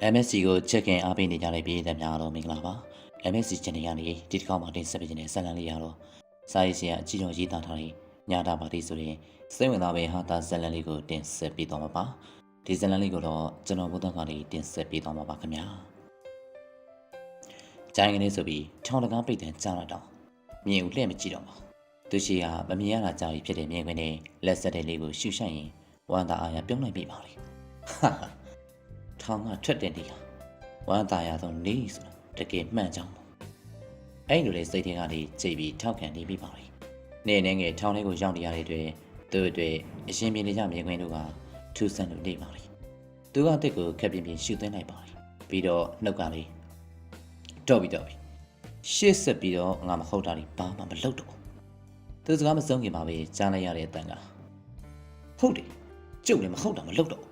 MSC ကိုချက်ခင်အားပေးနေကြတဲ့ပြည်သူများအားလုံးမင်္ဂလာပါ MSC ချန်နယ်ကနေဒီတစ်ခေါက်မှာတင်ဆက်ပေးခြင်းနဲ့ဆက်လန်းလေးရတော့စာရေးဆရာအကြီးတော်ရေးသားထားတဲ့ညတာပါတီဆိုရင်စိတ်ဝင်စားပဲဟာတာဆက်လန်းလေးကိုတင်ဆက်ပေးသွားမှာပါဒီဆက်လန်းလေးကိုတော့ကျွန်တော်ဘုဒ္ဓကနေတင်ဆက်ပေးသွားမှာပါခင်ဗျာကျိုင်းကနေဆိုပြီးထောင်တကားပိတ်တန်ကြားလာတော့မြင်ဦးလှည့်မကြည့်တော့ပါသူရှိကမမြင်ရတာကြာပြီဖြစ်တဲ့မြင်ခွင်းနဲ့လက်ဆက်တဲ့လေးကိုရှူရှိုက်ရင်ဝမ်းသာအားရပြုံးလိုက်ပြီပါလေဟာထောင်ကထွက်တဲ့နေရာဝမ်းသာရသောနေဆိုတာတကယ်မှန်ကြောင်းပေါ့အဲ့လိုလေစိတ်ထဲကနေကြိတ်ပြီးထောက်ခံနေပြီပါလေနေနေငယ်ထောင်ထဲကိုရောက်နေရတဲ့အတွက်သူ့အတွက်အရှင်မြင်နေကြမြင်ခွင်းတို့ကထူးဆန်းလို့နေပါလေသူကတက်ကိုခက်ပြင်းပြင်းရှူသွင်းလိုက်ပါလေပြီးတော့နှုတ်ကလေးတော့ပြီရှေ့ဆက်ပြီးတော့ငါမဟုတ်တာဘာမှမလုပ်တော့သူစကားမဆုံးခင်မှာပဲကြားလိုက်ရတဲ့အတန်ကဟုတ်တယ်ကျုပ်လည်းမဟုတ်တာမလုပ်တော့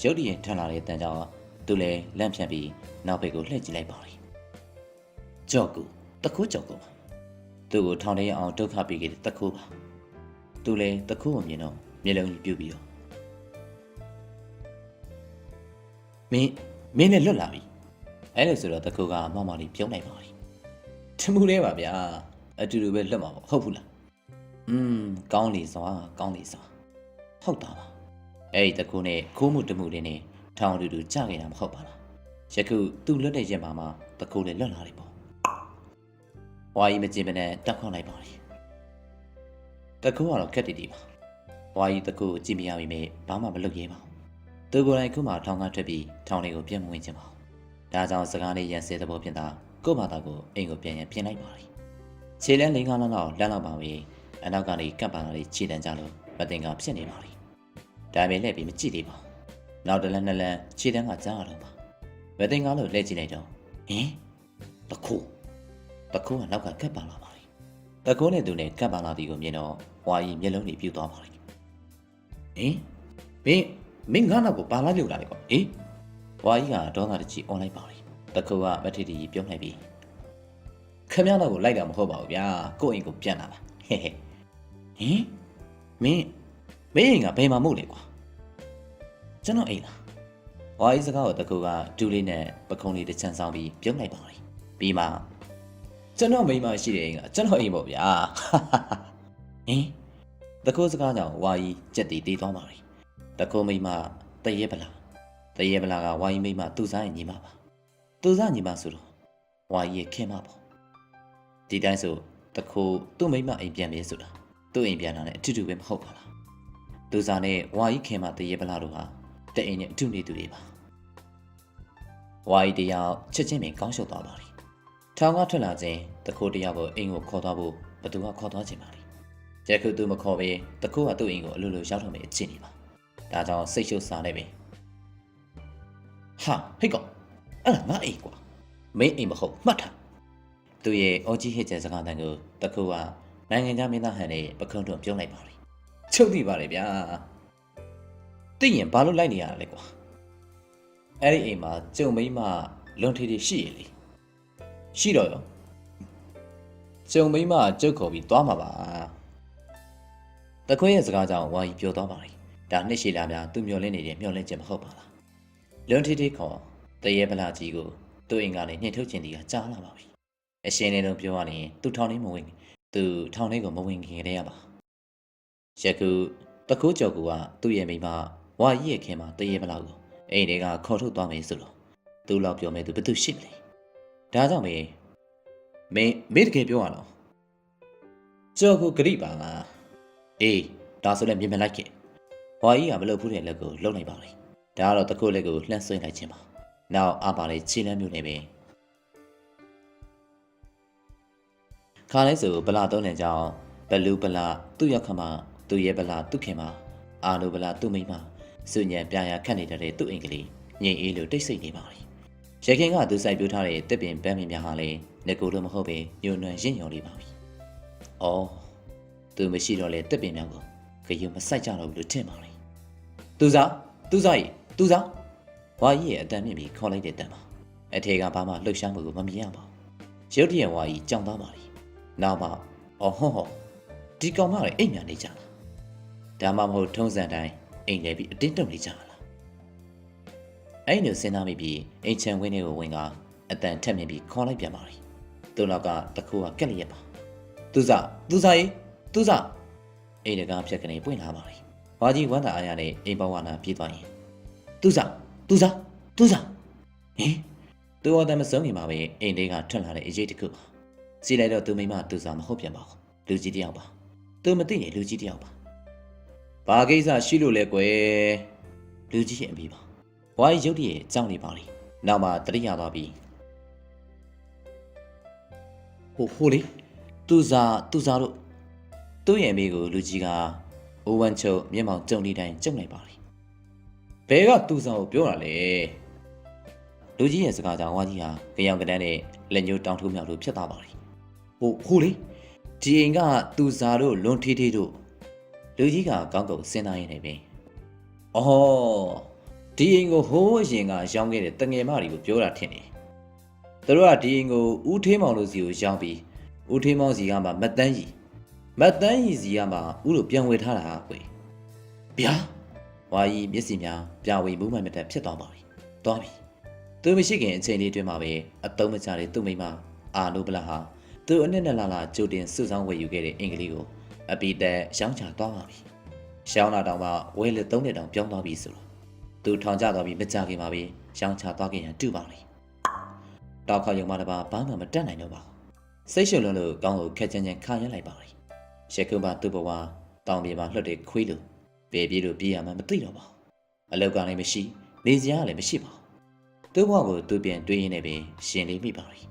ရုတ်တရက်ထန်လာတဲ့အတန်ကြောင့်သူလည်းလန့်ဖြန့်ပြီးနောက်ဘက်ကိုလှည့်ကြည့်လိုက်ပါလေကြော့ကူတခိုးကြော့ကူသူ့ကိုထောင်ထဲရအောင်ဒုက္ခပေးခဲ့တဲ့တခိုးပါသူလည်းတခိုးကိုမြင်တော့မျက်လုံးကြီးပြုတ်ပြီးတော့မင်းနဲ့လွတ်လာပြီအဲ့လိုဆိုတော့တခိုးကမောက်မောက်လေးပြုံးလိုက်ပါလေထမှုလေးပါဗျာအတူတူပဲလွတ်မှာပေါ့ဟုတ်ဘူးလားကောင်းလေစွာဟုတ်တာပါအဲ့ဒီတကူနဲ့ခိုးမှုတမှုတွေနဲ့ထောင်တူတူကြခဲ့တာမဟုတ်ပါလားယခုသူ့လွတ်တဲ့ရက်မှာတကူလည်းလွတ်လာတယ်ပေါ့ဝါကြီးမကျင်မနဲ့တက်ခေါက်လိုက်ပါလေတကူကတော့ခက်တည်တည်ပါဝါကြီးတကူကိုကြည့်မရပြီမဲ့ဘာမှမလုပ်ရဲပါဘူးသူကိုယ်တိုင်ခုမှထောင်ကထွက်ပြီးထောင်လေးကိုပြန်မဝင်ချင်ပါဘူးဒါကြောင့်စကားလေးရန်ဆဲတဲ့ဘောဖြစ်တာကို့ဘာသာကိုအိမ်ကိုပြန်ပြင်လိုက်ပါလေခြေလန်း၄-၅လလောက်လမ်းလောက်ပါပြီအနောက်ကနေကပ်ပါလာလေးခြေတန်းကြလို့မတင်ကဖြစ်နေပါလေဒါပေမဲ့လည်းပြီးမကြည့်သေးပါဘူးနောက်တစ်လမ်းနှစ်လမ်းခြေတန်းကကြားရတော့ပါမတင်ကားလို့လှည့်ကြည့်လိုက်တော့တခိုးကနောက်ကကပ်ပါလာပါလေတခိုးနဲ့သူနဲ့ကပ်ပါလာသည်ကိုမြင်တော့ဝါကြီးမျက်လုံးတွေပြူသွားပါလေမင်းငါနောက်ကိုပါလာလို့လာတယ်ကွာဝါကြီးကဒေါသတကြီးအွန်လိုက်ပါလေတခိုးကမထီတီပြုံးလိုက်ပြီးခမရနောက်ကိုလိုက်တာမဟုတ်ပါဘူးဗျာကိုယ့်အိမ်ကိုပြန်လာပါမင်းအိမ်ကဘယ်မှာမို့လဲကွာကျွန်တော်အိမ်လားဝါကြီးစကားကိုတကူကဒူးလေးနဲ့ပခုံးလေးတစ်ချမ်းဆောင်ပြီးပြုံးလိုက်ပါလေပြီးမှကျွန်တော်မိမရှိတဲ့အိမ်ကကျွန်တော်အိမ်ပေါ့ဗျာတကူစကားကြောင့်ဝါကြီးကြက်တီတေးသွားပါလေတကူမိမတရေပလာကဝါကြီးမိမသူ့စားရင်ညီမပါသူ့စားညီမဆိုတော့ဝါကြီးရဲ့ခင်မပေါ့ဒီတိုင်းဆိုတကူသူ့မိမအိမ်ပြန်ပြီဆိုတာသူ့အိမ်ပြန်လာတဲ့အထူးတူပဲမဟုတ်ပါလားသူစားနဲ့ဝါကြီးခင်မတရေပလာတို့ဟာတအိမ်နဲ့အတူနေသူတွေပါဝါကြီးတယောက်ချက်ချင်းပင်ကောင်းရှုပ်သွားပါလေထောင်ကထွက်လာခြင်းတခိုးတယောက်ကိုအိမ်ကိုခေါ်သွားဖို့ဘသူကခေါ်သွားခြင်းပါလေယခုသူမခေါ်ပဲတခိုးကသူ့အိမ်ကိုအလိုလိုရောက်တော့မယ်အချင်းနေပါဒါကြောင့်စိတ်ရှုပ်စားနေပြီဟာဟိတ်ကောင်အဲ့ဒါငါအိမ်ကွာမင်းအိမ်မဟုတ်မှတ်ထားသူရဲ့အော်ကြီးဟစ်ကျဲစကားတန်ကိုတခိုးကနိုင်ငံသားမင်းသားဟန်နဲ့ပခုံးတွန်းပြုံးလိုက်ပါလေချုပ်သိပါလေဗျာသိရင်ဘာလို့လိုက်နေရတာလဲကွာအဲ့ဒီအိမ်မှာကျုံမိမလွန်ထီထီရှိရလေရှိတော့ရောကျုံမိမကျုပ်ခေါ်ပြီးသွားမှာပါတခွေးရဲ့စကားကြောင့်ဝါကြီးပြောသွားပါလေဒါနှစ်ရှည်လာများသူမျောလင်းနေတဲ့မျောလင်းချက်မဟုတ်ပါလားလွန်ထီထီခေါ်တရေပလာကြီးကိုသူ့အိမ်ကနေနှင်ထုတ်ခြင်းတီးကကြားလာပါပြီအရှင်လေးလုံးပြောရရင်သူထောင်ထဲမဝင်သူထောင်ထဲကိုမဝင်ခင်တည်းရပါယခုတခိုးကြော်ကူကသူ့ရဲ့မိမဝါကြီးရဲ့ခင်မှာတရေပလာကိုအိမ်တွေကခေါ်ထုတ်သွားမယ်ဆိုတော့သူ့လောက်ပြောမယ်သူဘယ်သူရှိမလဲဒါကြောင့်မင်းတကယ်ပြောရတော့ကြော်ကူဂရိပါငါဒါဆိုလည်းမြင်မလိုက်ခဲ့ဝါကြီးကမလုပ်ဘူးတဲ့လက်ကိုလှုပ်လိုက်ပါလေဒါကတော့တခိုးလက်ကိုလှမ်းဆွဲလိုက်ခြင်းပါနောက်အားပါလေခြေလမ်းမျိုးနဲ့ပဲခါလဲဆိုဗလာသုံးလန်ကြောင့်ဘလူးဗလာသူ့ရောက်ခမသူ့ရဲ့ဗလာသူ့ခင်မအာလိုဗလာသူ့မိမစုညံပြရာခတ်နေတဲ့သူ့အင်္ဂလိပ်ငြိမ်အေးလို့တိတ်ဆိတ်နေပါလေရခင်ကသူစိုက်ပြိုးထားတဲ့တစ်ပင်ပန်းမင်းများဟာလည်းငကိုလိုမဟုတ်ပဲညှို့နှွမ်းရင့်ညော်နေပါပြီသူမရှိတော့လေတစ်ပင်များကိုခရုံမစိုက်ကြတော့ဘူးလို့ထင်ပါလေသူစားဝါကြီးရဲ့အတန်မြင့်ပြီးခေါ်လိုက်တဲ့တန်ပါအထေကဘာမှလှုပ်ရှားမှုကိုမမြင်ရပါဘူးရုတ်တရက်ဝါကြီးကြောင်သွားပါလေနောက်မှဒီကောင်မလည်းအိမ်မြန်နေကြလားဒါမှမဟုတ်ထုံးစံတိုင်းအိမ်လဲပြီးအတင်းတုံနေကြလား အဲ့လိုစဉ်းစားမိပြီးအိမ်ချန်ဝင်းတွေကိုဝင်ကအတန်ထက်မြင်ပြီးခေါ်လိုက်ပြန်ပါလေသူ့နောက်ကတခိုးကကက်လျက်ပါသူစားရေးအိမ်တကားဖြတ်ကနေပွင့်လာပါလေဝါကြီးဝမ်းသာအားရနဲ့အိမ်ပေါဝါနာပြေးသွားရင်သူစားဟင်သူအတမ်းမစုံနေမှာပဲအိမ်လေးကထွက်လာတဲ့အရေးတခုပါစီလိုက်တော့သူမိမသူစားမဟုတ်ပြန်ပါဘူးလူကြီးတယောက်ပါသူမသိရင်လူကြီးတယောက်ပါဘာကိစ္စရှိလို့လဲကွယ်လူကြီးရဲ့အမိပါဝါကြီးရုတ်တရက်ကြောက်နေပါလေနောက်မှတတိယသွားပြီးဟိုလေသူစားတို့သူ့ရဲ့အမိကိုလူကြီးကအိုးဝမ်းချုပ်မျက်မှောင်ကျုံနေတိုင်းကျုံလိုက်ပါလေဘယ်ကသူစားကိုပြောတာလဲလူကြီးရဲ့စကားကြောင့်ဝါကြီးဟာကြောင်ကတန်းနဲ့လက်ညှိုးတောင်းထိုးမြောက်လို့ဖြစ်သွားပါလေဟိုလေဒီအိမ်ကသူစားတို့လွန်ထေးတို့လူကြီးကကောင်းကောင်းစဉ်းစားရင်းနေပြီအော်ဒီအိမ်ကိုဟိုးအရင်ကရောင်းခဲ့တဲ့တငယ်မတွေကိုပြောတာထင်တယ်သူတို့ကဒီအိမ်ကိုဦးထေးမောင်တို့စီကိုရောင်းပြီးဦးထေးမောင်စီကမှမတ်တန်းကြီးစီကမှဦးတို့ပြန်ဝယ်ထားတာကွယ်ဗျာဝါကြီးမျက်စိများပြဝေမူးမှန်မတက်ဖြစ်သွားပါပြီသွားပြီသူမရှိခင်အချိန်လေးတွင်မှာပဲအတုံးမချတဲ့သူ့မိမအာနိုဘလာဟာသူအနှစ်နဲ့လာကြိုတင်စုဆောင်းဝယ်ယူခဲ့တဲ့အင်္ဂလိပ်ကိုအပီတက်ရောင်းချသွားပါပြီရှောင်းလာတော့မှဝဲလက်3နှစ်တောင်ပြောင်းသွားပြီဆိုတော့သူထောင်ကျသွားပြီးမကြခင်ပါပဲရောင်းချသွားခဲ့ရန်တူပါလေတောက်ခေါရုံမှတပါဘာမှမတတ်နိုင်တော့ပါဘူးစိတ်ရှုပ်လို့ကောင်းကိုခက်ချင်ခါရလိုက်ပါလေရှက်ကုန်းပါသူ့ဘဝတောင်ပြေမှာလှတ်တဲ့ခွေးလို့ပေပြေးလို့ပြေးရမှမသိတော့ပါဘူးအလောက်ကလည်းမရှိနေစရာလည်းမရှိပါဘူးသူ့ဘဝကိုသူပြန်တွေးရင်းနဲ့ပင်ရှင်လေးမိပါလေ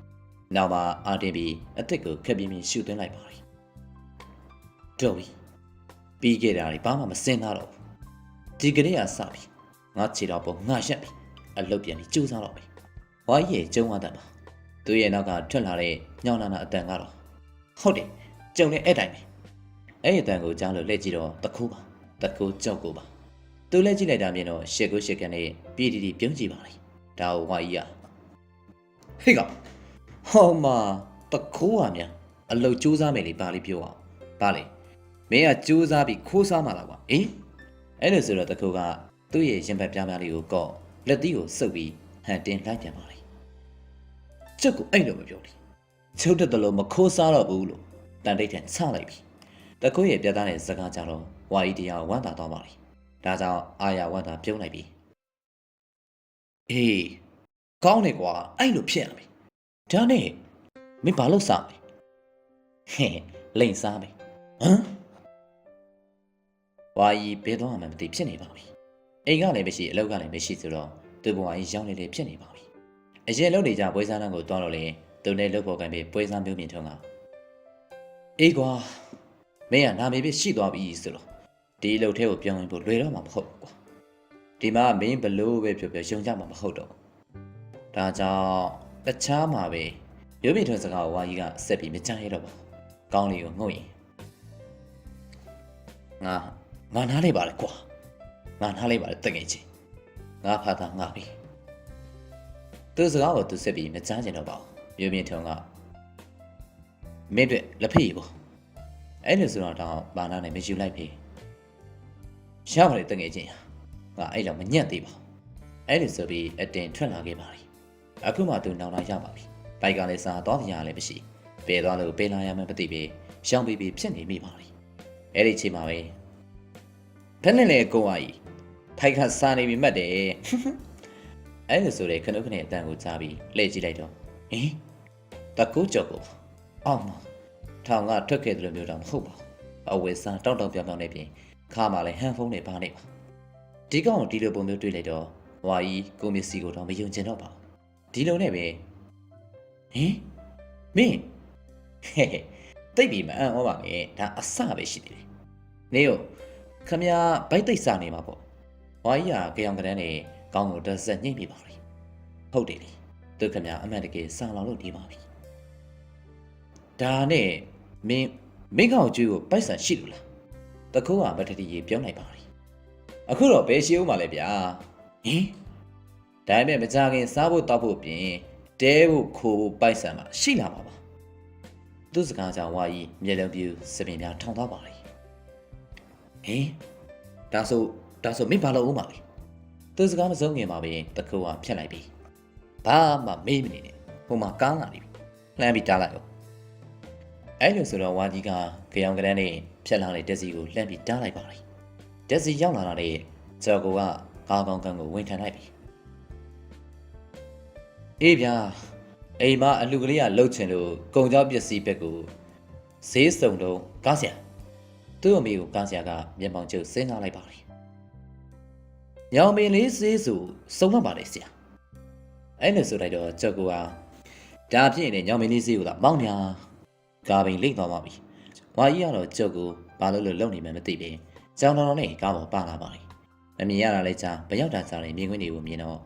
နောက်မှအာတင်ပြီးအသက်ကိုခက်ပြင်းပြင်းရှူသွင်းလိုက်ပါလေတော့ပြီးခဲ့တာတွေဘာမှမစင်သားတော့ဘူးဒီကနေ့ကစပြီငါခြေတော်ပုံငါရက်ပြီအလုတ်ပြန်ပြီးကြိုးစားတော့ပြီဝါကြီးရဲ့ကျုံဝါတတ်ပါသူရဲ့နောက်ကထွက်လာတဲ့ညောင်းနာအတန်ကတော့ဟုတ်တယ်ကျုံနဲ့အဲ့တိုင်းပဲအဲ့ဒီအတန်ကိုကြားလို့လက်ကြည့်တော့တခိုးကြောက်ကိုပါသူလက်ကြည့်လိုက်တာမြင်တော့ရှက်ကန်နဲ့ပြည်တီပြုံးကြည့်ပါလေဒါကိုဝါကြီးကဟေ့ကဟောမတခိုးဟာများအလုတ်ကြိုးစားမယ်လေပါလိပြောအောင်ပါလေမင်းကကြိုးစားပြီးခိုးစားမှာလားကွာအေးအဲ့လိုဆိုတော့တခိုးကသူ့ရဲ့ရင်ဘတ်ပြားများလေးကိုကော့လက်သီးကိုစုပ်ပြီးဟန်တင်လိုက်ပြန်ပါလေကျုပ်ကိုအဲ့လိုမပြောလေချုပ်တဲ့တလုံးမခိုးစားတော့ဘူးလို့တန်တိတ်ထန်ချလိုက်ပြီတခိုးရဲ့ပြတ်သားတဲ့စကားကြတော့ဝါကြီးတရားဝမ်းသာသွားပါလေဒါကြောင့်အာရဝမ်းသာပြုံးလိုက်ပြီအေးကောင်းတယ်ကွာအဲ့လိုဖြစ်ရမယ်ဒါနဲ့မင်းဘာလို့စားလဲဟဲ့လိန်စားမယ်ဟမ်ဝါကြီးဘယ်တော့မှမသိဖြစ်နေပါပြီအိမ်ကလည်းမရှိအလောက်ကလည်းမရှိဆိုတော့သူ့ဘဝကြီးရောင်းနေလေဖြစ်နေပါပြီအရင်လုပ်နေကြပွဲစားနှံကိုတွားတော့လေသူနဲ့လုပ်ဖို့ကံပြီးပွဲစားမျိုးမြင်ထုံးကအေးကွာမင်းကနာမည်ပြရှိသွားပြီဆိုတော့ဒီအလုပ်ထဲကိုပြောင်းဝင်ဖို့လွယ်တော့မှာမဟုတ်ဘူးကွာဒီမှာမင်းဘလို့ပဲပြောယုံကြမှာမဟုတ်တော့ဒါကြောင့်တခြားမှာပဲရုပ်မြင်ထုံးစကားဝါကြီးကဆက်ပြီးမကြရတော့ပါကောင်းလေးကိုငုံရင်ငါနားလိုက်ပါလေကွာငါနားလိုက်ပါလေတကယ်ချင်းငါဖာတာငါပြီသူစကားကိုသူဆက်ပြီးမကြားကျင်တော့ပါဘူးရုပ်မြင်ထုံးကမင်းတို့လက်ဖေးပေါ့အဲ့လိုဆိုတော့ဘာနာနဲ့မယူလိုက်ပြီရပါလေတကယ်ချင်းငါအဲ့လောက်မညံ့သေးပါအဲ့လိုဆိုပြီးအတင်ထွက်လာခဲ့ပါလိအခုမှသူနောင်လာရပါပြီဘိုက်ကလည်းစားတော့တရားလည်းမရှိပယ်သွားလို့ပယ်လာရမှမသိပြီရှောင်းပြီးဖြစ်နေမိပါလိအဲ့ဒီချိန်မှာပဲဘယ်နဲ့လဲကိုအားကြီးထိုက်ခါစားနေပြီမှတ်တယ်အဲ့လိုဆိုတဲ့ခဏခဏအတန်ကိုကြားပြီးလှည့်ကြည့်လိုက်တော့ဟင်တကူကြောက်ကိုအောင်းထောင်ကထွက်ခဲ့တယ်လို့မျိုးတော့မဟုတ်ပါဘူးအဝယ်စားတောက်ပြောင်နေပြင်ခါမှလည်းဟန်ဖုန်းနဲ့ပါနေပါဒီကောင်ဒီလိုပုံမျိုးတွေ့လိုက်တော့ဝါကြီးကိုမျက်စိကိုတော့မယုံကျင်တော့ပါဘူးဒီလိုနဲ့ပဲဟင်မင်းဟဲ့တိတ်ပြီးမအံ့ဩပါနဲ့ဒါအစပဲရှိသေးတယ်နေရောခမရဘိုက်တိတ်စားနေမှာပေါ့ဝါကြီးကကြောင်ကတန်းနဲ့ကောင်းကိုတက်ဆက်ညှိပြပါလိဟုတ်တယ်လေသူခမရအမှန်တကယ်စားလောင်လို့နေပါပြီဒါနဲ့မင်းကောင်ကျွေးကိုပိုက်ဆံရှိလို့လားတခိုးကမထတီရေပြောင်းလိုက်ပါလိအခုတော့ဘယ်ရှိဦးမှာလဲဗျာဟင်ဒါပေမဲ့မကြခင်စားဖို့တောက်ဖို့ပြင်တဲဖို့ခိုးဖို့ပိုက်ဆံမှာရှိလာမှာပါသူ့စကားကြောင့်ဝါကြီးမျက်လုံးပြူစပင်များထောင်သွားပါလိဟင်ဒါဆိုမင်းဘာလုပ်ဦးမှာလဲ သူစကားမစုံခင်မှာပဲတခုကဖြတ်လိုက်ပြီဘာမှမေးမနေနဲ့ဟိုမှာကားလာနေပြီလှမ်းပြီးတားလိုက်အောင်အဲ့လိုဆိုတော့ဝါကြီးကကြောင်ကရန်းနဲ့ဖြတ်လာတဲ့တက်စီကိုလှမ်းပြီးတားလိုက်ပါလိမ့်တက်စီရောက်လာတာနဲ့ကျော်ကိုကကားကောင်းကန်းကိုဝင်ထန်လိုက်ပြီအေးဗျာအိမ်မှာအလူကလေးကလှုပ်ချင်လို့ကုံကြောပစ္စည်းဘက်ကိုဈေးစုံတော့ကားဆရာသူ့အမေကိုကားဆရာကမျက်မှောင်ကျုပ်စဉ်းစားလိုက်ပါလိမ့်ညောင်မင်းလေးဈေးစုစုံတော့ပါလေဆရာအဲ့လိုဆိုလိုက်တော့ကျော်ကိုကဒါဖြစ်ရင်ညောင်မင်းလေးဈေးကိုသာမောင်းညာကားပင်လိမ့်သွားပါပြီဝါကြီးကတော့ကျော်ကိုဘာလို့လုံနေမှမသိပဲကြောင်တော်နဲ့ကားပေါ်ပါလာပါလိမ့်မမြင်ရတာလဲကြာဘရောက်တာစားတဲ့မြင်ကွင်းတွေကိုမြင်တော့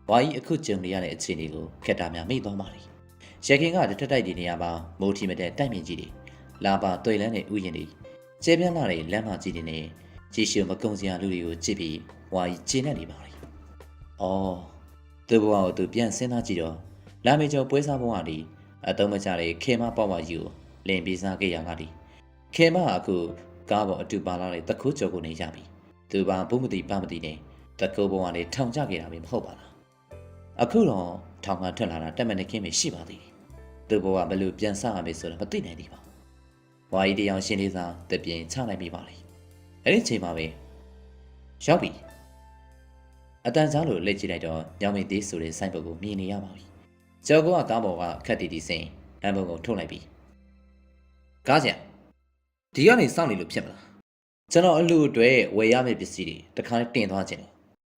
ဝါကြီးအခုကြုံနေရတဲ့အခြေအနေကိုခက်တာများမိသွားပါလိမ့်ရခင်ကတစ်ထက်တိုက်ဒီနေရာမှာမိုးထီမတဲ့တိုက်မြင့်ကြီးတွေလာပါတွေ့လန်းတဲ့ဥယျာဉ်တွေကျဲပြန့်လာတဲ့လမ်းမကြီးတွေနဲ့ကြီးရှုံမကုံစရာလူတွေကိုကြည့်ပြီးဝါကြီးကျင်းနေနေပါလိမ့်အော်သူ့ဘဝကိုသူပြန်စဉ်းစားကြည့်တော့လာမေကျော်ပွဲစားဘဝကနေအတုံးမကြတဲ့ခေမပေါ့မကြီးကိုလင်ပြီးစားခဲ့ရတာဒီခေမကအခုကားပေါ်အတူပါလာတဲ့တခိုးကြော်ကိုနေကြပြီသူပါဘုမတိပမတိနဲ့တခိုးဘဝနဲ့ထောင်ချခဲ့တာပဲမဟုတ်ပါလားအခုတော့ထောင်ကထွက်လာတာတက်မနေခင်းပဲရှိပါသေးတယ်သူဘဝဘယ်လိုပြန်ဆရမယ်ဆိုတော့မသိနိုင်သေးပါဝါကြီးတရားရှင်းလေးစားတပြင်းချလိုက်ပြီပါလေအဲ့ဒီချိန်မှာပဲရောက်ပြီအတန်စားလို့လက်ကြည့်လိုက်တော့ညောင်မင်းသေးဆိုတဲ့စိုက်ပုတ်ကိုမြင်နေရပါပြီကျော်ကကားပေါ်ကခက်တီတီစင်လမ်းပုံကိုထုတ်လိုက်ပြီကားဆရာဒီကနေစောင့်နေလို့ဖြစ်မလားကျွန်တော်အလူအတွက်ဝယ်ရမယ့်ပစ္စည်းတွေတခါနဲ့တင်သွားခြင်းတယ်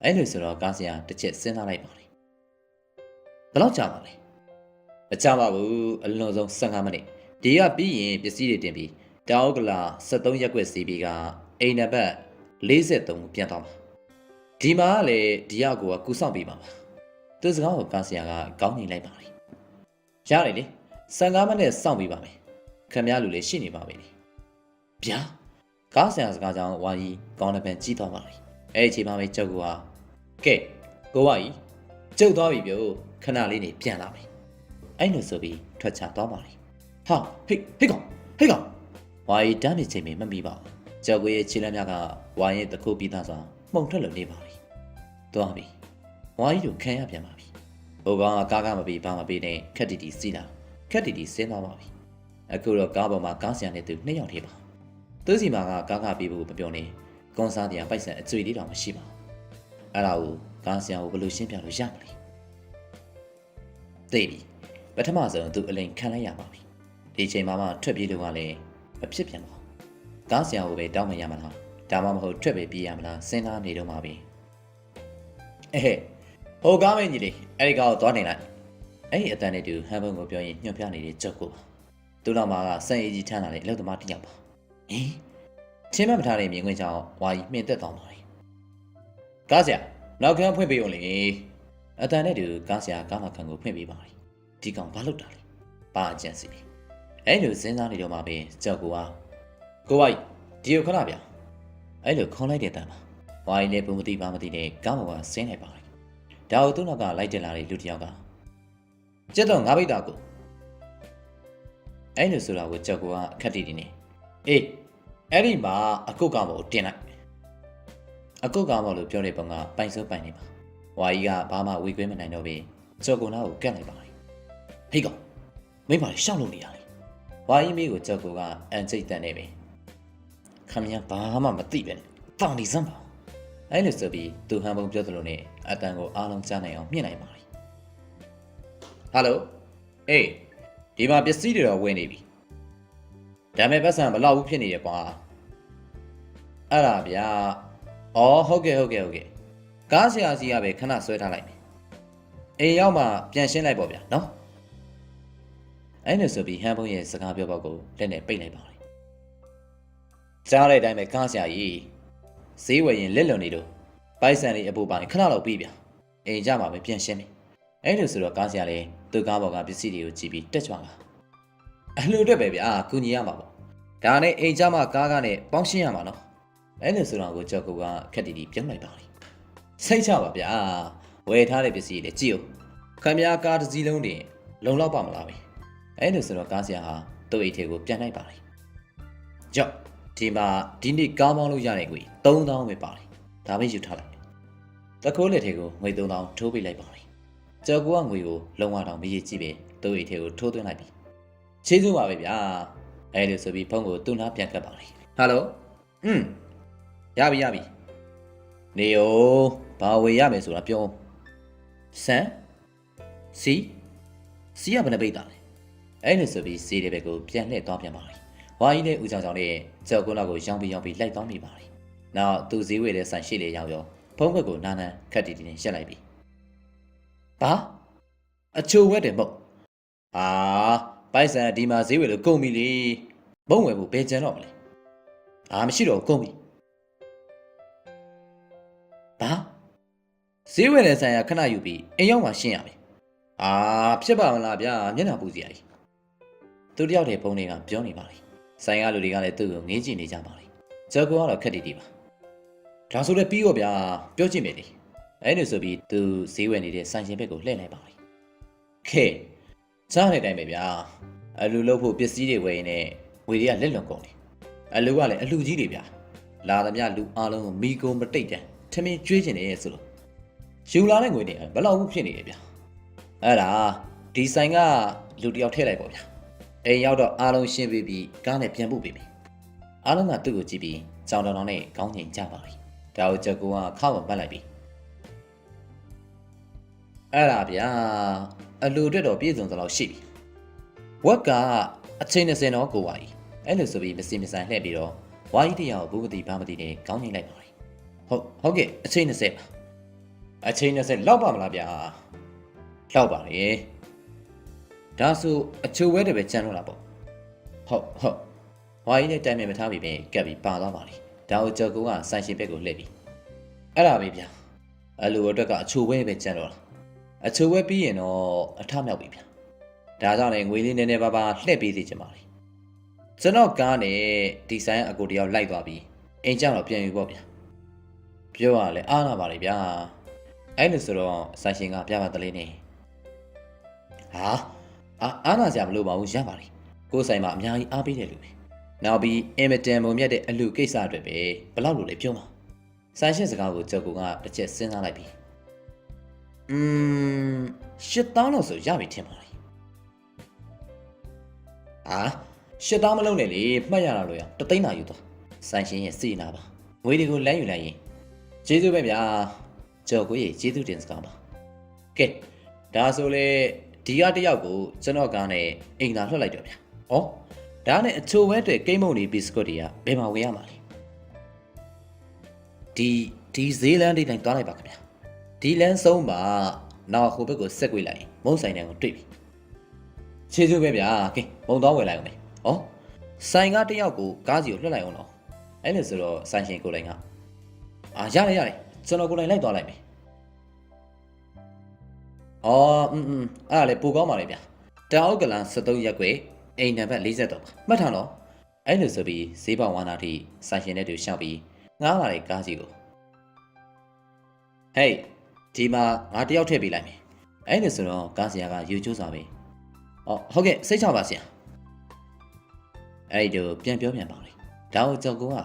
အဲ့လိုဆိုတော့ကားဆရာတစ်ချက်စဉ်းစားလိုက်ပါလေဘယ်လောက်ကြာပါလဲမကြာပါဘူးအလွန်ဆုံး15မိနစ်ဒီကပြီးရင်ပစ္စည်းတွေတင်ပြီးတောက်ကလာ73ရက်ွက်စီးပြီးကအိမ်နံပါတ်43ပြန်သွားမှာဒီမှာကလေဒီရောက်ကိုကူဆောင်ပေးပါမှာသူစကားကိုကားဆရာကကောင်းနေလိုက်ပါလေရတယ်လေ15မိနစ်စောင့်ပေးပါမယ်ခင်ဗျားလူလေးရှိနေပါပြီဗျာကားဆရာစကားကြောင့်ဝါကြီးကောင်းတဲ့ပန်ကြီးသွားပါလေအဲ့ဒီချိန်မှာပဲကျုပ်ကကဲကိုဝါကြီးကျုပ်သွားပြီပြို့ခဏလေးနေပြန်လာမယ်အဲ့လိုဆိုပြီးထွက်ချသွားပါလေဟာဟိကောင်ဝါကြီးတမ်းနေချိန်မမီပါဘူးကျော်ကိုရဲ့ခြေလမ်းများကဝါရင်တခုပြီးသားစွာမှုန်ထွက်လို့နေပါလေသွားပြီဝါကြီးတို့ခံရပြန်ပါပြီဟိုကောင်ကကားမပြီးဘာမပြီးနဲ့ခက်တီတီစီးလာခက်တီတီဆင်းသွားပါပြီအခုတော့ကားပေါ်မှာကားဆရာနဲ့သူ2ယောက်ထိပါသူစီမှာကကားပြီးဖို့မပြောနဲ့ကွန်ဆာတရားပိုက်ဆံအကျွေလေးတောင်မရှိပါဘူးအဲ့ဒါကိုကားဆရာကိုဘယ်လိုရှင်းပြလို့ရမလဲသိပြီပထမဆုံးသူအလိန်ခံလိုက်ရပါပြီဒီချိန်မှာမှထွက်ပြေးလို့ကလည်းမဖြစ်ပြန်ပါဘူးကားဆရာကိုပဲတောင်းမရမလားဒါမှမဟုတ်ထွက်ပဲပြေးရမလားစဉ်းစားနေတော့မှပဲဟိုကားမင်းကြီးလေးအဲ့ဒီကားကိုသွားနေလိုက်အဲ့ဒီအတန်နဲ့တူဟန်ဘုံကိုပြောရင်ညှို့ပြနေတဲ့ကြောက်ကိုသူ့နောက်မှာကစံအေးကြီးထမ်းလာတဲ့အလုပ်သမားတစ်ယောက်ပါချင်းမထားတဲ့မြင်ကွင်းကြောင့်ဝါကြီးမြင့်သက်သွားပါလေကားဆရာနောက်ခန်းဖွင့်ပေးအောင်လေအတန်နဲ့တူကားဆရာကားမခံကိုဖွင့်ပေးပါလေဒီကောင်ဘာလုပ်တာလဲဘာအကြံစီလဲအဲ့လိုစဉ်းစားနေတော့မှပဲကြောက်ကိုဝါကြီးဒီကိုခဏဗျအဲ့လိုခေါင်းလိုက်တဲ့တန်ပါဝါကြီးလည်းဘုံမသိပါမသိနဲ့ကားပေါ်ကဆင်းလိုက်ပါလေဒါကိုသူ့နောက်ကလိုက်တင်လာတဲ့လူတစ်ယောက်ကကျက်တော့ငါးပိတ်တာကိုအဲ့လိုဆိုတာကိုကြောက်ကိုကအခက်တီတီနေအေးအဲ့ဒီမှာအကုတ်ကောင်ကိုတင်လိုက်အကုတ်ကောင်လို့ပြောတဲ့ပုံကပိုင်စိုးပိုင်နေပါဝါကြီးကဘာမှဝေခွင့်မနိုင်တော့ပဲကြောက်ကိုနာကိုကတ်လိုက်ပါလေဟိကောင်မင်းပါလေရှောက်လို့နေရတယ်ဝါကြီးမေးကိုကြောက်ကိုကအန်ကျိတ်တန်နေပဲခမရဘာမှမသိပဲနဲ့တောင်းနေစမ်းပါအဲ့လိုဆိုပြီးသူဟန်ပုံပြောသလိုနဲ့အတန်ကိုအားလုံးကြားနိုင်အောင်မြင့်လိုက်ပါလေဟယ်လိုအေးဒီမှာပစ္စည်းတွေတော့ဝင်နေပြီဒါမဲ့ပတ်စံမလောက်ဘူးဖြစ်နေတယ်ကွာအဲ့ဒါဗျာအော်ဟုတ်ကဲ့ကားဆရာစီကပဲခဏဆွဲထားလိုက်မယ်အိမ်ရောက်မှပြန်ရှင်းလိုက်ပေါ့ဗျာနော်အဲ့လိုဆိုပြီးဟန်ပုံရဲ့စကားပြောပေါက်ကိုလက်နဲ့ပိတ်လိုက်ပါလေကြားတဲ့အတိုင်းပဲကားဆရာကြီးဈေးဝယ်ရင်လက်လွန်နေလို့ပိုက်ဆံလေးအပူပိုင်းခဏလောက်ပြီးဗျာအိမ်ကြမှာပဲပြန်ရှင်းမယ်အဲ့လိုဆိုတော့ကားဆရာလည်းသူ့ကားပေါ်ကပစ္စည်းတွေကိုကြည့်ပြီးတက်ကြွလာအလှူအတွက်ပဲဗျာကုညီရမှာပေါ့ဒါနဲ့အိမ်ကြမှာကားနဲ့ပေါင်းရှင်းရမှာနော်အဲ့လိုဆိုတော့ကိုကြောက်ကခက်တီတီပြုံးလိုက်ပါလေစိတ်ချပါဗျာဝယ်ထားတဲ့ပစ္စည်းတွေကြည့်အောင်ခင်ဗျားကားတစ်စီးလုံးတင်လုံလောက်ပါမလားပဲအဲ့လိုဆိုတော့ကားဆရာဟာသူ့အိတ်ထဲကိုပြန်လိုက်ပါလေကြောက်ဒီမှာဒီနေ့ကားမောင်းလို့ရတဲ့ကွေ3000ပဲပါလေဒါပဲယူထားလိုက် တခိုးလက်ထဲကိုငွေ3000ထိုးပေးလိုက်ပါလေကျော်ကူကငွေကိုလုံးဝတော့မရည်ကြည့်ပဲသူ့အိတ်ထဲကိုထိုးသွင်းလိုက်ပြီချေးစုပါပဲဗျာအဲ့လိုဆိုပြီးဖုန်းကိုသူ့နားပြန်ကပ်ပါလေဟယ်လိုရပြီနေယောဘာဝေရမယ်ဆိုတာပြောဆန်စီကဘယ်နှပိတ်တာလဲအဲ့လိုဆိုပြီးစီတဲ့ဘက်ကိုပြန်လှည့်သွားပြန်ပါလေဝါကြီးနဲ့ဦးချောင်ချောင်နဲ့ကျော်ကုန်းလောက်ကိုရောင်းပြီးလိုက်သွားမိပါလေနောက်သူဈေးဝယ်တဲ့ဆိုင်ရှိလေရောက်ရောဖုန်းဘက်ကိုနားနန်းခက်တီတီနဲ့ရှက်လိုက်ပြီဘာအချိုဝက်တယ်မဟုတ်ပိုက်ဆံဒီမှာဈေးဝယ်လို့ကုန်ပြီလေမုံဝယ်ဖို့ဘယ်ကြံတော့မလဲမရှိတော့ကုန်ပြီဘာဈေးဝယ်တဲ့ဆိုင်ကခဏယူပြီးအိမ်ရောက်မှရှင်းရမယ်ဖြစ်ပါမလားဗျာမျက်နှာပူစရာကြီးသူတယောက်တည်းဖုန်းတွေကပြောနေပါလေဆိုင်ကလူတွေကလည်းသူ့ကိုငေးကြည့်နေကြပါလေကျော်ကတော့ခက်တီတီပါဒါဆိုလည်းပြီးရောဗျာပြောကြည့်မယ်လေအဲ့လိုဆိုပြီးသူဈေးဝယ်နေတဲ့ဆိုင်ရှင်ဘက်ကိုလှည့်လိုက်ပါလေခဲကြားနေတိုင်းပဲဗျာအလူလို့ဖို့ပစ္စည်းတွေဝယ်ရင်လည်းငွေတွေကလက်လွန်ကုန်တယ်အလူကလည်းအလူကြီးတွေဗျာလာသမျှလူအားလုံးကိုမိကုန်မတိတ်တန်းထမင်းကျွေးကျင်နေရဲ့ဆိုလို့ယူလာတဲ့ငွေတွေဘယ်လောက်ဘူးဖြစ်နေရဲ့ဗျာအဲ့ဒါဒီဆိုင်ကလူတယောက်ထည့်လိုက်ပေါ့ဗျာအိမ်ရောက်တော့အားလုံးရှင်းပြီးကားနဲ့ပြန်ပို့ပေးမယ်အားလုံးကသူ့ကိုကြည့်ပြီးကြောင်တောင်နဲ့ကောင်းငင်ကြပါလိမ့်ဒါကိုချက်ကူကခောက်မှပတ်လိုက်ပြီအဲ့ဒါဗျာအလူအတွက်တော့ပြည့်စုံသလောက်ရှိပြီဝက်ကအချိန်20တော့ကိုဝါကြီးအဲ့လိုဆိုပြီးမစီမဆိုင်လှည့်ပြီးတော့ဝါကြီးတရားကိုဘူးမသိဘာမသိနဲ့ကောင်းငင်လိုက်ပါလိမ့်ဟုတ်ကဲ့အချိန်20ပါအချိန်20လောက်ပါမလားဗျာလောက်ပါလေဒါဆိုအချိုဝဲတယ်ပဲကြမ်းတော့တာပေါ့ဟုတ်ဝါကြီးနဲ့တိုင်ပင်မထားပြီးပဲကပ်ပြီးပါသွားပါလေဒါကိုကြော်ကူကဆိုင်ရှင်ဘက်ကိုလှည့်ပြီးအဲ့ဒါပဲဗျာအလူအတွက်ကအချိုဝဲပဲကြမ်းတော့တာအချိုဝဲပြီးရင်တော့အထမြောက်ပြီဗျာဒါကြောင့်လည်းငွေလေးနည်းနည်းပါးပါလှည့်ပေးစီချင်ပါလေကျွန်တော်ကားနဲ့ဒီဆိုင်အကိုတယောက်လိုက်သွားပြီးအိမ်ကျတော့ပြန်ယူပေါ့ဗျာပြောရလဲအားနာပါလေဗျာအဲ့လိုဆိုတော့ဆိုင်ရှင်ကပြပါတလေးနေအားနာစရာမလိုပါဘူးရပါလေကိုယ်ဆိုင်မှာအများကြီးအားပေးတယ်လူပဲနောက်ပြီးအင်မတန်ပုံမြတ်တဲ့အလူကိစ္စအတွက်ပဲဘလောက်လို့လဲပြောမှာဆိုင်ရှင်စကားကိုကြောက်ကတစ်ချက်စဉ်းစားလိုက်ပြီး8000လောက်ဆိုရပြီထင်ပါလေ8000မလုံးနဲ့လေမှတ်ရတာလို့ရတသိန်းသာယူသွားဆိုင်ရှင်ရဲ့စီနာပါငွေတွေကိုလမ်းယူလိုက်ရင်ကျေးဇူးပဲဗျာကြော်ကိုရဲ့ကျေးဇူးတင်စကားပါကဲဒါဆိုလေဒီကတယောက်ကိုကျွန်တော်ကားနဲ့အိမ်သာလွှတ်လိုက်တော့ဗျာဒါနဲ့အချိုဝဲတွေကိမ့်မုံတွေဘီစကွတ်တွေကဘယ်မှာဝယ်ရမှာလဲဒီဈေးလမ်းတိုင်းသွားလိုက်ပါခင်ဗျာဒီလမ်းဆုံးမှာနောက်ဟိုဘက်ကိုဆက်ကွေးလိုက်မုံဆိုင်တန်းကိုတွေ့ပြီကျေးဇူးပဲဗျာကဲမုံသွားဝယ်လိုက်အောင်မယ်ဆိုင်ကတယောက်ကိုကားစီကိုလွှတ်လိုက်အောင်တော့အဲ့လိုဆိုတော့ဆိုင်ရှင်ကိုယ်တိုင်ကရတယ်ကျွန်တော်ကိုယ်တိုင်လိုက်သွားလိုက်မယ်အဲ့ဒါလေပိုကောင်းပါလေဗျာတောင်ဥက္ကလန်73ရက်ကွယ်အိမ်နံပါတ်43ပါမှတ်ထားတော့အဲ့လိုဆိုပြီးဈေးပေါဝါနာထိဆိုင်ရှင်နဲ့တူရှောက်ပြီးငားလာတဲ့ကားစီကိုဟေးဒီမှာငါတယောက်ထည့်ပေးလိုက်မယ်အဲ့လိုဆိုတော့ကားဆရာကယူချိုးစာပဲဟုတ်ကဲ့စိတ်ချပါဆရာအဲ့ဒီတော့ပြန်ပြောပြန်ပါလေဒါကိုကြော်ကူက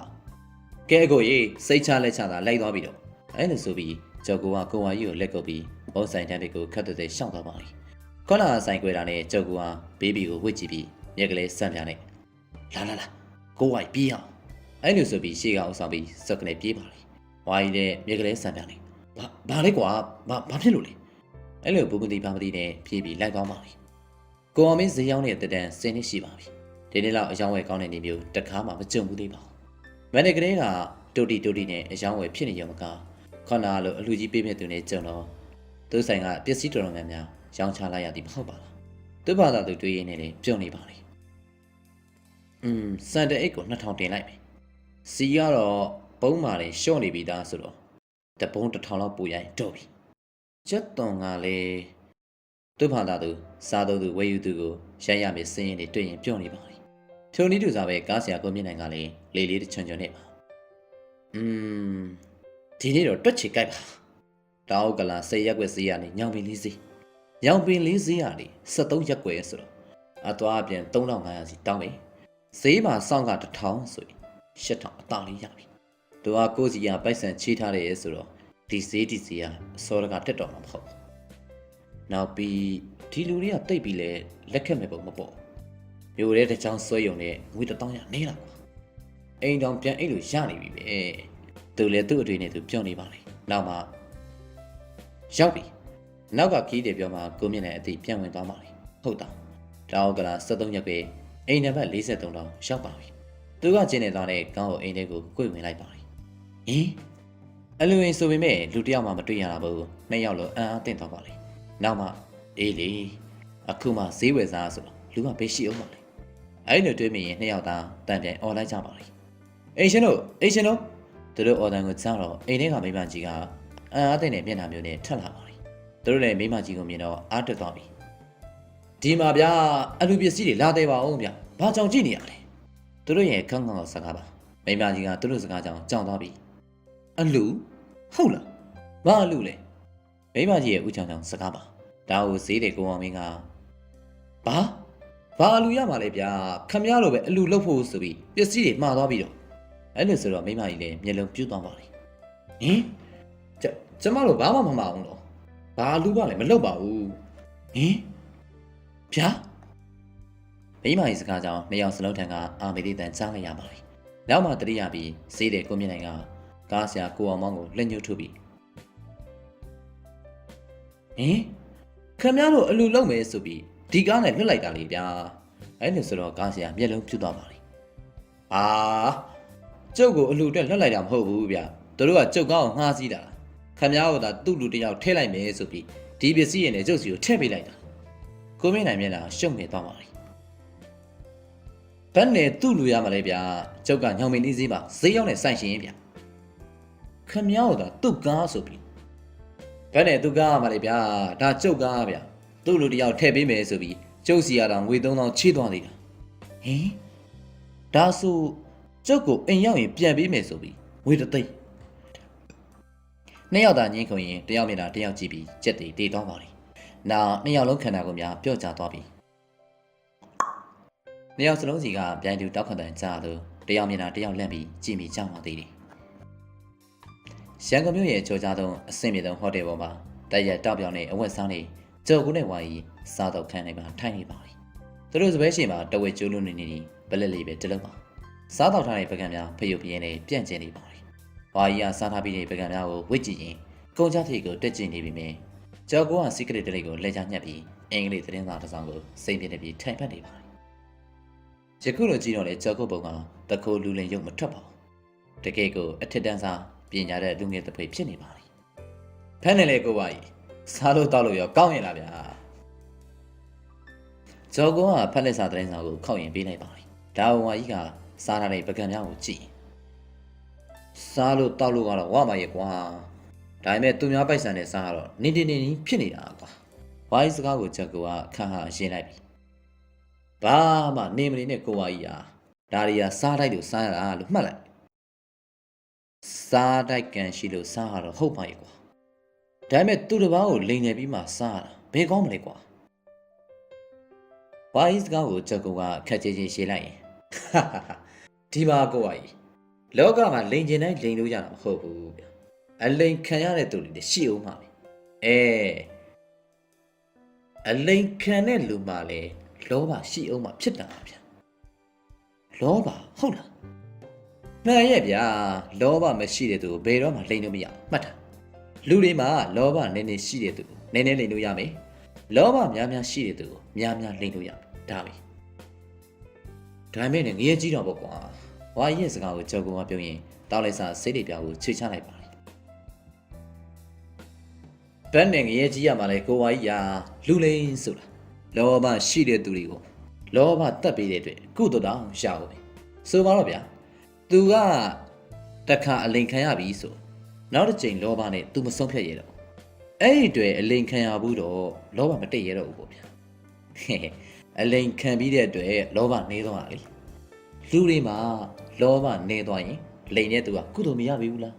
ကဲကိုကြီးစိတ်ချလက်ချတာလိုက်သွားပြီတော့အဲ့လိုဆိုပြီးကြော်ကူကကိုဝါကြီးကိုလက်ကုပ်ပြီးဘုံဆိုင်တန်းဘက်ကိုခတ်တဲ့ရှောင်းသွားပါလေခေါလာဆိုင်ကွယ်တာနဲ့ကြော်ကူကဘေးဘီကိုဝစ်ကြည့်ပြီးမြက်ကလေးစမ်းပြနဲ့လာကိုဝါကြီးပြေးအောင်အဲ့လိုဆိုပြီးရှေ့ကအုပ်ဆောင်ပြီးစက်ကနေပြေးပါလေဝါကြီးလည်းမြက်ကလေးစမ်းပြနဲ့ဘာလဲကွာဘာဖြစ်လို့လဲအဲ့လိုဘူးမသိဘာမသိနဲ့ပြေးပြီးလိုက်သွားပါလေကိုအောင်မင်းဈေးရောက်နေတဲ့တန်10နှစ်ရှိပါပြီဒီနေ့လောက်အယောင်းဝယ်ကောင်းတဲ့နေမျိုးတခါမှမကြုံဘူးသေးပါဘူးမန်နေကလေးကတိုတီနဲ့အယောင်းဝယ်ဖြစ်နေကြမှာကခေါနာလို့အလူကြီးပေးမြတ်သူနဲ့ကြုံတော့သူဆိုင်ကပစ္စည်းတော်တော်များများရောင်းချလိုက်ရသည်မဟုတ်ပါလားသူ့ဘာသာသူတွေးရင်းနဲ့လည်းပြုံနေပါလေစန်တဲ့အိတ်ကို2000တင်လိုက်ပြီစီကတော့ပုံးမာတယ်ရှော့နေပြီသားဆိုတော့တပုံး1000လောက်ပို့ရရင်တော့ပြီချက်သွန်ကလည်းသူ့ဘာသာသူစားတော့သူဝယ်ယူသူကိုရိုက်ရမယ်စင်းရင်တွေတွေ့ရင်ပြုံနေပါလေထုံနည်းတူစားပဲကားဆရာကိုမြင့်နိုင်ကလည်းလေလေးချွန်ချွန်နဲ့ပါဒီနေ့တော့တွက်ချေကြိုက်ပါတောက်ကလာ10ရက်ွက်ဈေးရနေညောင်ပင်လေးဈေးညောင်ပင်လေးဈေးရနေ73ရက်ွက်ဆိုတော့အသွားအပြန်3500စီတောင်းမယ်ဈေးမှာစောင့်က1000ဆိုရင်8000အသာလေးရပြီသူကကိုစီရပိုက်ဆံချေးထားတယ်ဆိုတော့ ဒီဈေးဒီစီကစောရကတက်တော်မှာမဟုတ်နောက်ပြီးဒီလူတွေကတိတ်ပြီးလဲလက်ခက်မဲ့ပုံမပေါ့မျိုးတဲ့တစ်ချောင်းဆွဲယုံနဲ့ငွေ1000ရနေလာကွာအိမ်တောင်ပြန်အိတ်လို့ရနေပြီပဲသူလည်းသူ့အတွေ့နဲ့သူပြောနေပါလေနောက်မှရောက်ပြီနောက်ကခီးတယ်ပြောမှကိုမြင့်နဲ့အတိပြန်ဝင်သွားပါလေဟုတ်တာတောက်ကလာ73ရက်ပဲအိမ်နံပါတ်43တောင်ရောက်ပါပြီသူကကျင်းနေသွားတဲ့ကောင်းကိုအိမ်ထဲကိုကိုယ်ဝင်လိုက်ပါလေဟင်အလူရင်ဆိုပေမဲ့လူတယောက်မှမတွေ့ရတာဘူးနှစ်ယောက်လုံးအံ့အားသင့်သွားပါလေနောက်မှအေးလေအခုမှဈေးဝယ်စားဆိုတော့လူကဘေးရှိအောင်ပါလေအဲ့လိုတွေးမိရင်နှစ်ယောက်သားတန်ပြန်អော်လိုက်ကြပါလေအိမ်ရှင်တို့သူတို့အော်တန်ကိုကြားတော့အိမ်ထဲကမိမကြီးကအံ့အားသင့်တဲ့မျက်နှာမျိုးနဲ့ထက်လာပါလေသူတို့လည်းမိမကြီးကိုမြင်တော့အားတက်သွားပြီဒီမှာဗျာအလူပစ္စည်းတွေလာသေးပါအောင်ဗျာဘာကြောင့်ကြည့်နေရလဲသူတို့ရဲ့ခန်းကောင်စကားပါမိမကြီးကသူတို့စကားကြောင့်ကြောင်သွားပြီအလူဟုတ်လားဘာအလူလဲမိမကြီးရဲ့ဦးချောင်ချောင်စကားပါဒါကိုဈေးတယ်ကိုအောင်မင်းကဘာအလူရမှာလဲဗျာခမရလိုပဲအလူလှုပ်ဖို့ဆိုပြီးပစ္စည်းတွေမှားသွားပြီးတော့အဲ့လိုဆိုတော့မိမကြီးလည်းမျက်လုံးပြူးသွားပါလေဟင်ကျမတို့ဘာမှမမအောင်တော့ဘာအလူကလည်းမလှုပ်ပါဘူးဟင်ဗျာမိမကြီးစကားကြောင့်နှစ်ယောက်စလုံးထံကအာမေဒီတန်ကြားလိုက်ရပါလေနောက်မှတတိယပြီးဈေးတယ်ကိုမြင့်နိုင်ကကားဆရာကိုအောင်မောင်းကိုလက်ညှိုးထုတ်ပြီးဟင်ခမရတို့အလူလုံးမယ်ဆိုပြီးဒီကားနဲ့လွှတ်လိုက်တာလေဗျာအဲ့လိုဆိုတော့ကားဆရာမျက်လုံးပြူသွားပါလေကျုပ်ကိုအလူအတွက်လွှတ်လိုက်တာမဟုတ်ဘူးဗျာသူတို့ကကျုပ်ကောင်းကိုငှားစည်းတာခမရတို့သာသူ့လူတယောက်ထည့်လိုက်မယ်ဆိုပြီးဒီပစ္စည်းရင်လည်းကျုပ်စီကိုထည့်ပေးလိုက်တာကိုမင်းနိုင်မျက်နှာရှုံနေသွားပါလေဘယ်နဲ့သူ့လူရမှာလဲဗျာကျုပ်ကညောင်မင်းနေစည်းမှာဈေးရောက်နေဆိုင်ရှင်ဗျာခမရတို့သာသူ့ကားဆိုပြီးဘယ်နဲ့သူ့ကားမှာလဲဗျာဒါကျုပ်ကားဗျာသူ့လူတယောက်ထည့်ပေးမယ်ဆိုပြီးကျုပ်စီရတာငွေ3000ချေးသွားသေးတာဟင်ဒါဆိုကျုပ်ကိုအိမ်ရောက်ရင်ပြန်ပေးမယ်ဆိုပြီးငွေ3သိန်းနှစ်ယောက်သာငင်းခုံရင်တယောက်မျက်နှာတယောက်ကြည့်ပြီးကြက်တွေတေးသွားပါလေနောက်နှစ်ယောက်လုံးခန္ဓာကိုယ်များပျော့ကျသွားပြီနှစ်ယောက်စလုံးစီကပြိုင်တူတောက်ခွန်တန်ကြားလို့တယောက်မျက်နှာတယောက်လန့်ပြီးကြည့်မိကြောက်ပါသေးတယ်ရန်ကုန်မြို့ရဲ့ကြောကြားဆုံးအဆင့်မြေဆုံးဟိုတယ်ပေါ်မှာတိုက်ရိုက်တောက်ပြောင်တဲ့အဝတ်စားနေကြော်ကူးနဲ့ဝါကြီးစားတော့ခန်းနေပါထိုင်နေပါလေသူတို့စပယ်ရှင်မှာတဝက်ကျိုးလို့နေဘလက်လေးပဲတလုံးပါစားတော့ထားတဲ့ပကံများဖယုတ်ပြင်းနဲ့ပြန့်ကျင်နေပါလေဝါကြီးကစားထားပြီးတဲ့ပကံများကိုဝစ်ကြည့်ရင်ကုန်းချထိပ်ကိုတက်ကျင်နေပြီမယ်ကြော်ကူကစီကရက်တလေးကိုလက်ချညှက်ပြီးအင်္ဂလိပ်သတင်းစာတစ်စောင်ကိုစိတ်ပြင်းနေပြီးထိုင်ဖက်နေပါလေယခုလိုကြည့်တော့လေကြော်ကုတ်ပုံကတခိုးလူလင်ရုပ်မထွက်ပါဘူးတကယ်ကိုအထက်တန်းစားပညာတဲ့လူငယ်တစ်ဖိတ်ဖြစ်နေပါလေဖက်နေလေကိုဝါကြီးစားလို့တောက်လို့ရောကောင်းရင်လားဗျာကြော်ကုကဖက်လက်စာသတင်းစာကိုခောက်ရင်ပေးလိုက်ပါလေဒါဝါကြီးကစားထားတဲ့ပကံများကိုကြည့်စားလို့တောက်လို့ကတော့ဝါမရဲ့ကွာဒါပေမဲ့သူများပိုက်ဆံနဲ့စားတော့နေဖြစ်နေတာကွာဝါကြီးစကားကိုကြော်ကုကခန့်ဟာရှင်းလိုက်ပြီဘာမှနေမနေနဲ့ကိုဝါကြီးဟာဒါတွေကစားတိုက်လို့စားရတာလို့မှတ်လိုက်စားတိုက်ကန်ရှိလို့စားရတော့ဟုတ်ပါရဲ့ကွာဒါပေမဲ့သူတစ်ပါးကိုလိန်နေပြီးမှစားရတာဘယ်ကောင်းမလဲကွာဝါကြီးစကားကိုကြော်ကုကခက်ချေချင်းရှင်းလိုက်ရင်ဒီမှာကိုဝါကြီးလောကမှာလိန်ကျင်တိုင်းလိန်လို့ရတာမဟုတ်ဘူးဗျအလိန်ခံရတဲ့သူတွေရှိအောင်ပါပဲအလိန်ခံတဲ့လူမှလည်းလောဘရှိအောင်မှဖြစ်တာဗျလောဘဟုတ်လားမှန်ရဲ့ဗျာလောဘမရှိတဲ့သူဘယ်တော့မှလိန်လို့မရမှတ်တာလူတွေမှာလောဘနည်းနည်းရှိတဲ့သူနည်းနည်းလိန်လို့ရမယ်လောဘများများရှိတဲ့သူများများလိန်လို့ရမယ်ဒါပဲဒါမဲ့ငရေကြီးတော့ပေါ့ကွာဝါရဲ့စကားကိုကြောက်ကုန်ကပြုံးရင်တောက်လိုက်စားစိတ်တွေပြားကိုချွေချလိုက်ပါလေဘယ်နဲ့ငရေကြီးရမှာလဲကိုဝါကြီးရာလူလိန်ဆိုတာလောဘရှိတဲ့သူတွေကိုလောဘတတ်ပေးတဲ့အတွက်ကုသိုလ်တောင်ရှာဖို့ပဲဆိုပါတော့ဗျာသူကတခါအလိန်ခံရပြီဆိုနောက်တစ်ချိန်လောဘနဲ့သူမဆုံးဖြတ်ရတော့အဲ့ဒီတွေအလိန်ခံရဘူးတော့လောဘမတိတ်ရတော့ဘူးပေါ့ဗျာအလိန်ခံပြီးတဲ့အတွက်လောဘနေသွားတာလေလူတွေမှာလောဘနေသွားရင်လိန်တဲ့သူကကုသိုလ်မရပြီဘူးလား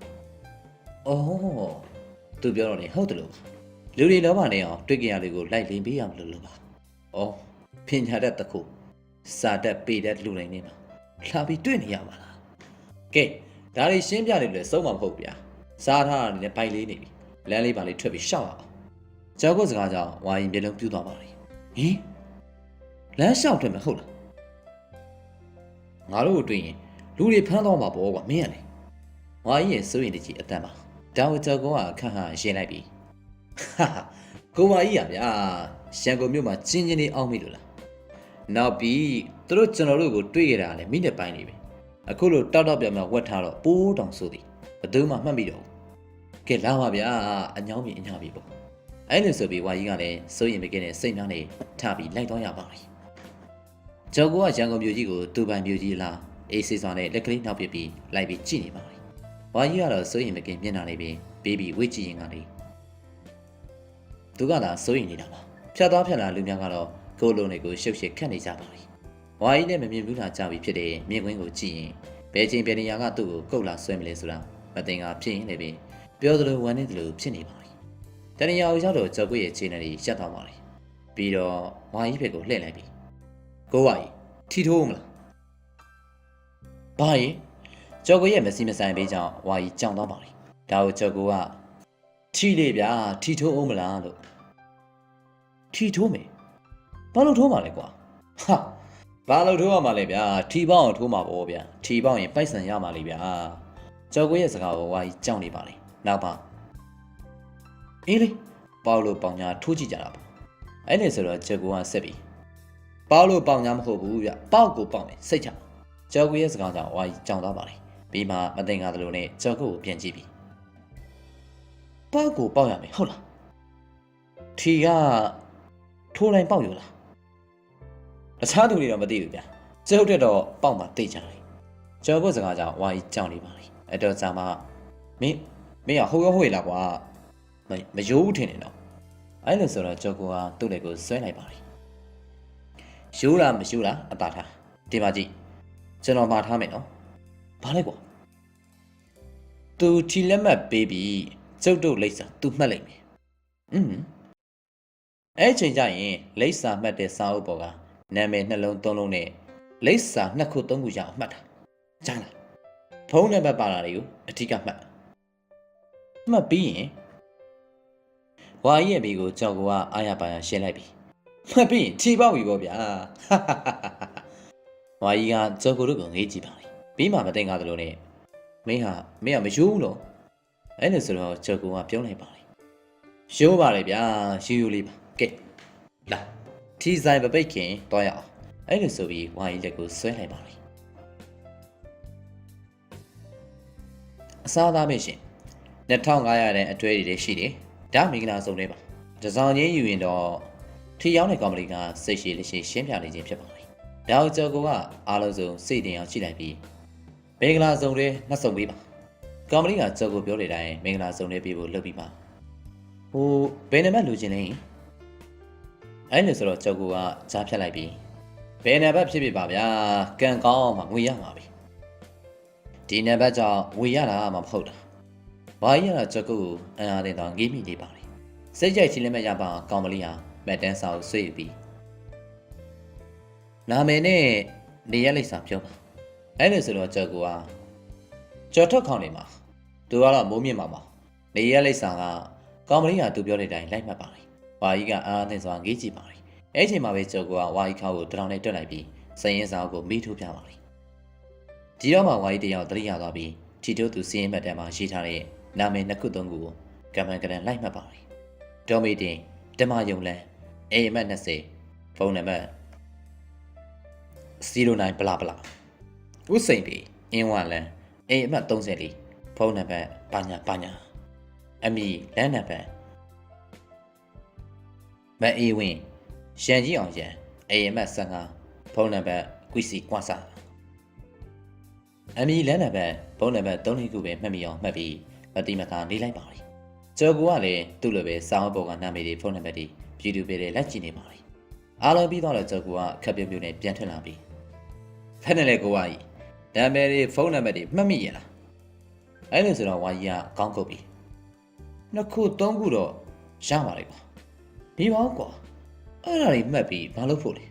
အော်သူပြောတော့လေဟုတ်တယ်လို့လူတွေလောဘနေအောင်တွေ့ကြရလေးကိုလိုက်လင်းပေးရမလို့ပါအော်ပညာတတ်တခုစာတတ်ပေတတ်လူတွေနေမှာလာပြီးတွေ့နေရပါလားကဲဒါတွေရှင်းပြနေလို့ဆုံးမှာမဟုတ်ဗျာ စားထားတာနဲ့ဘိုက်လေးနေပြီလမ်းလေးပါလေးထွက်ပြီးရှောက်ရအောင်ကျော်ကုတ်စကားကြောင့်ဝါရင်မျက်လုံးပြူးသွားပါလေဟင်လမ်းရှောက်ထွက်မယ်ဟုတ်လားငါတို့ကိုတွေ့ရင်လူတွေဖမ်းတော့မှာပေါ့ကွာမင်းရလေဝါရင်ရဲ့စိုးရင်တကြီးအတန်ပါဒါဝကျော်ကုတ်ကခန့်ခန့်ရှင်းလိုက်ပြီဟာကိုမကြီးရဗျာရန်ကုန်မြို့မှာချင်းချင်းလေးအောင်းမိလို့လားနောက်ပြီးသူတို့ကျွန်တော်တို့ကိုတွေ့ကြတာလည်းမိနစ်ပိုင်းနေပြီအခုလိုတောက်တောက်ပြောင်ပြောင်ဝက်ထားတော့ပိုးတောင်ဆိုသည်ဘယ်သူမှမှတ်မိတော့ဘူးကဲလာပါဗျာအညောင်းပြီအညာပြီပေါ့အဲ့လိုဆိုပြီးဝါကြီးကလည်းစိုးရင်မကင်းတဲ့စိတ်နှောင်းနဲ့ထပြီးလိုက်တော့ရပါလိမ့်ကျော်ကရန်ကုန်မြို့ကြီးကိုသူပိုင်မြို့ကြီးလားအေးဆေးစွာနဲ့လက်ကလေးနောက်ပြပြီးလိုက်ပြီးကြည့်နေပါလိမ့်ဝါကြီးကတော့စိုးရင်မကင်းမျက်နှာလေးပြီးဘေးပြီးဝှေ့ကြည့်ရင်ကလေးသူကသာစိုးရင်နေတာပါဖြတ်သွားဖြတ်လာလူများကတော့ကိုယ်လုံးတွေကိုရှုပ်ရှက်ခတ်နေကြပါလိမ့်ဝါကြီးနဲ့မမြင်ဘူးလားကြပြီဖြစ်တဲ့မြင်ကွင်းကိုကြည့်ရင်ဘယ်ချိန်ဘယ်နေရာကသူ့ကိုကုတ်လာဆွဲမလဲဆိုတာမသိငါဖြစ်ရင်လည်းပြောသလိုဝမ်းနေသလိုဖြစ်နေပါလိမ့်တဏှာကိုရောက်တော့ကျော်ကွရဲ့ခြေနဲ့ရှက်သွားပါလိမ့်ပြီးတော့ဝါကြီးဘက်ကိုလှည့်လိုက်ပြီကိုဝါကြီးထီထိုးမလားဘာရင်ကျော်ကွရဲ့မစီမဆိုင်ပေးကြောင်းဝါကြီးကြောင်သွားပါလိမ့်ဒါကိုကျော်ကွကထီလေဗျာထီထိုးအောင်မလားလို့ထီထိုးမယ်ဘာလို့ထိုးမှာလဲကွာဟာဘာလို့ထိုးရမှာလဲဗျာထီပေါအောင်ထိုးမှာပေါ့ဗျာထီပေါရင်ပိုက်ဆံရမှာလေဗျာကျော်ကွရဲ့စကားကိုဝါကြီးကြောင်နေပါလိမ့်နောက်ပါအေးလေပေါလို့ပေါင်ညာထိုးကြည့်ကြတာပေါ့အဲ့လေဆိုတော့ကျော်ကွကဆက်ပြီးပေါလို့ပေါင်ညာမဟုတ်ဘူးဗျပေါက်ကိုပေါက်မယ်စိတ်ချကျော်ကွရဲ့စကားကြောင့်ဝါကြီးကြောင်သွားပါလိမ့်ပြီးမှမသိငါသလိုနဲ့ကျော်ကွကိုပြန်ကြည့်ပြီးပေါက်ကိုပေါက်ရမယ်ဟုတ်လားထီကထိုးတိုင်းပေါက်ရလားတခြားသူတွေတော့မသိဘူးဗျကျုပ်တက်တော့ပေါက်မှသိကြတယ်ကျော်ကွစကားကြောင့်ဝါကြီးကြောင်နေပါလိမ့်အဲ့တော့ဇာမမင်းကဟိုရောဟိုရလားကွာမယိုးဘူးထင်နေတော့အဲ့လိုဆိုတော့ကျော်ကွကသူ့လက်ကိုဆွဲလိုက်ပါလိမ့်ရိုးလားမရိုးလားအသာထားဒီမှာကြည့်ကျွန်တော်မှာထားမယ်နော်ဘာလဲကွာသူထီလက်မှတ်ပေးပြီးကျုပ်တို့လိပ်စာသူမှတ်လိုက်မယ်အဲ့ချိန်ကျရင်လိပ်စာမှတ်တဲ့စာအုပ်ပေါ်ကနာမည်နှလုံးသုံးလုံးနဲ့လိပ်စာနှစ်ခုသုံးခုရအောင်မှတ်တာကြားလားဖုန်းနံပါတ်ပါတာတွေကိုအဓိကမှတ်ပြီးရင်ဝါကြီးရဲ့မိကိုကြောက်ကအားရပါရရှင်းလိုက်ပြီမှတ်ပြီးရင်ခြေပေါက်ပြီပေါ့ဗျာဝါကြီးကကြောက်ကိုတို့ကိုငေးကြည့်ပါလိမ့်ပြီးမှမသိငါသလိုနဲ့မင်းကမယိုးဘူးလို့အဲ့လိုဆိုတော့ကြောက်ကပြောလိုက်ပါလိမ့်ရိုးပါလေဗျာရိုးလေးပါကဲလာထီဆိုင်ပပိတ်ခင်တွားရအောင်အဲ့လိုဆိုပြီးဝါကြီးလက်ကိုဆွဲလိုက်ပါလိမ့်အစားသားမေ့ရှင်2500တဲ့အတွဲတွေရှိတယ်ဒါမင်္ဂလာစုံလေးပါတစောင်းချင်းယူရင်တော့ထီရောက်တဲ့ကောင်မလေးကစိတ်ရှိလက်ရှိရှင်းပြနေခြင်းဖြစ်ပါလိမ့်ဒါကိုကျော်ကအားလုံးစုံစိတ်တင်အောင်ကြည့်လိုက်ပြီးမင်္ဂလာစုံလေးနှစ်စုံပေးပါကောင်မလေးကကျော်ကိုပြောတဲ့အတိုင်းမင်္ဂလာစုံလေးပေးဖို့လုပ်ပြီးပါဟိုဘယ်နံပါတ်လူချင်းလဲအဲ့လိုဆိုတော့ကျော်ကကြားဖြတ်လိုက်ပြီးဘယ်နံပါတ်ဖြစ်ဖြစ်ပါဗျာကံကောင်းမှငွေရမှာပြီဒီနံပါတ်ကြောင့်ငွေရတာမှမဟုတ်တာဘာကြီးရတာကျော်ကိုအန်အားတင်တော့ငေးမိနေပါလေစိတ်ကြိုက်ချင်းလည်းမရပါကောင်မလေးဟာမက်တန်းစာကိုဆွေးပြီးနာမည်နဲ့နေရလိမ့်စာပြောပါအဲ့လိုဆိုတော့ကျော်ကကျော်ထွက်ခေါင်နေမှာသူကတော့မိုးမြင့်မှာပါနေရလိမ့်စာကကောင်မလေးကသူပြောတဲ့အတိုင်းလိုက်မှတ်ပါလေဝါကြီးကအားအသင့်စွာငေးကြည့်ပါလေအဲ့ချိန်မှာပဲကျော်ကဝါကြီးခေါင်းကိုတရောင်နဲ့တွက်လိုက်ပြီးစရင်စာကိုမိထိုးပြပါလေဒီတော့မှဝါကြီးတယောက်တရိယာသွားပြီးထီတိုးသူစရင်မှတ်တမ်းမှာရေးထားတဲ့နာမည်နှစ်ခုသုံးခုကိုကမ္ဘာကရန်လိုက်မှတ်ပါလေဒေါ်မီတင်တမယုံလန်းအိမ်မက်20ဖုန်းနံပါတ်09ဘလာဘလာဥစိန်ပြီအင်းဝလန်းအိမ်အမှတ်34ဖုန်းနံပါတ်ပါညာအမီလမ်းနံပါတ်မအေးဝင်းရန်ကြီးအောင်ရန်အိမ်အမှတ်15ဖုန်းနံပါတ်ကွီစီကွာစာအမီလမ်းနံပါတ်ဖုန်းနံပါတ်3ခုပဲမှတ်မိအောင်မှတ်ပြီးမတိမသားနေလိုက်ပါလိမ့်ကျော်ကလည်းသူ့လိုပဲစောင်းပေါ်ကနာမည်တွေဖုန်းနံပါတ်တွေပြည်သူပြည်လက်ကြည့်နေပါလိမ့်အားလုံးပြီးတော့လည်းကျော်ကခက်ပြုတ်ပြုတ်နဲ့ပြန်ထွက်လာပြီးဖက်နဲ့လေကိုဝါကြီးနာမည်တွေဖုန်းနံပါတ်တွေမှတ်မိရလားအဲ့လိုဆိုတော့ဝါကြီးကကောင်းကုတ်ပြီးနှစ်ခုသုံးခုတော့ရပါလိမ့်ကွာဒီပါကွာအဲ့ဒါတွေမှတ်ပြီးဘာလို့ဖို့လဲ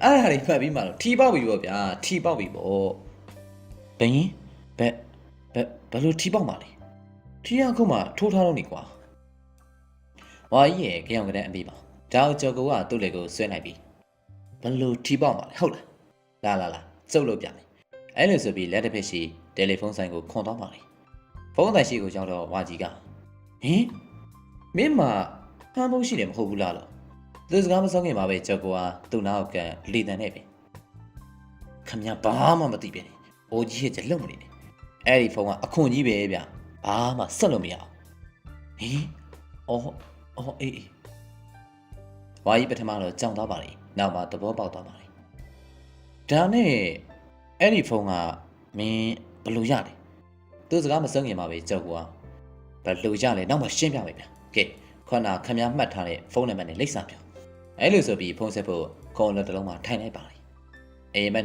အဲ့ဒါတွေမှတ်ပြီးမှတော့ထီပေါက်ပြီပေါ့ဗျာထီပေါက်ပြီပေါ့ဘင်း ဘယ်လိုထီပေါက်မှာလဲထီရခုမှထိုးထားတော့နေကွာဝါကြီးရဲ့ကြောင်ကတဲ့အမိပါဒါကိုကျော်ကူကသူ့လေကိုဆွဲလိုက်ပြီးဘယ်လိုထီပေါက်မှာလဲဟုတ်လားလာကျုပ်လို့ပြမယ်အဲ့လိုဆိုပြီးလက်တစ်ဖက်ရှိတယ်လီဖုန်းဆိုင်ကိုခွန်သွားပါလေဖုန်းတိုင်ရှိကိုရောက်တော့ဝါကြီးကဟင်မင်းမဟမ်းဖို့ရှိတယ်မဟုတ်ဘူးလားလို့သူစကားမဆုံးခင်မှာပဲကျော်ကူကသူ့နောက်ကန်လေတန်နေပြီခမရဘာမှမသိပဲအိုးကြီးရဲ့ကြလုံမနေနဲ့အဲ့ဒီဖုန်းကအခွန်ကြီးပဲဗျဘာမှဆက်လို့မရအောင်ဟင်အော်အေးဝါကြီးပထမတော့ကြောင်သွားပါလေနောက်မှသဘောပေါက်သွားပါလေဒါနဲ့အဲ့ဒီဖုန်းကမင်းဘယ်လိုရလဲသူစကားမဆုံးခင်မှာပဲကြောက်ကွာဘယ်လိုရလဲနောက်မှရှင်းပြမယ်ဗျကဲခုနခမရမှတ်ထားတဲ့ဖုန်းနံပါတ်နဲ့လိပ်စာပြောအဲ့လိုဆိုပြီးဖုန်းဆက်ဖို့ခုံလက်တစ်လုံးမှာထိုင်လိုက်ပါလေအေးမ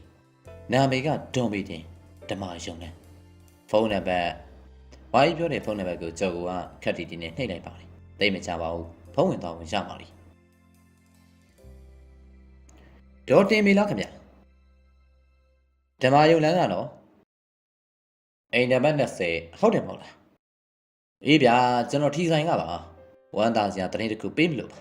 24နာမည်ကဒွန်မီတင်ဓမ္မယုံနဲ့ဖုန်းနံပါတ်ဝါကြီးပြောတဲ့ဖုန်းနံပါတ်ကိုကြောက်ကခက်တီတီနဲ့နှိပ်လိုက်ပါလေသိမချပါဘူးဖုန်းဝင်တော့ဝင်ရပါလိဒေါ်တင်မီလားခင်ဗျဓမ္မယုံလန်းကတော့အိမ်နံပါတ်20ဟုတ်တယ်မဟုတ်လားအေးဗျာကျွန်တော်ထီဆိုင်ကပါဝမ်းသာစရာတရင်တစ်ခုပေးမလို့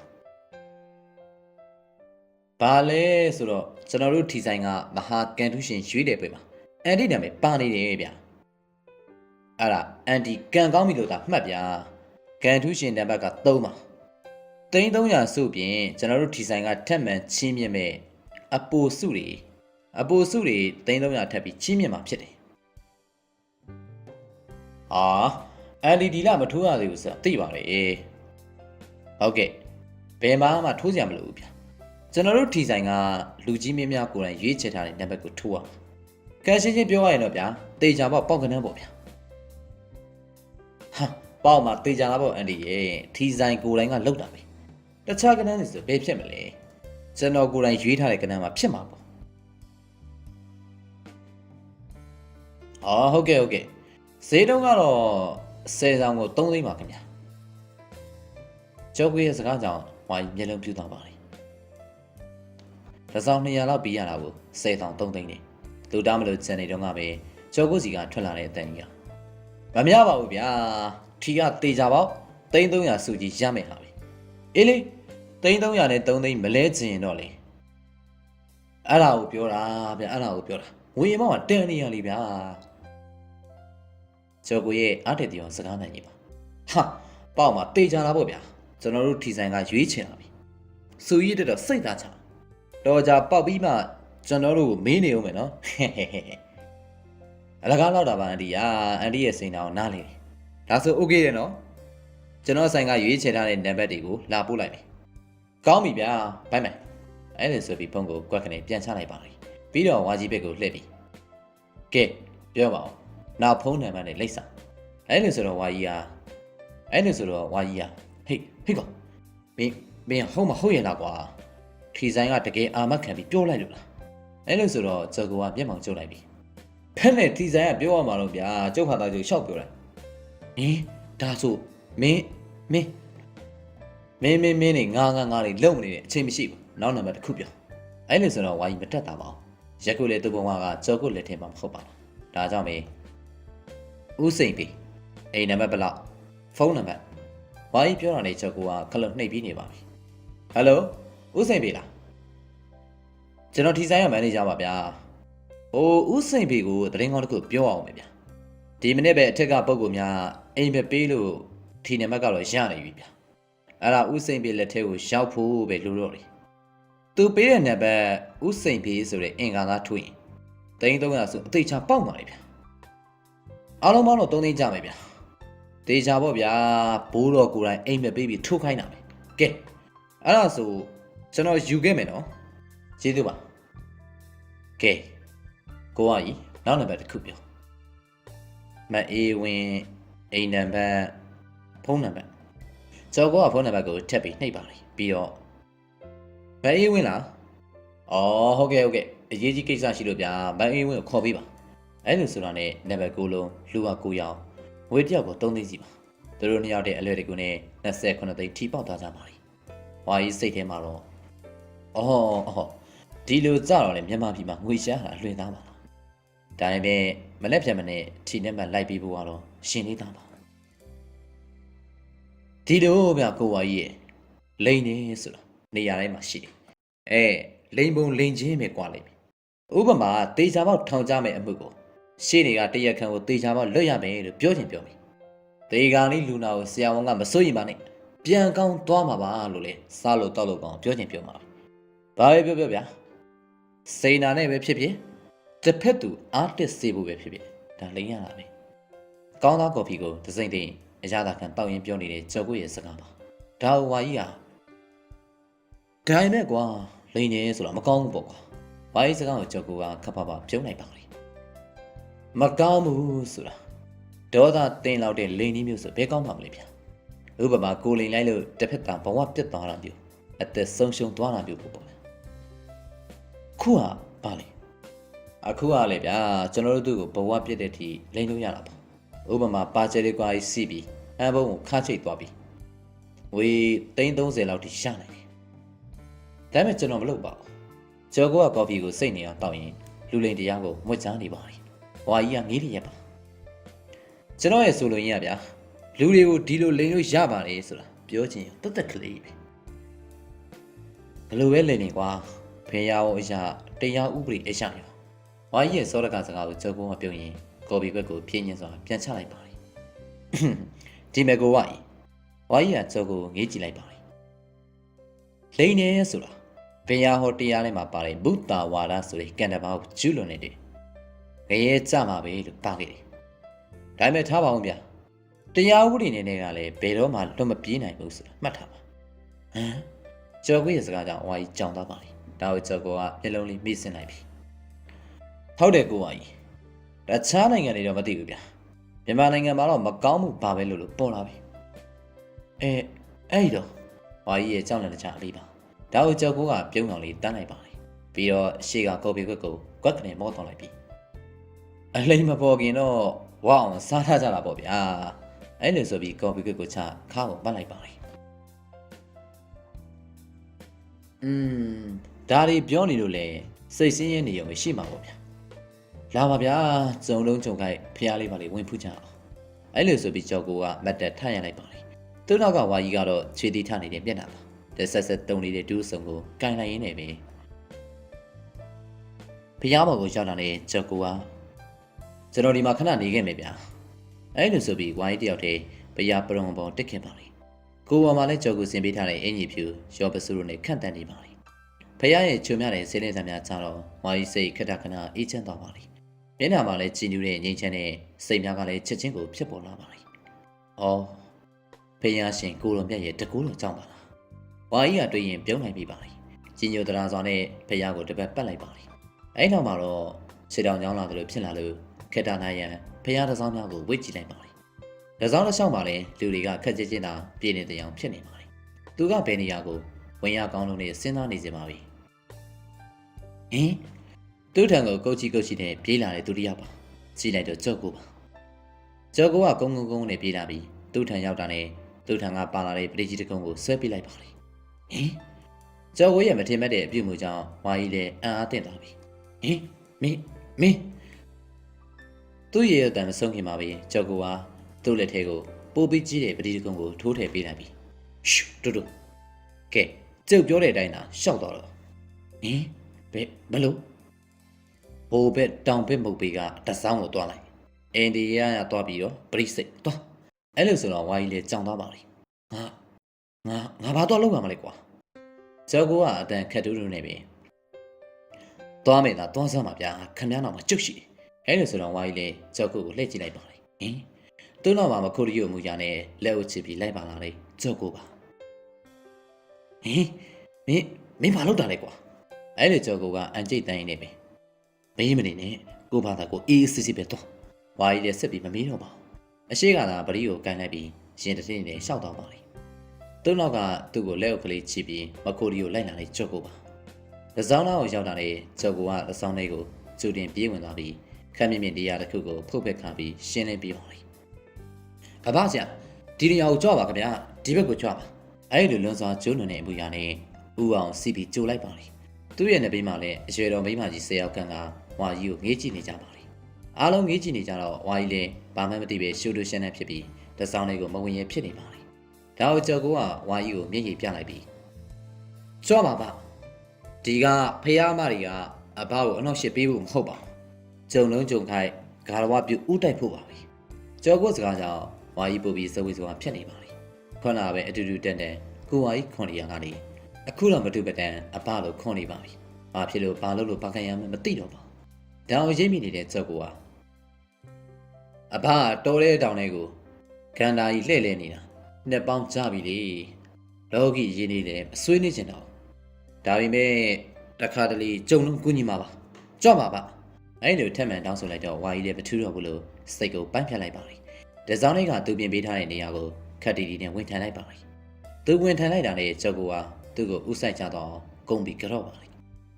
ပါလဲဆိုတော့ကျွန်တော်တို့ထီဆိုင်ကမဟာကန်ထူးရှင်ရွေးတယ်ပြေမှာအန်တီနာမည်ပါနေတယ်ဗျအဲ့ဒါအန်တီကန်ကောင်းပြီလို့သာမှတ်ဗျာကန်ထူးရှင်နံပါတ်က3ပါ300စုပြင်ကျွန်တော်တို့ထီဆိုင်ကထက်မှန်ချင်းမြင့်မဲ့အပိုစုတွေ300ထပ်ပြီးချင်းမြင့်မှာဖြစ်တယ်LED လာမထိုးရသေးဘူးဆိုတော့သိပါလေဟုတ်ကဲ့ဘယ်မှထိုးကြမလို့ဗျာကျွန်တော်တို့ထီဆိုင်ကလူကြီးမင်းများကိုယ်တိုင်ရွေးချယ်ထားတဲ့နံပါတ်ကိုထိုးအောင်ကဲရှင်းပြောရရင်တော့ဗျာတေချာပေါက်ကနန်းပေါ့ဗျာဟာပေါက်မှာတေချာလားပေါ့အန်ဒီရဲ့ထီဆိုင်ကိုယ်တိုင်ကလောက်တာပဲတခြားကနန်းတွေဆိုဘယ်ဖြစ်မလဲကျွန်တော်ကိုယ်တိုင်ရွေးထားတဲ့ကနန်းမှာဖြစ်မှာပေါ့ဟုတ်ကဲ့ဈေးတုံးကတော့10ဆောင်ကို3သိန်းပါခင်ဗျာကျောက်ကွေးရဲ့စကားကြောင့်ဝါကြီးမျက်လုံးပြူသွားပါလေတစ်ဆောင်200လောက်ပြီးရတာကို10ဆောင်3သိန်းနဲ့လူတားမလို့ကျန်နေတော့ကပဲကျော်ကိုစီကထွက်လာတဲ့အတန်ကြီးကမမြပါဘူးဗျာထီကတေချာပေါက်300စုကြီးရမယ်ဟာပဲအေးလေ300နဲ့3သိန်းမလဲကျင်တော့လေအဲ့ဒါကိုပြောတာဗျအဲ့ဒါကိုပြောတာငွေမောင်းကတန်နေရလေဗျာကျော်ကိုရဲ့အားတဲ့တရားစကားနိုင်ကြီးပါဟာပေါက်မှာတေချာလာပေါ့ဗျာကျွန်တော်တို့ထီဆိုင်ကရွေးချင်လာပြီစူကြီးတက်တော့စိတ်သားချတော်ကြပေါက်ပြီးမှကျွန်တော်တို့မေးနေဦးမယ်နော်အလကားလောက်တာပါအန်တီအန်တီရဲ့စိန်တော်နားလေတယ်ဒါဆိုโอเคတယ်နော်ကျွန်တော်ဆိုင်ကရွေးချယ်ထားတဲ့နံပါတ်တွေကိုလာပို့လိုက်မယ်ကောင်းပြီဗျာဘိုင်အဲ့ဒါဆိုပြီးဖုန်းကိုကွက်ခနဲ့ပြန်ချလိုက်ပါလိမ့်ပြီးတော့ဝါကြီးဘက်ကိုလှည့်ပြီးကဲပြောပါဦးနောက်ဖုန်းနံပါတ်နဲ့လိပ်စာအဲ့လိုဆိုတော့ဝါကြီးဟေးကောမင်းဟုတ်မဟုတ်ရဲ့လားကွာထီဆိုင်ကတကယ်အာမခံပြီးပြောလိုက်လို့လားအဲ့လိုဆိုတော့ကျော်ကိုကမျက်မှောင်ကျုပ်လိုက်ပြီဖက်နဲ့ထီဆိုင်ကပြောရမှာတော့ဗျာကျုပ်ခါသားကျုပ်ရှောက်ပြောလိုက်ဒါဆိုမင်းနေငါတွေလုံနေတဲ့အချိန်မရှိဘူးနောက်နံပါတ်တစ်ခုပြောအဲ့လိုဆိုတော့ဝါကြီးမတက်တာပါဘူးရက်ကိုလေသူ့ဘဝကကျော်ကိုလက်ထဲမှာမဟုတ်ပါဘူးဒါကြောင့်မင်းဦးစိန်ပြီအိမ်နံပါတ်ဘလောက်ဖုန်းနံပါတ်ဝါကြီးပြောတာနဲ့ကျော်ကိုကခလုတ်နှိပ်ပြီးနေပါပြီဟယ်လိုဦးစိန်ပြီလားကျွန်တော်ထီဆိုင်ရမန်နေဂျာပါဗျာဦးစိန်ပြီကိုသတင်းကောင်းတစ်ခုပြောအောင်မယ်ဗျာဒီမိနစ်ပဲအထက်ကပုံကူများအိမ်ပဲပေးလို့ထီနံပါတ်ကတော့ရနေပြီဗျာအဲ့ဒါဦးစိန်ပြီလက်ထဲကိုရောက်ဖို့ပဲလိုတော့တယ်သူပေးတဲ့နံပါတ်ဦးစိန်ပြီဆိုတဲ့အင်္ဂါသားထွေးရင်300ဆိုအသေးချပေါက်ပါလေဗျာအားလုံးပေါင်းတော့3သိန်းကြမယ်ဗျာတေချာပေါ့ဗျာဘိုးတော်ကိုယ်တိုင်အိမ်ပဲပေးပြီးထိုးခိုင်းတာပဲကဲအဲ့ဒါဆိုကျွန်တော်ယူခဲ့မယ်နော်ကျေးဇူးပါကဲကိုကကြီးနောက်နံပါတ်တစ်ခုပြောမအေးဝင်အိမ်နံပါတ်ဖုန်းနံပါတ်ကျော်ကဖုန်းနံပါတ်ကိုထပ်ပြီးနှိပ်ပါလိမ့်ပြီးတော့မအေးဝင်လားဟုတ်ကဲ့အရေးကြီးကိစ္စရှိလို့ဗျာမအေးဝင်ကိုခေါ်ပေးပါအဲ့လိုဆိုတာနဲ့နံပါတ်9လုံးလူက9ရောင်ငွေတစ်ယောက်ကို3သိန်းစီပါသူတို့2ယောက်တဲ့အလွယ်တကူနဲ့28သိန်းထိပေါက်သွားကြပါလိမ့်ဝါကြီးစိတ်ထဲမှာတော့ဒီလိုကြတော့လေမြန်မာပြည်မှာငွေရှားတာလွှင့်သားပါလားဒါပေမဲ့ မနဲ့ပြန်မနဲ့ထီနဲ့မှလိုက်ပြီးဖို့ကတော့ရှင်လေးသားပါဒီလိုဗျကိုဝါကြီးရဲ့လိန်နေဆိုတော့နေရာတိုင်းမှာရှိတယ်လိန်ပုံလိန်ချင်းပဲကွာလိမ့်မယ်ဥပမာတေချာပေါက်ထောင်ကြမဲ့အမှုကိုရှေ့တွေကတရက်ခန့်ကိုတေချာပေါက်လွတ်ရမယ်လို့ပြောချင်ပြောမိတေကာလေးလူနာကိုဆရာဝန်ကမစိုးရင်ပါနဲ့ပြန်ကောင်းသွားမှာပါလို့လေစားလို့တောက်လို့ကောင်းပြောချင်ပြောမှာဘာပဲပြောပြောဗျာစိန်နာနဲ့ပဲဖြစ်ဖြစ်တစ်ဖက်သူအားတက်စေဖို့ပဲဖြစ်ဖြစ်ဒါလိန်ရတာပဲကောင်းသောကော်ဖီကိုတစ်စိမ့်သိရင်အရသာခံတောက်ရင်ပြောနေတဲ့ကြော်ကိုရဲ့စကားပါဒါဝါကြီးဟာဒိုင်မဲ့ကွာလိန်နေဆိုတော့မကောင်းဘူးပေါ့ကွာဝါကြီးစကားကိုကြော်ကိုကခပ်ပါပြုံးလိုက်ပါလေမကောင်းဘူးဆိုတာဒေါသတင်လောက်တဲ့လိန်ကြီးမျိုးဆိုဘယ်ကောင်းမှာမလဲဗျာဥပမာကိုလိန်လိုက်လို့တစ်ဖက်သားဘဝပြတ်သွားတာမျိုးအသက်ဆုံးရှုံးသွားတာမျိုးပေါ့ခုကပါလေအခုကလေဗျာကျွန်တော်တို့ကိုဘဝပြတ်တဲ့အထိလိန်လို့ရတာပေါ့ဥပမာပါချယ်လေးကွာကြီးစီးပြီးအဘုံကိုခါချိတ်သွားပြီးဝေး330လောက်ထိရနိုင်တယ်ဒါပေမဲ့ကျွန်တော်မလုပ်ပါဘူးကျော်ကကော်ဖီကိုစိတ်နေအောင်တောက်ရင်လူလိန်တရားကိုမွတ်ချမ်းနေပါလေဝါကြီးကငေးရရက်ပါကျွန်တော်ရဲ့ဆိုလိုရင်းရဗျာလူတွေကိုဒီလိုလိန်လို့ရပါတယ်ဆိုတာပြောချင်ရတက်တက်ကလေးပဲဘလို့ပဲလိန်နေကွာဖေရအောင်အရာတရားဥပဒေအရာရောဝါကြီးရဲ့စောရကစကားကိုကျော်ကပြုံးရင်ကော်ဖီဘက်ကိုပြင်းညင်းစွာပြန်ချလိုက်ပါလေဒီမဲ့ကိုဝါကြီးကကျော်ကိုငေးကြည့်လိုက်ပါလေလိန်နေဆိုတာဖေရဟောတရားထဲမှာပါတယ်ဘုဒ္ဓဝါဒဆိုတဲ့ကံတဘာကိုကျူးလွန်နေတယ်ငရဲကြမှာပဲလို့ပါခဲ့တယ်ဒါပေမဲ့ထားပါအောင်ဗျာတရားဥပဒေနဲ့ကလည်းဘယ်တော့မှလွတ်မပြေးနိုင်ဘူးဆိုတာမှတ်ထားပါကျော်ကိုရဲ့စကားကြောင့်ဝါကြီးကြောင်သွားပါလေဒါကိုကျော်ကိုကမျက်လုံးလေးမိစင်လိုက်ပြီဟုတ်တယ်ကိုဝါကြီးတခြားနိုင်ငံတွေတော့မသိဘူးဗျာမြန်မာနိုင်ငံမှာတော့မကောင်းမှုပါပဲလို့ပေါ်လာပြီအဲ့တော့ဝါကြီးရဲ့ကြောင်လန့်တခြားအလေးပါဒါကိုကျော်ကိုကပြုံးအောင်လေးတန်းလိုက်ပါလေပြီးတော့ရှေ့ကကော်ဖီခွက်ကိုကွက်ကနေမော့သွားလိုက်ပြီအလိမ့်မပေါ်ခင်တော့ဝအောင်စားထားကြတာပေါ့ဗျာအဲ့လိုဆိုပြီးကော်ဖီခွက်ကိုချခါကိုပတ်လိုက်ပါလေဒါတွေပြောနေလို့လေစိတ်ဆင်းရဲနေရုံပဲရှိမှာပေါ့ဗျာလာပါဗျာစုံလုံးကြုံခိုက်ဖျားလေးပါလေဝင်ဖူးကြအောင်အဲ့လိုဆိုပြီးကျော်ကိုကမတ်တက်ထရလိုက်ပါလေသူ့နောက်ကဝါကြီးကတော့ခြေတီထနေတဲ့မျက်နှာပါတက်ဆက်တုံနေတဲ့ဒူးစုံကိုကန်လိုက်ရင်းနေပဲဖျားဘော်ကိုရောက်လာတဲ့ကျော်ကိုကကျွန်တော်ဒီမှာခဏနေခဲ့မယ်ဗျာအဲ့လိုဆိုပြီးဝါကြီးတယောက်တည်းဘုရားပရုံပေါ်တက်ခင်ပါလေကိုပေါ်မှာလည်းကြော်ကိုဆင်ပေးထားတဲ့အင်ကြီးဖြူရောပစုတို့နဲ့ခန့်တန်းနေပါလေဖခင်ရဲ့ချုံမြတဲ့ဆေးလင်းစံများချတော့ဝါကြီးစိတ်ခက်တာခဏအေးချမ်းသွားပါလေမျက်နှာမှာလည်းကြည်ညိုတဲ့ငြိမ်ချမ်းတဲ့စိတ်များကလည်းချက်ချင်းကိုဖြစ်ပေါ်လာပါလေအော်ဖခင်ရှင်ကိုလိုမြတ်ရဲ့တကူလိုကြောင်းပါလားဝါကြီးကတွေ့ရင်ပြုံးနိုင်ပြီပါလေကြည်ညိုတရာစွာနဲ့ဖခင်ကိုတပတ်ပတ်လိုက်ပါလေအဲ့နောက်မှာတော့ခြေတောင်ကြောင်းလာတယ်လို့ဖြစ်လာလို့ခက်တာနိုင်ရန်ဖခင်တစောင်းများကိုဝိတ်ကြည့်လိုက်ပါလေတစောင်းတစ်ချောင်းမှာလည်းလူတွေကခက်ကြချင်းတာပြည်နေတဲ့အောင်ဖြစ်နေပါလေသူကဘယ်နေရာကိုဝင်ရကောင်းလို့နဲ့စဉ်းစားနေစပါပြီသူ့ထံကိုကုတ်ချီနဲ့ပြေးလာတဲ့သူတယောက်ပါကြည့်လိုက်တော့ကြောက်ကိုပါကြောက်ကိုကကုန်းနဲ့ပြေးလာပြီးသူ့ထံရောက်တာနဲ့သူ့ထံကပါလာတဲ့ပရိကြီးတကုံကိုဆွဲပေးလိုက်ပါလေကြောက်ကိုရဲ့မထင်မှတ်တဲ့အပြုအမူကြောင့်ဝါကြီးလည်းအံ့အားသင့်သွားပြီမင်းသူ့ရဲ့အတန်မဆုံးခင်ပါပဲကြောက်ကိုကသူ့လက်ထဲကိုပိုးပြီးကြီးတဲ့ပရိကြီးတကုံကိုထိုးထည့်ပေးလိုက်ပြီးရှူတူကဲကျုပ်ပြောတဲ့အတိုင်းသာရှောက်တော့ဘယ်လိုဘိုးဘက်တောင်ဘက်မုတ်ပေကတစောင်းကိုတွားလိုက်အိန္ဒိယကတွားပြီးတော့ပရိစိတ်တွားအဲ့လိုဆိုတော့ဝါကြီးလေကြောင်သွားပါလေငါဘာတွားလောက်ပါမလဲကွာဇောကိုကအတန်ခက်တူးတူးနေပြီတွားမယ်လားတွားစမ်းပါဗျာခမည်းတော်မှာကျုပ်ရှိအဲ့လိုဆိုတော့ဝါကြီးလေဇောကိုလှည့်ကြည့်လိုက်ပါလေသူ့နောက်မှာမခိုးရီကိုမူကြနဲ့လက်အုပ်ချပြီးလိုက်ပါလာလေဇောကိုပါမင်းဘာလုပ်တာလဲကွာအဲ့လေဇောကိုကအန်ကျိတ်တိုင်းနေပြီမင်းမနေနဲ့ကိုဘာသာကိုအေးစစ်စစ်ပဲတော့ဝါကြီးလည်းစစ်ပြီးမမေးတော့ပါဘူးအရှိကသာပရိကိုကန်လိုက်ပြီးရင်တစ်ထင်းနဲ့ရှောက်တော့ပါလေသူ့နောက်ကသူ့ကိုလက်အုပ်ကလေးချီပြီးမခိုးရီကိုလိုက်လာလိုက်ကြော့ကိုပါတစောင်းလောက်ရောက်လာတဲ့ဇောကိုကတစောင်းလေးကိုကျူတင်ပြေးဝင်သွားပြီးခမ်းမြင့်တရားတစ်ခုကိုဖုတ်ဖက်ခါပြီးရှင်းလင်းပြီးပါလေအဘဆရာဒီနေရာကိုကြွပါခင်ဗျာဒီဘက်ကိုကြွပါအဲ့လိုလွန်စွာကျိုးလွန်တဲ့အမူအရာနဲ့ဥအောင်စီပြီးကြိုလိုက်ပါလေသူ့ရဲ့နေဘေးမှာလည်းအရွယ်တော်မိန်းမကြီး10ယောက်ခန့်ကဝါကြီးကိုငေးကြည့်နေကြပါလေ အားလုံးငေးကြည့်နေကြတော့ဝါကြီးလည်းဘာမှမသိပဲရှူတူရှင်းနေဖြစ်ပြီးတစောင်းလေးကိုမဝင်ရဖြစ်နေပါလေဒါကိုကြော်ကိုကဝါကြီးကိုမျက်ရည်ပြလိုက်ပြီးကြွပါပါဒီကဖះမတွေကအဘကိုအနောက်ရှစ်ပေးဖို့မဟုတ်ပါဘူးဂျုံလုံးဂျုံခိုက်ဂါရဝပြုဥတိုက်ဖို့ပါပဲကြော်ကိုစကားကြောင့်ဝါကြီးပို့ပြီးစဝေးစွာဖြစ်နေပါလေခုနကပဲအတူတူတက်တဲ့ကိုဝါကြီးခွန်ရီယာကနေအခုတော့မတူပတန်အဘလိုခွန်နေပါပြီဘာဖြစ်လို့ဘာလို့လို့ဘာခံရမှမသိတော့ပါဒါအောင်ရိပ်မိနေတဲ့ကြော်ကိုကအဘတော်တဲ့တောင်လေးကိုခန္ဓာကြီးလှည့်လဲနေတာနှစ်ပေါင်းကြပြီလေလောကီရင်းနေတယ်အဆွေးနေချင်တော့ဒါပေမဲ့တခါတလေကြုံလုံးကူညီမှာပါကြော့ပါပါအဲ့လိုထက်မှန်တောင်းဆိုလိုက်တော့ဝါကြီးလည်းမထူးတော့ဘူးလို့စိတ်ကိုပန်းဖြတ်လိုက်ပါလေတစောင်းလေးကသူပြင်ပေးထားတဲ့နေရာကိုခက်တီတီနဲ့ဝင်ထန်လိုက်ပါလေသူဝင်ထန်လိုက်တာနဲ့ကြော်ကိုကသူ့ကိုဥဆိုင်ချတော့ဂုံပြီးကြော့ပါလေ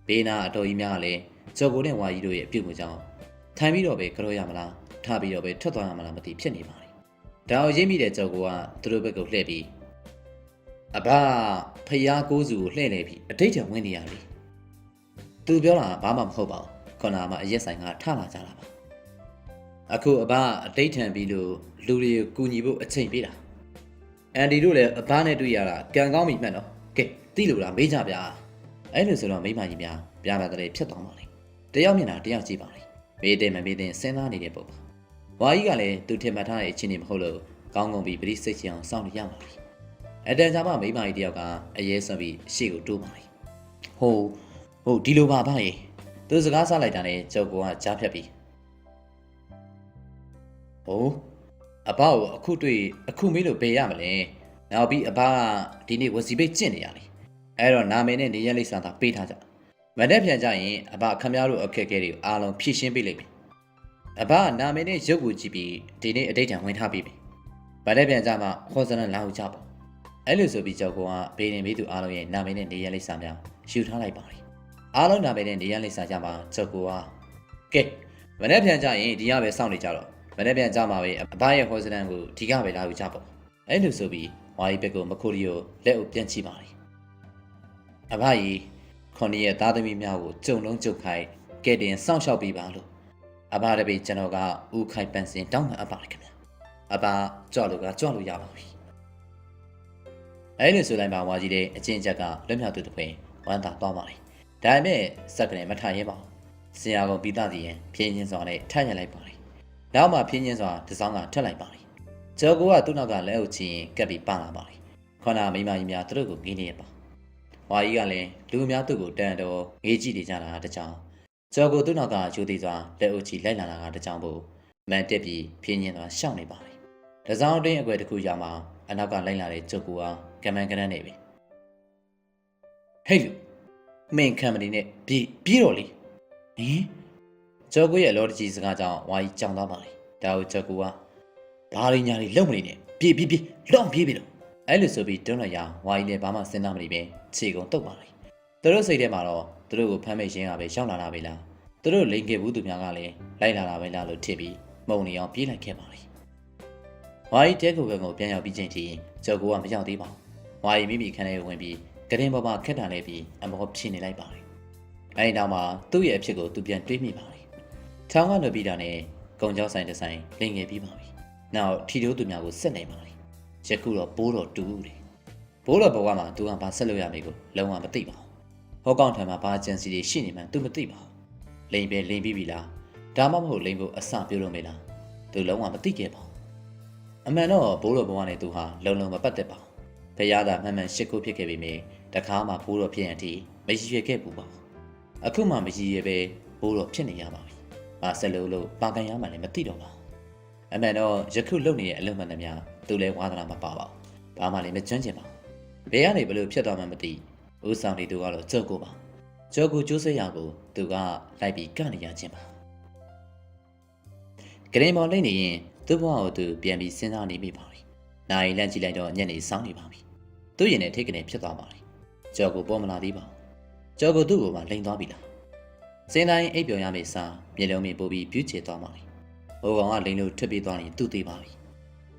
ဘေးနာအတော်ကြီးများကလည်းကြော်ကိုနဲ့ဝါကြီးတို့ရဲ့အပြုတ်မှုကြောင့်ထိုင်ပြီးတော့ပဲကြော့ရမလားထပြီးတော့ပဲထွက်သွားရမလားမသိဖြစ်နေပါလေဒါအောင်ရိပ်မိတဲ့ကြော်ကိုကသူတို့ဘက်ကိုလှည့်ပြီးအဘဖျားကိုးစုကိုလှည့်နေပြီအတိတ်တဝင်နေရလေသူပြောတာဘာမှမဟုတ်ပါဘူးခုနကအရက်ဆိုင်ကထလာကြတာပါအခုအဘအတိတ်ထံပြီးလို့လူတွေကိုကူညီဖို့အချိန်ပေးတာအန်ဒီတို့လည်းအဘနဲ့တွေ့ရတာကံကောင်းပြီမှတ်တော့ကဲတိလို့လားမေးကြဗျာအဲ့လိုဆိုတော့မိမကြီးများပြပါတဲ့ဖြစ်သွားပါလေတယောက်မျက်နှာတယောက်ကြည့်ပါလေမေးတယ်မမေးတယ်စဉ်းစားနေတဲ့ပုံပါဝါကြီးကလည်းသူထင်မှတ်ထားတဲ့အချင်းနေမဟုတ်လို့ကောင်းကောင်းပြီးပရိစိတ်ချအောင်စောင့်နေရပါပြီအတန်ကြာမှမိမကြီးတယောက်ကအရေးဆွပြီးရှေ့ကိုတိုးပါလေဟုတ်ဒီလိုပါဗျရေသူစကားဆလိုက်တာနဲ့ကြောက်ကကြားဖြတ်ပြီးအဘကိုအခုတွေ့အခုမေးလို့ပေးရမလဲနောက်ပြီးအဘကဒီနေ့ဝစီပိတ်ကျင့်နေရလေအဲ့တော့နာမည်နဲ့နေရက်လိပ်စာသာပေးထားကြမတက်ပြန်ကြရင်အဘခမရတို့အခက်အခဲတွေကိုအားလုံးဖြည့်ရှင်းပေးလိမ့်မယ်အဘနာမည်နဲ့ရုပ်ကိုကြည့်ပြီးဒီနေ့အတိတ်တံဝင်ထားပြီးပြီမတက်ပြန်ကြမှာခေါ်စနလာကိုကြပေါ့အဲ့လိုဆိုပြီးကြောက်ကဘေးနေပြီးသူအားလုံးရဲ့နာမည်နဲ့နေရက်လိပ်စာများယူထားလိုက်ပါလေအားလုံးနာမည်နဲ့နေရက်လိပ်စာကြမှာကြောက်ကကဲမတက်ပြန်ကြရင်ဒီရပဲစောင့်နေကြတော့မနေ့ပြန်ကြမှာပဲအဘရဲ့ဟောစတန်ကိုဒီကပဲလာယူကြပေါ့အဲ့လိုဆိုပြီးဝါကြီးဘက်ကိုမခိုးရီကိုလက်အုပ်ပြန်ချိပါလေအဘကြီးခွန်ရဲ့သားသမီးများကိုကြုံလုံးကြုတ်ခိုင်းကဲတင်စောင့်ရှောက်ပေးပါလို့အဘတပည့်ကျွန်တော်ကဦးခိုင်ပန်းစင်တောင်းမှအပ်ပါလေခင်ဗျအဘကြွလို့ရပါပြီအဲ့လိုဆိုလိုက်ပါဝါကြီးတဲ့အချင်းချက်ကလွတ်မြောက်သူတစ်ခွင်ဝမ်းသာသွားပါလေဒါပေမဲ့စက်ကနေမထရဲပါဘူးဆရာကောင်ပြီးသားစီရင်ဖြင်းချင်းစွာနဲ့ထညက်လိုက်ပါလေနောက်မှဖြင်းချင်းစွာတစောင်းကထက်လိုက်ပါလေကျော်ကိုကသူ့နောက်ကလက်အုပ်ချီရင်ကပ်ပြီးပလာပါလေခန္ဓာမိမကြီးများသူတို့ကိုငေးနေရပါဝါကြီးကလည်းလူများသူ့ကိုတန်တော်ငေးကြည့်နေကြတာတကြောင်ကျော်ကိုသူ့နောက်ကယူသေးစွာလက်အုပ်ချီလိုက်လာတာကတကြောင်ဖို့မန်တက်ပြီးဖြင်းချင်းစွာရှောက်နေပါလေတစောင်းတင်းအကွယ်တစ်ခုရောက်မှအနောက်ကလိုက်လာတဲ့ကျော်ကိုကမန်ကရန်းနေပြီဟေးလူမင်းခံမနေနဲ့ပြေးတော့လေဟင်ကျော်ကိုရဲ့လော်တကြီးစကားကြောင့်ဝါကြီးကြောင်သွားပါလေဒါကိုကျော်ကိုကဘာရင်းညာလေးလုံမနေနဲ့ပြေးလော့ပြေးပြီတော့အဲ့လိုဆိုပြီးတွန်းလိုက်ရဝါကြီးလည်းဘာမှစဉ်းစားမနေပဲခြေကုန်တုတ်ပါလေသူတို့စိတ်ထဲမှာတော့သူတို့ကိုဖမ်းမိတ်ရင်းကပဲရောက်လာတာပဲလားသူတို့လိန်ခဲ့ဘူးသူများကလည်းလိုက်လာတာပဲလားလို့ထင်ပြီးမုံနေအောင်ပြေးလိုက်ခဲ့ပါလေဝါကြီးတဲကိုကိုပြန်ရောက်ပြီးချိန်ထိကျော်ကိုကမရောက်သေးပါဘူးဝါကြီးမိမိခန်းထဲဝင်ပြီးကရင်ပေါ်မှာခက်တာလဲပြီးအမောဖြင်းနေလိုက်ပါလေအဲဒီနောက်မှာသူ့ရဲ့အဖြစ်ကိုသူပြန်တွေးမိပါလေချောင်းကလွတ်ပြီးတာနဲ့ကုံကြောက်ဆိုင်တစ်ဆိုင်လိန်ငယ်ပြီးပါပြီနောက်ထီတိုးသူများကိုဆက်နေပါလေယခုတော့ဘိုးတော်တူဦးတယ်ဘိုးတော်ဘဝမှာသူကဘာဆက်လို့ရမေကိုလုံးဝမသိပါဘူးဟောကောင်ထံမှာဘာအကြံစီတွေရှိနေမှသူမသိပါဘူးလိန်ပြီးပြီလားဒါမှမဟုတ်လိန်ကိုအစပြုလို့မေလားသူလုံးဝမသိခဲ့ပါဘူးအမှန်တော့ဘိုးတော်ဘဝနဲ့သူဟာလုံးမပတ်သက်ပါဘူးဖရာသာမှန်ရှစ်ခုဖြစ်ခဲ့ပြီမေတခါမှဘိုးတော်ဖြစ်ရင်အထိမရည်ရွယ်ခဲ့ဘူးပါအခုမှမရည်ရွယ်ပဲဘိုးတော်ဖြစ်နေရပါပြီဘာဆက်လို့ပါကန်ရမှလည်းမသိတော့ပါဘူးအမှန်တော့ယခုလုပ်နေတဲ့အလုပ်မှန်သမျှသူလည်းဝါသနာမပါပါဘူးဘာမှလည်းမကျွမ်းကျင်ပါဘူးဘယ်ကနေဘလို့ဖြစ်သွားမှမသိဦးဆောင်နေသူကတော့ကြောက်ကိုပါကြောက်ကိုကျိုးစိတ်ရကိုသူကလိုက်ပြီးကနေရခြင်းပါဂရင်မော်လိမ့်နေရင်သူ့ဘဝကိုသူပြန်ပြီးစဉ်းစားနေမိပါလိမ့်နိုင်လန့်ကြည့်လိုက်တော့ညနေစောင်းနေပါပြီသူ့ရင်နဲ့ထိတ်ကနေဖြစ်သွားပါလိမ့်ကြောက်ကိုပေါ်မလာသေးပါဘူးကြောက်ကိုသူ့ကိုမှလိမ့်သွားပြီလားစင်တိုင်းအိပ်ပျော်ရမယ့်စာမျက်လုံးမြင်ပို့ပြီးပြူးချေသွားပါလိမ့်ဟိုကောင်ကလိန်လို့ထွက်ပြေးသွားရင်သူ့သေးပါပြီ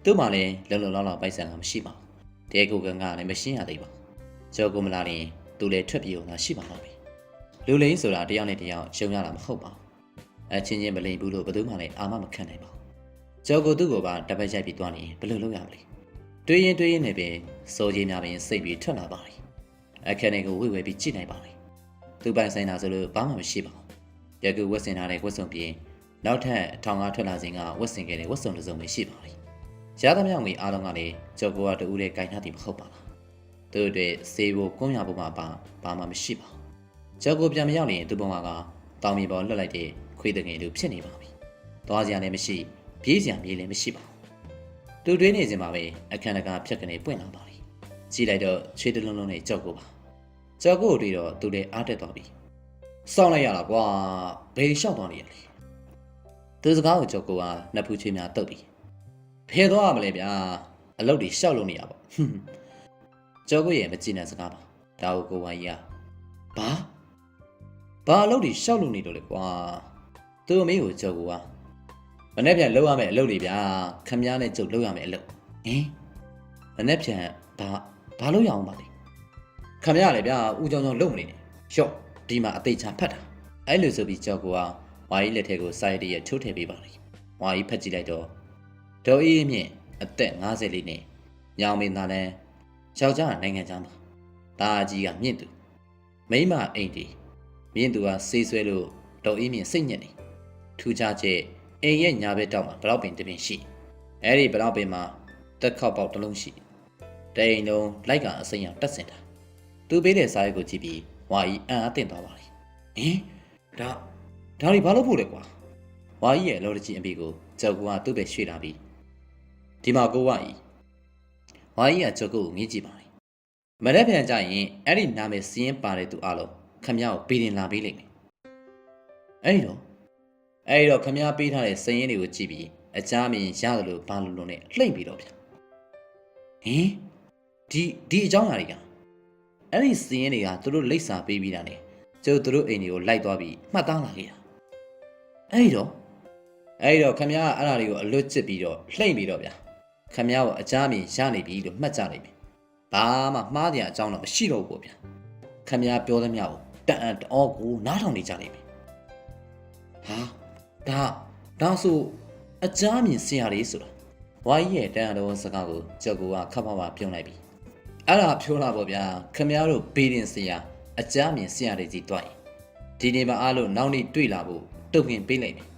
သူ့မှလည်းလုံလောက်ပိုက်ဆံကမရှိပါဘူးတဲကိုကန်ကလည်းမရှင်းရသေးပါဘူးကြောက်ကိုမလာရင်သူလည်းထွက်ပြေးအောင်သာရှိပါတော့ပြီလူလိန်ဆိုတာတယောက်နဲ့တယောက်ရှုံရတာမဟုတ်ပါဘူး ချင်းချင်းမလိမ်ဘူးလို့ဘယ်သူမှလည်းအာမမခံနိုင်ပါဘူးကျော်ကိုသူ့ကိုပါတပတ်ရိုက်ပြီးသွားနေဘယ်လိုလုပ်ရမလဲတွေးရင်နဲ့ပင်စိုးကြီးများပင်စိတ်ပြီးထွက်လာပါလိမ့်အခက်နဲ့ကိုဝေဝဲပြီးကြည့်နိုင်ပါလိမ့်သူပိုင်ဆိုင်တာဆိုလို့ဘာမှမရှိပါဘူးယခုဝတ်ဆင်ထားတဲ့ဝတ်စုံပြင်နောက်ထပ်ထောင်ကားထွက်လာစဉ်ကဝတ်ဆင်ခဲ့တဲ့ဝတ်စုံတစ်စုံပဲရှိပါလိမ့်ရသမျှငွေအားလုံးကလည်းကျော်ကိုကတူတဲ့ကိုင်ထားသည်မဟုတ်ပါလားသူ့အတွက်စေဖို့ကွန်းရဖို့မှဘာမှမရှိပါဘူးကျော်ကိုပြန်မရောက်ရင်သူ့ဘဝကတောင်မြေပေါ်လွတ်လိုက်တဲ့ခွေးတငယ်လိုဖြစ်နေပါပြီသွားစရာလည်းမရှိပြေးစရာမြေလည်းမရှိပါဘူးသူတွေးနေစဉ်မှာပဲအခန်းတကာဖြတ်ကနေပွင့်လာပါပြီကြည့်လိုက်တော့ခြေတလုံးလုံးနဲ့ကြောက်ကိုပါကြောက်ကိုတွေ့တော့သူလည်းအားတက်သွားပြီစောင့်လိုက်ရတာကွာဘယ်လျှောက်သွားနေရလဲသူစကားကိုကြောက်ကိုကနှစ်ဖူးချွေးများတုပ်ပြီးဖယ်သွားရမလဲဗျာအလုပ်တွေရှောက်လို့နေရပါကြောက်ကိုရဲ့မကြည့်တဲ့စကားပါဒါကိုကိုဝိုင်းကြီးကဘာအလုပ်တွေရှောက်လို့နေတော့လေကွာသူ့အမေကိုကြောက်ကိုကမနေ့ပြန်လုပ်ရမယ့်အလုပ်တွေဗျာခမည်းနဲ့ကျုပ်လုပ်ရမယ့်အလုပ်မနေ့ပြန်ဘာလုပ်ရအောင်ပါလဲခမည်းလည်းဗျာဦးကြောင်ကြောင်လုပ်မနေနဲ့ရှော့ဒီမှာအသေးချာဖတ်တာအဲ့လိုဆိုပြီးကြောက်ကိုကဝါကြီးလက်ထဲကိုစာရည်တည်းချိုးထည့်ပေးပါလိမ့်ဝါကြီးဖတ်ကြည့်လိုက်တော့ဒေါ်အေးမြင့်အသက်50လေးနဲ့ညောင်မင်းသားလည်းယောက်ျားနိုင်ငံသားမှာတာကြီးကမြင့်သူမိမအိမ်တီမြင့်သူကဆေးဆွဲလို့ဒေါ်အေးမြင့်စိတ်ညစ်နေထူးခြားချက်အိမ်ရဲ့ညာဘက်တောက်မှာဘလောက်ပင်တပင်ရှိအဲ့ဒီဘလောက်ပင်မှာတက်ခောက်ပေါက်တစ်လုံးရှိတိန်လုံးလိုက်ကအစိမ်းအောင်တက်စင်တာသူပေးတဲ့စာရွက်ကိုကြည့်ပြီးဝါကြီးအံ့အားသင့်သွားပါလေဒါတွေဘာလို့ဖို့လဲကွာဝါကြီးရဲ့လော်တကြီးအမေကိုကြောက်ကသူ့ပဲရွှေ့လာပြီးဒီမှာကိုဝါကြီးကကြောက်ကိုငေးကြည့်ပါလေမရက်ပြန်ကြရင်အဲ့ဒီနာမည်စီးရင်ပါတဲ့သူအလုံးခမည်းကိုပေးတင်လာပေးလိမ့်မယ်အဲ့တော့ခမည်းပေးထားတဲ့စည်ရင်းတွေကိုကြည့်ပြီးအချားမြင်ရတယ်လို့ဘာလို့နဲ့လှိမ့်ပြီးတော့ဗျဒီအကြောင်းအရာတွေကအဲ့ဒီစည်ရင်းတွေကသူတို့လိပ်စာပေးပြီးတာနဲ့ကျုပ်တို့အိမ်တွေကိုလိုက်သွားပြီးမှတ်သားလာခဲ့တာအဲ့တော့ခမည်းကအဲ့ဒါတွေကိုအလွတ်ကျစ်ပြီးတော့လှိမ့်ပြီးတော့ဗျာခမည်းကိုအချားမြင်ရနေပြီလို့မှတ်ကြနိုင်ပြီဘာမှမှားတဲ့အကြောင်းတော့မရှိတော့ဘူးဗျာခမည်းပြောသမျှကိုတန်အောကိုနားထောင်နေကြလိမ့်မယ်ဒါဆိုအချားမြင်ဆရာလေးဆိုတာဝါကြီးရဲ့တန်တော်စကားကိုကြောက်ကူကခပ်ပါပါပြုံးလိုက်ပြီအဲ့ဒါပြောလာပေါ့ဗျာခမည်းတို့ဘေးတင်ဆရာအချားမြင်ဆရာလေးကြီးတွိုက်ဒီနေ့မှအားလို့နောက်နေ့တွေ့လာဖို့တုတ်ခင်ပေးလိုက်မယ်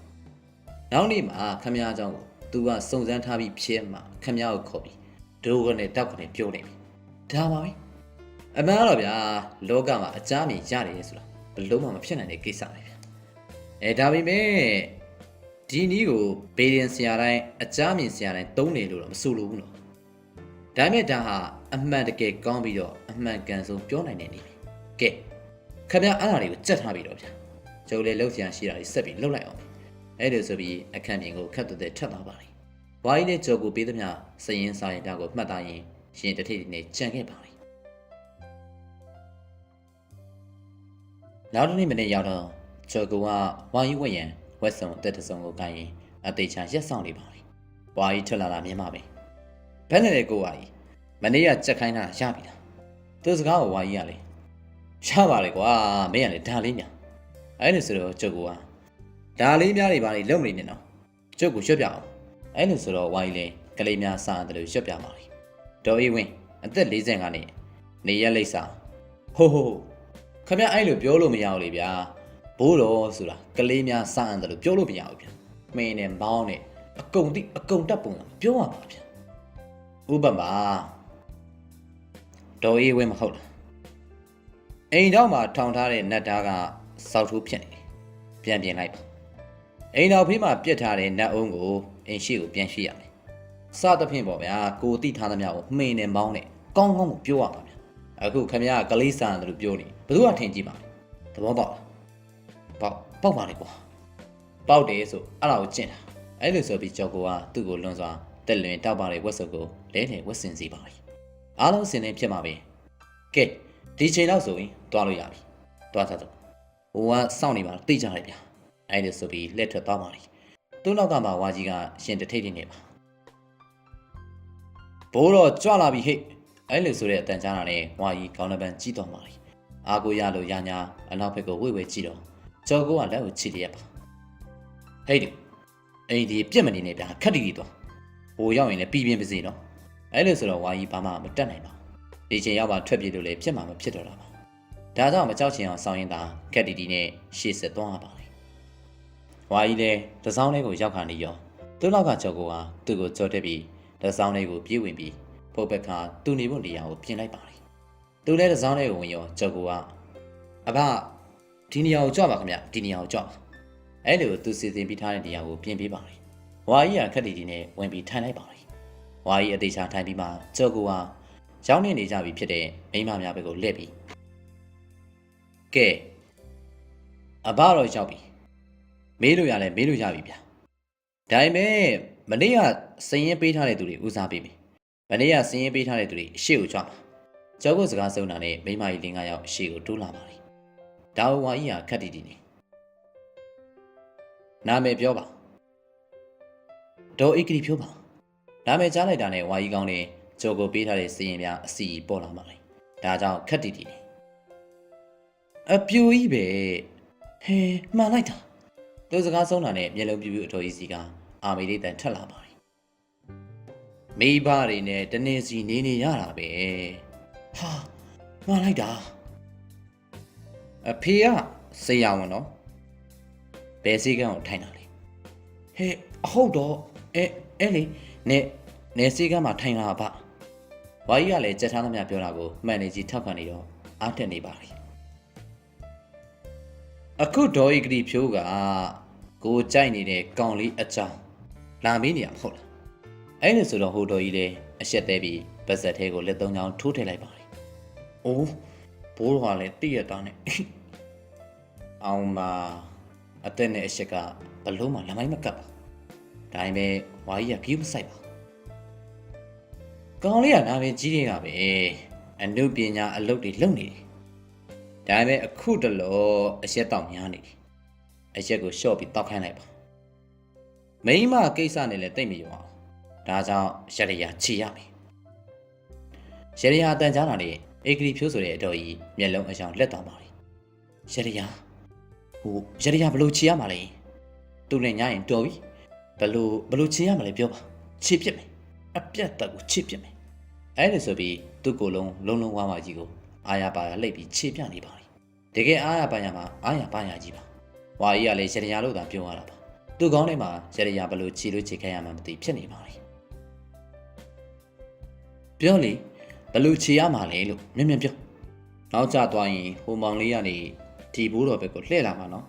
နောက်နေ့မှာခမည်းအကြောင်းကိုသူကစုံစမ်းထားပြီးဖြဲမှခမည်းကိုခေါ်ပြီးဒိုးကနေတောက်ကနေပြောနေပြီဒါပါပဲအမှန်တော့ဗျာလောကမှာအချားမြင်ရတယ်ဆိုတာဘယ်လုံးမှမဖြစ်နိုင်တဲ့ကိစ္စပဲဗျာဒါပေမဲ့ဒီနည်းကိုဘေးရင်ဆရာတိုင်းအချားမြင်ဆရာတိုင်းသုံးနေလို့တော့မဆိုလိုဘူးနော်ဒါပေမဲ့ဒါဟာအမှန်တကယ်ကောင်းပြီးတော့အမှန်ကန်ဆုံးပြောနိုင်တဲ့နည်းပဲကဲခင်ဗျာအားတွေကိုကြက်ထားပြီးတော့ဗျာကျုပ်လည်းလှုပ်ရှားရှိတာတွေဆက်ပြီးလှုပ်လိုက်အောင်အဲ့လိုဆိုပြီးအခန်းပြင်ကိုခတ်တဲ့ထပ်သွားပါလိမ့်ဝါကြီးနဲ့ကျော်ကိုပေးသမျှစရင်စာရင်တာကိုမှတ်သားရင်ရှင်တထိတ်နဲ့ကြံခဲ့ပါလိမ့်နောက်တစ်နေ့မနေ့ရောက်တော့ကျော်ကဝါကြီးဝက်ရန်ဝက်စုံအသက်တစုံကိုကိုင်းရင်အသေးချာရက်ဆောင်နေပါလိမ့်ဝါကြီးထွက်လာတာမြင်ပါပဲဘယ်နဲ့လဲကိုဝါကြီးမနေ့ကကြက်ခိုင်းတာရပြီလားသူစကားကိုဝါကြီးကလေရပါလေကွာမင်းကလေဒါလေးညာအဲ့လိုဆိုတော့ကျုပ်ကဒါလေးများတွေပါလေလုံနေနေတော့ကျုပ်ကိုရွှတ်ပြအောင်အဲ့လိုဆိုတော့ဝါကြီးလေကလေးများစားတယ်လို့ရွှတ်ပြပါလေဒေါ်အေးဝင်းအသက်45နှစ်နေရက်လိပ်စာဟိုခမအဲ့လိုပြောလို့မရဘူးလေဗျာဘိုးတော်ဆိုတာကလေးများစားတယ်လို့ပြောလို့မရဘူးဗျာမင်းနဲ့မောင်းနဲ့အကုန်တက်ပုံပြောရမှာဗျာဥပမာဒေါ်အေးဝင်းမဟုတ်လားအိမ်တော်မှာထောင်ထားတဲ့နတ်သားကစောက်ထိုးဖြစ်နေတယ်ပြန်ပြင်လိုက်ပါအိမ်တော်ဖေးမှာပြစ်ထားတဲ့နတ်အုံးကိုအိမ်ရှိကိုပြန်ရှိရမယ်စသဖြင့်ပေါ့ဗျာကိုတိထားသမျှကိုမှင်းနဲ့မောင်းနဲ့ကောင်းကိုပြောရမှာဗျာအခုခမရကလေးစားတယ်လို့ပြောနေဘယ်သူကထင်ကြည့်ပါလဲသဘောပေါက်လားပေါက်ပါလေကွာပေါက်တယ်ဆိုအဲ့ဒါကိုကျင့်တာအဲ့လိုဆိုပြီးကြောက်ကသူ့ကိုလွန်စွာတက်လွင်တောက်ပါတဲ့ဝက်စုပ်ကိုလဲလှယ်ဝက်စင်စီပါလေအားလုံးစင်နေဖြစ်မှာပဲကဲဒီချိန်လောက်ဆိုရင်တွားလို့ရပြီတွားသားတော့ဟိုကစောင့်နေပါသိကြတယ်ဗျာအဲ့လိုဆိုပြီးလက်ထွက်သွားပါလေသူ့နောက်ကမှဝါကြီးကရှင်တထိတ်နေပါဘိုးတော့ကြွလာပြီဟဲ့အဲ့လိုဆိုတဲ့အတန်ကြားတာနဲ့ဝါကြီးခေါင်းနှပန်းကြီးသွားပါလေအာကိုရလို့ရညာအနောက်ဘက်ကိုဝိဝဲကြည့်တော့ကျော်ကိုကလက်ကိုချီလျက်ပါ ဟဲ့ဒီအိမ်ဒီပြက်မနေနဲ့ဗျာခက်တီတီတော့ဟိုရောက်ရင်လည်းပြီးပြင်းပါစေနော်အဲ့လိုဆိုတော့ဝါကြီးဘာမှမတက်နိုင်ပါဘူးဒီချိန်ရောက်ပါထွက်ပြေးလို့လည်းဖြစ်မှာမဖြစ်တော့တာပါဒါကြောင့်မကြောက်ချင်အောင်ဆောင်ရင်သာခက်တီတီနဲ့ရှေ့ဆက်သွားရပါလေဝါကြီးလည်းတစောင်းလေးကိုရောက်ခါနေရောသူ့နောက်ကကြောက်ကိုဟာသူ့ကိုကြော်တက်ပြီးတစောင်းလေးကိုပြေးဝင်ပြီးဖုတ်ဘက်ကသူ့နေဖို့နေရာကိုပြင်လိုက်ပါလေသူလည်းတစောင်းလေးကိုဝင်ရောကြောက်ကိုကအဘဒီနေရာကိုကြွပါခင်ဗျဒီနေရာကိုကြွပါအဲ့လိုသူစီစဉ်ပြီးထားတဲ့နေရာကိုပြင်ပေးပါလေဝါကြီးကခက်တီတီနဲ့ဝင်ပြီးထိုင်လိုက်ပါလေဝါကြီးအသေးချာထိုင်ပြီးမှကြောက်ကိုကရောက်နေကြပြီဖြစ်တဲ့မိန်းမများဘက်ကိုလှည့်ပြီးကဲအဘတော့ရောက်ပြီမေးလို့ရလဲမေးလို့ရပြီဗျာဒါပေမဲ့မနေ့ကစည်ရင်ပေးထားတဲ့သူတွေဦးစားပေးမယ်မနေ့ကစည်ရင်ပေးထားတဲ့သူတွေအရှိကိုကြွမှာကြောက်ကိုစကားစုံတာနဲ့မိန်းမကြီး၄-၅ယောက်အရှိကိုတိုးလာပါလေဒါဝါကြီးကခက်တီတီနေနာမည်ပြောပါဒေါ်ဧကရီဖြိုးပါနာမည်ကြားလိုက်တာနဲ့ဝါကြီးကောင်းနေကြော်ကိုပေးထားတဲ့စည်ရင်များအစီပေါ်လာပါလေဒါကြောင့်ခက်တီတီနေအပြူကြီးပဲဟဲမှန်လိုက်တာသူစကားဆုံးတာနဲ့မျက်လုံးပြူပြူအတော်ကြီးစီကအာမေလေးတန်ထက်လာပါလေမိဘတွေနဲ့တနေ့စီနေရတာပဲဟာမှန်လိုက်တာအဖေကဆေးရဝန်နော်ဘယ်ဆေးကန်းကိုထိုင်တာလဲဟဲ့အဟုတ်တော့အဲ့လေနေဆေးကန်းမှာထိုင်လာပါဝါကြီးကလည်းကြက်ထားသမျှပြောတာကိုမှန်နေကြီးထောက်ခံနေတော့အားတက်နေပါလေအခုဒေါ်ဤကတိဖြိုးကကိုကြိုက်နေတဲ့ကောင်လေးအကြောင်းလာမေးနေရမဟုတ်လားအဲ့လိုဆိုတော့ဟိုတော်ကြီးလည်းအရှက်သေးပြီးပါဇက်သေးကိုလက်သုံးချောင်းထိုးထည့်လိုက်ပါလေအိုးဘိုးတော်ကလည်းတိရတာနဲ့အောင်မအသက်နဲ့အရှက်ကဘလုံးမှလမိုင်းမကပ်ပါဒါပေမဲ့ဝါကြီးကကြီးမဆိုင်ပါကောင်လေးကနာမည်ကြီးနေတာပဲအနုပညာအလုပ်တွေလုပ်နေတယ်ဒါပေမဲ့အခုတလောအရက်တောင်များနေတယ်အရက်ကိုရှော့ပြီးတောက်ခိုင်းလိုက်ပါမိန်းမကိစ္စနဲ့လည်းတိတ်မရောအောင်ဒါကြောင့်ရရရချီရမယ်ရရရအတန်ကြားတာနဲ့ဧကရီဖြိုးဆိုတဲ့အတော်ကြီးမျက်လုံးအယောင်လက်သွားပါလေရရရရရရဘလို့ချီရမှာလဲသူနဲ့ညရင်တော်ပြီဘလို့ချီရမှာလဲပြောပါချီပြစ်မယ်အပြတ်တက်ကိုချီပြစ်မယ်အဲ့ဒါဆိုပြီးသူ့ကိုယ်လုံးဝါးမကြီးကိုအာရပါရလှိပ်ပြီးခြေပြနေပါလေတကယ်အာရပါရမှာအာရပါရကြီးပါဝါကြီးကလည်းရရရလို့သာပြောရတာပါသူ့ကောင်းထဲမှာရရရဘလို့ခြေလို့ခြေခိုင်းရမှမသိဖြစ်နေပါလေပြောလေဘလို့ခြေရမှာလဲလို့မြင်ပြောနောက်ကျသွားရင်ဟိုမောင်လေးကနေဒီဘိုးတော်ဘက်ကိုလှည့်လာမှာနော်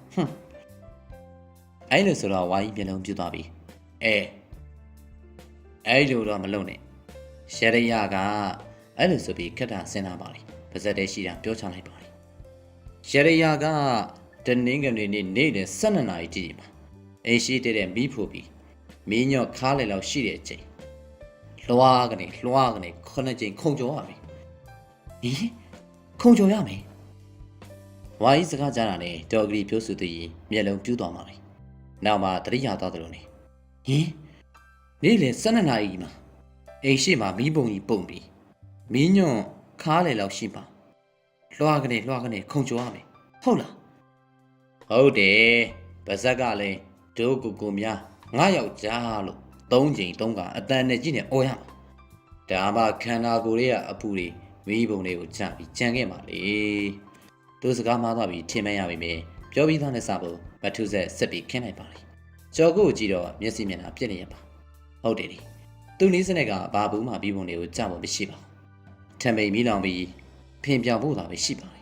အဲ့လိုဆိုတော့ဝါကြီးမျက်လုံးပြူသွားပြီအဲ့လိုတော့မလုပ်နဲ့ရရရကအဲ့လိုဆိုပြီးခက်တာစဉ်းစားပါလေပါဇက်တဲရှိတာပြောချလိုက်ပါလေရရရကတနင်္ဂနွေနေ့နေ့လယ်12နာရီတိတိမှာအိမ်ရှိတဲ့မီးဖို့ပြီးမင်းညော့ခါးလေလောက်ရှိတဲ့အချိန်လွှားကနေ9ချိန်ခုံကြော်ရမယ်ဟင်ခုံကြော်ရမယ်ဝါကြီးစကားကြားတာနဲ့ဒေါ်ဂရီပြောဆိုသူကြီးမျက်လုံးပြူးသွားပါလေနောက်မှတတိယသွားတယ်လို့နေဟင်နေ့လယ်12နာရီမှာအိမ်ရှိမှာမီးပုံကြီးပုံပြီးမင်းညွန့်ခါးလေလောက်ရှိပါလွှားကနေခုံကြော်ရမယ်ဟုတ်လားဟုတ်တယ်ပါဇက်ကလည်းဒိုးကိုများ9ယောက်ကြားလို့3ချိန်3ကအတန်နဲ့ကြည့်နေအော်ရမှာဒါမှခန္ဓာကိုယ်ရဲ့အပူတွေမီးပုံတွေကိုချပြီးကြံခဲ့ပါလေသူစကားမှားသွားပြီးထင်မှန်းရပြီမယ်ပြောပြီးသားနဲ့စဖို့မထုဆက်ဆက်ပြီးခင်းလိုက်ပါလေကြော်ကိုကြည့်တော့မျက်စိမျက်နှာပြက်နေရပါဟုတ်တယ်ဒီသူနီးစနစ်ကဘာဘူးမှပြီးပုံတွေကိုကြဖို့မရှိပါဘူးထံမိန်မီးလောင်ပြီးဖင်ပြောင်ဖို့သာပဲရှိပါလေ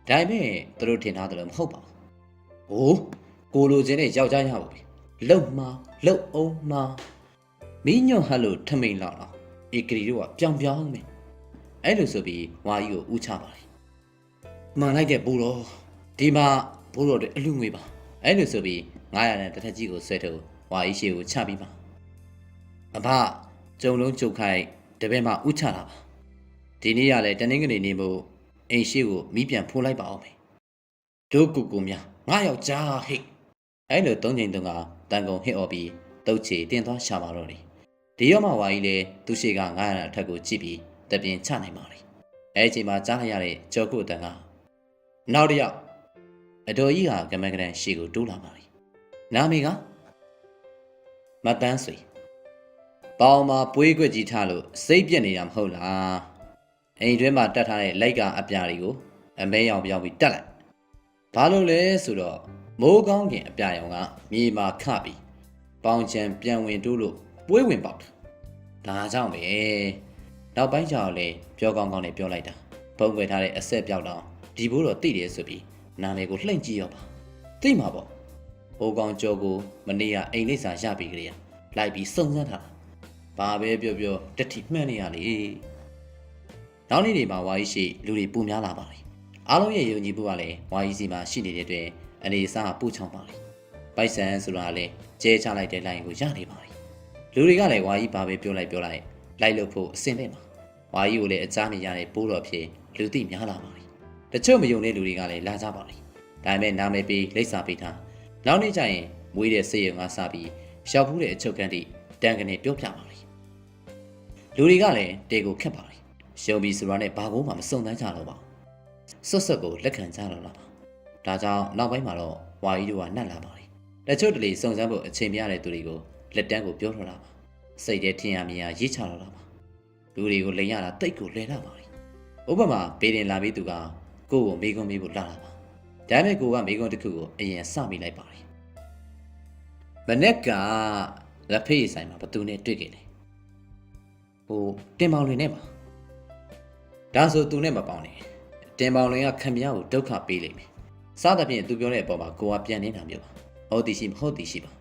ဒါပေမဲ့သူတို့ထင်ထားတယ်လို့မဟုတ်ပါဘူး။ကိုလိုချင်းနဲ့ယောက်ျားရပါပြီ။လှုပ်အောင်မမင်းညွန့်ဟတ်လို့ထမိန်လောက်အောင်ဧကရီတို့ကပြောင်းမယ်။အဲ့လိုဆိုပြီးဝါကြီးကိုဦးချပါလေ။မှန်လိုက်တဲ့ဘိုးတော်ဒီမှာဘိုးတော်တွေအလူငွေပါ။အဲ့လိုဆိုပြီး900နဲ့တစ်ထက်ကြီးကိုဆွဲထုတ်ဝါကြီးရှေ့ကိုချပြီးပါ။အဖကြုံလုံးကြုတ်ခိုက်တပည့်မှဦးချတာပါ။ဒီနေ့ကလည်းတနင်္ဂနွေနေ့မို့အိမ်ရှိကိုမီးပြန်ဖိုးလိုက်ပါအောင်မယ်။ဒုကူများ9ယောက်ကြားဟိတ်အဲ့လို3ချိန်တုန်းကတန်ကုန်ဟစ်អော်ပြီးတုတ်ချေတင်သွားရှာပါတော့တယ်ဒီရောမှဝါကြီးလေသူရှိက900အထက်ကိုကြည့်ပြီးတပြင်းချနိုင်ပါလေအဲ့ဒီချိန်မှာကြားလိုက်ရတဲ့ကြော်ကုတ်တန်ကနောက်တစ်ယောက်အတော်ကြီးကကမန်ကရန်ရှေကိုတိုးလာပါလေနာမည်က မတန်းဆွေပေါင်မှာပွေးခွက်ကြီးထားလို့စိတ်ပြက်နေတာမဟုတ်လားအိမ်တွင်းမှာတက်ထားတဲ့လိုက်ကအပြာတွေကိုအမဲရောင်ပြောင်းပြီးတက်လိုက်ဘာလို့လဲဆိုတော့မိုးကောင်းခင်အပြာရောင်ကမြေမှာခပြီးပေါင်ချံပြန်ဝင်တိုးလို့ပွေးဝင်ပေါက်တာဒါကြောင့်ပဲနောက်ပိုင်းကျတော့လေပြောကောင်းကောင်းနဲ့ပြောလိုက်တာဖုံးကွယ်ထားတဲ့အဆက်ပြောက်တော့ဒီဘိုးတော်သိတယ်ဆိုပြီးနာမည်ကိုလှိမ့်ကြည့်ရောပါသိမှာပေါ့ဟိုကောင်ကျော်ကိုမနေ့ကအိမ်လိပ်စာရပြီးကြရလိုက်ပြီးစုံစမ်းထားဘာပဲပြောပြောတက်ထိမှန်းနေရလေနောက်နေ့တွေမှာဝါကြီးရှိလူတွေပုံများလာပါလေအားလုံးရဲ့ယုံကြည်မှုကလည်းဝါကြီးစီမှာရှိနေတဲ့အတွက်အနေအစားပူချောင်းပါလေပိုက်ဆံဆိုတာလည်းကျဲချလိုက်တဲ့လိုင်းကိုရနေပါလေလူတွေကလည်းဝါကြီးဘာပဲပြောလိုက်လိုက်လို့ဖို့အစင်နဲ့မှာဝါကြီးကိုလည်းအချားနေရတဲ့ပိုးတော်ဖြစ်လူသိများလာပါလေတချို့မယုံတဲ့လူတွေကလည်းလာကြပါလေဒါပေမဲ့နာမည်ပေးလိပ်စာပေးထားနောက်နေ့ကျရင်မွေးတဲ့စေရုံကစပြီးရှောက်ဖူးတဲ့အချုပ်ကန်းတိတန်ကနေပြောပြပါလေလူတွေကလည်းတေကိုခက်ပါလေရှုံပြီးဆိုတာနဲ့ဘာကိုမှမစုံစမ်းကြတော့ပါဆွတ်ကိုလက်ခံကြတော့လားပါဒါကြောင့်နောက်ပိုင်းမှာတော့ဝါကြီးတို့ကနှက်လာပါလေတချို့တလေစုံစမ်းဖို့အချိန်ပြရတဲ့သူတွေကိုလက်တန်းကိုပြောတော့တာပါစိတ်ထဲထင်ရမြင်ရရေးချတော့တာပါလူတွေကိုလိန်ရတာတိတ်ကိုလဲတာပါလေဥပမာဘေးတင်လာပြီးသူကကိုယ့်ကိုမေးခွန်းမေးဖို့လာတာပါဒါပေမဲ့ကိုကမေးခွန်းတစ်ခုကိုအရင်စမိလိုက်ပါလေမနေ့ကလက်ဖေးဆိုင်မှာဘသူနဲ့တွေ့ခဲ့တယ်ဟိုတင်ပေါင်လွင်နဲ့ပါဒါဆိုသူနဲ့မပေါင်းနဲ့တင်ပေါင်လွင်ကခမရကိုဒုက္ခပေးလိမ့်မယ်စသဖြင့်သူပြောတဲ့အပေါ်မှာကိုကပြန်နေတာမျိုးပါဟုတ်သည်ရှိမဟုတ်သည်ရှိပါ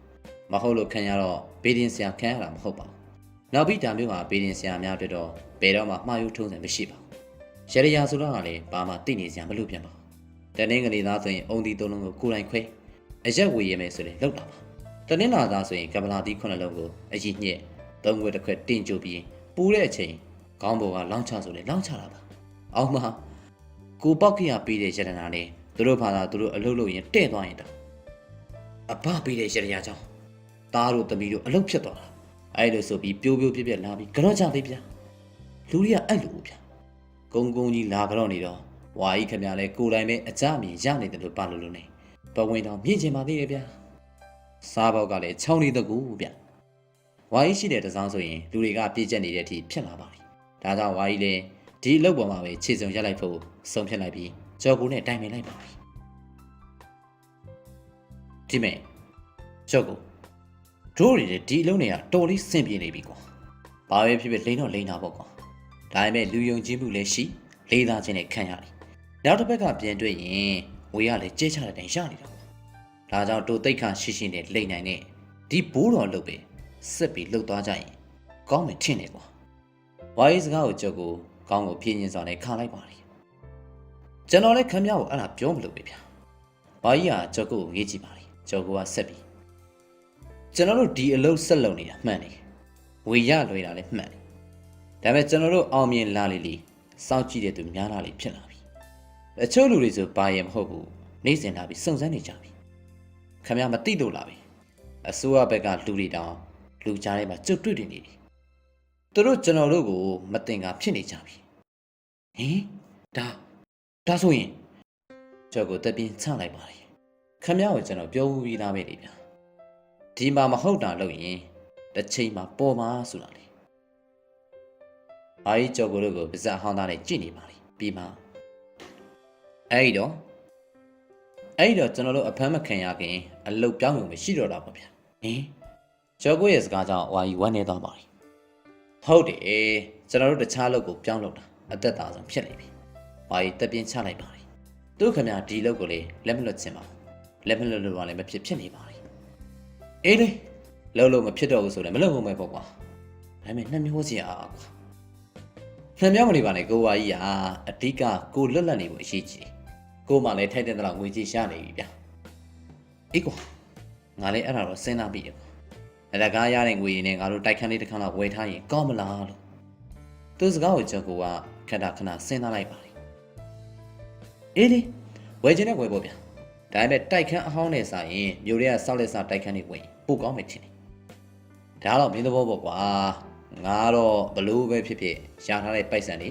မဟုတ်လို့ခံရတော့ဘေးတင်ဆရာခံရတာမဟုတ်ပါဘူးနောက်ပြီးဒါမျိုးဟာဘေးတင်ဆရာများအတွက်တော့ဘယ်တော့မှမှားယွင်းထုံးစံမရှိပါဘူးရရရာဆိုတော့ကလည်းဘာမှသိနေစရာမလိုပြန်ပါတနင်္ဂနွေသားဆိုရင်အုံဒီသုံးလုံးကိုကိုယ်တိုင်ခွဲအရက်ဝေရမယ်ဆိုရင်လောက်တာပါတနင်္လာသားဆိုရင်ကပလာတီခုနှစ်လုံးကိုအရင်ညက်သုံးခွက်တစ်ခွက်တင်ကြိုပြီးပူတဲ့အချိန်ခေါင်းပေါ်ကလောင်းချဆိုလေလောင်းချတာပါအောင်မကိုပေါက်ခရပေးတဲ့ရတနာနဲ့သူတို့ဘာသာသူတို့အလုပ်လုပ်ရင်တဲ့သွားရင်တော့အဘပေးတဲ့ရတရာကြောင့်သားတို့သမီးတို့အလုပ်ဖြစ်သွားတာအဲ့လိုဆိုပြီးပြိုးပြက်လာပြီးကြော့ကြသေးဗျာလူတွေကအဲ့လိုဗျာကုန်းကြီးလာကြော့နေတော့ဝါကြီးခင်ဗျာလဲကိုယ်တိုင်ပဲအကြအမြင်ရနေတယ်လို့ပါလို့နေပဝင်တော်မြင့်ချင်ပါသေးတယ်ဗျာစားပေါက်ကလည်းချောင်းနေတကူဗျာဝါကြီးရှိတဲ့တစောင်းဆိုရင်လူတွေကပြည့်ကျက်နေတဲ့အထိဖြစ်လာပါလိမ့်ဒါကြောင့်ဝါကြီးလည်းဒီအလုပ်ပေါ်မှာပဲခြေစုံရက်လိုက်ဖို့ဆုံးဖြတ်လိုက်ပြီးကြော်ကူနဲ့တိုင်ပင်လိုက်ပါလိမ့်ဒီမဲ့ကြော်ကူတို့တွေဒီအလုံးတွေကတော်လေးစင်ပြေနေပြီကွာဘာပဲဖြစ်ဖြစ်လိန်တော့လိန်တာပေါ့ကွာဒါပေမဲ့လူယုံကြည်မှုလည်းရှိလေးသားချင်းနဲ့ခံရတယ်နောက်တစ်ဘက်ကပြန်တွေ့ရင်ဝေးရလည်းကြဲချတဲ့တိုင်ရနေတာဒါကြောင့်တို့တိတ်ခါရှိနဲ့လိန်နိုင်တဲ့ဒီဘိုးတော်လုပ်ပဲဆက်ပြီးလှုပ်သွားကြရင်ကောင်းမယ်ထင်တယ်ကွာဝါရေးစကားကိုကြော်ကိုကောင်းကိုပြင်းရင်စွာနဲ့ခါလိုက်ပါလေကျွန်တော်လည်းခမရကိုအဲ့ဒါပြောမလို့ပဲဗျာဝါကြီးကကြော်ကိုငေးကြည့်ပါလေကြော်ကိုကဆက်ပြီးကျွန်တော်တို့ဒီအလုပ်ဆက်လုပ်နေတာမှန်တယ်ဝေရလွယ်တာလည်းမှန်တယ်ဒါပေမဲ့ကျွန်တော်တို့အောင်မြင်လာလေစောင့်ကြည့်တဲ့သူများလာလေဖြစ်လာပြီအချို့လူတွေဆိုဘာရင်မဟုတ်ဘူးနေစင်လာပြီးစုံစမ်းနေကြပြီခမရမသိလို့လာပြီအစိုးရဘက်ကလူတွေတောင်လူကြားထဲမှာကြုတ်တွေ့နေတယ်သူတို့ကျွန်တော်တို့ကိုမတင်ကဖြစ်နေကြပြီဟင်ဒါဆိုရင်ကျော်ကိုတက်ပြင်းချလိုက်ပါလေခမရကိုကျွန်တော်ပြောပြီးသားပဲလေဗျာဒီမှာမဟုတ်တာလို့ရင်တစ်ချိန်မှာပေါ်မှာဆိုတာလေအားကြီးကျော်ကိုတို့ကိုပါဇက်ဟောင်းသားနဲ့ကြည့်နေပါလေပြီးမှအဲ့တော့ကျွန်တော်တို့အဖမ်းမခံရခင်အလုတ်ပြောင်းရုံမရှိတော့တာပါဗျာဟင်ကျော်ကိုရဲ့စကားကြောင့်ဝါကြီးဝမ်းနေသွားပါလေဟုတ်တယ်ကျွန်တော်တို့တခြားလုပ်ကိုပြောင်းလုပ်တာအသက်သာဆုံးဖြစ်နေပြီဝါကြီးတက်ပြင်းချလိုက်ပါလေသူခင်ဗျာဒီလုပ်ကိုလေလက်မလွတ်ချင်ပါလက်မလွတ်လို့လည်းမဖြစ်နေပါလေအေးလေလို့မဖြစ်တော့ဘူးဆိုလည်းမလုပ်ဘူးမဲ့ပေါ့ကွာဒါပေမဲ့နှမျောစရာကွာနှမျောမနေပါနဲ့ကိုဝါကြီးကအဓိကကိုလွတ်လပ်နေဖို့အရေးကြီးကိုမှလည်းထိုက်တဲ့တော့ငွေကြီးရှာနေပြီဗျာအေးကွာငါလည်းအဲ့ဒါတော့စဉ်းစားပြီးရအလကားရတဲ့ငွေတွေနဲ့ငါတို့တိုက်ခန်းလေးတစ်ခါလောက်ဝယ်ထားရင်ကောင်းမလားလို့သူစကားကိုကြောက်ကိုကခဏစဉ်းစားလိုက်ပါလေအေးလေဝယ်ချင်တဲ့ဝယ်ပေါ့ဗျာဒါပေမဲ့တိုက်ခန်းအဟောင်းနဲ့စာရင်မြို့တွေကစောက်လက်စာတိုက်ခန်းတွေဝင်ပိုကောင်းမယ်ထင်တယ်ဒါတော့မင်းသဘောပေါ့ကွာငါတော့ဘလို့ပဲဖြစ်ဖြစ်ရှာထားတဲ့ပိုက်ဆံတွေ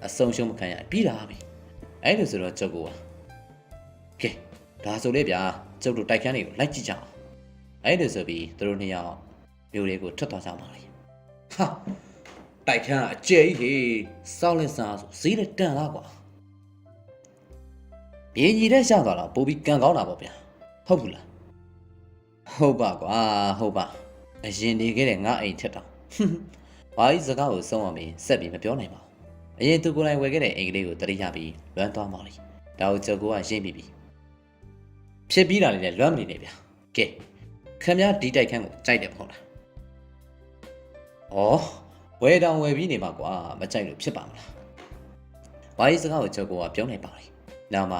အဆုံးရှုံးမခံရပြီးတာပဲအဲ့လိုဆိုတော့ကြောက်ကိုကဲဒါဆိုလေဗျာကျုပ်တို့တိုက်ခန်းတွေကိုလိုက်ကြည့်ကြအောင်အဲ့လိုဆိုပြီးသူတို့နှစ်ယောက် မြို့တွေကိုထွက်သွားကြပါလေဟာတိုက်ခန်းအကျဲကြီးဟေးစောက်လက်စားဆိုဈေးနဲ့တန်လားကွာပြင်းကြီးတဲ့ရှောက်သွားတော့ပိုပြီးကန်ကောင်းတာပေါ့ဗျာဟုတ်ဘူးလားဟုတ်ပါကွာဟုတ်ပါအရင်နေခဲ့တဲ့ငါအိမ်ထက်တော့ဘာကြီးစကားကိုဆုံးအောင်ပြီးဆက်ပြီးမပြောနိုင်ပါဘူးအရင်သူကိုယ်တိုင်ဝယ်ခဲ့တဲ့အိမ်ကလေးကိုတရိရပြီးလွမ်းသွားပါလေဒါကိုကျော်ကိုကရှင်းပြီးပြီဖြစ်ပြီးတာလေးလည်းလွမ်းမနေနဲ့ဗျာကဲခင်ဗျားဒီတိုက်ခန်းကိုကြိုက်တယ်ပေါ့လားဩဝယ်တောင်ဝယ်ပြီးနေမှာကွာမကြိုက်လို့ဖြစ်ပါမလားဘာကြီးစကားကိုကျော်ကိုကပြောနေပါလေနောက်မှ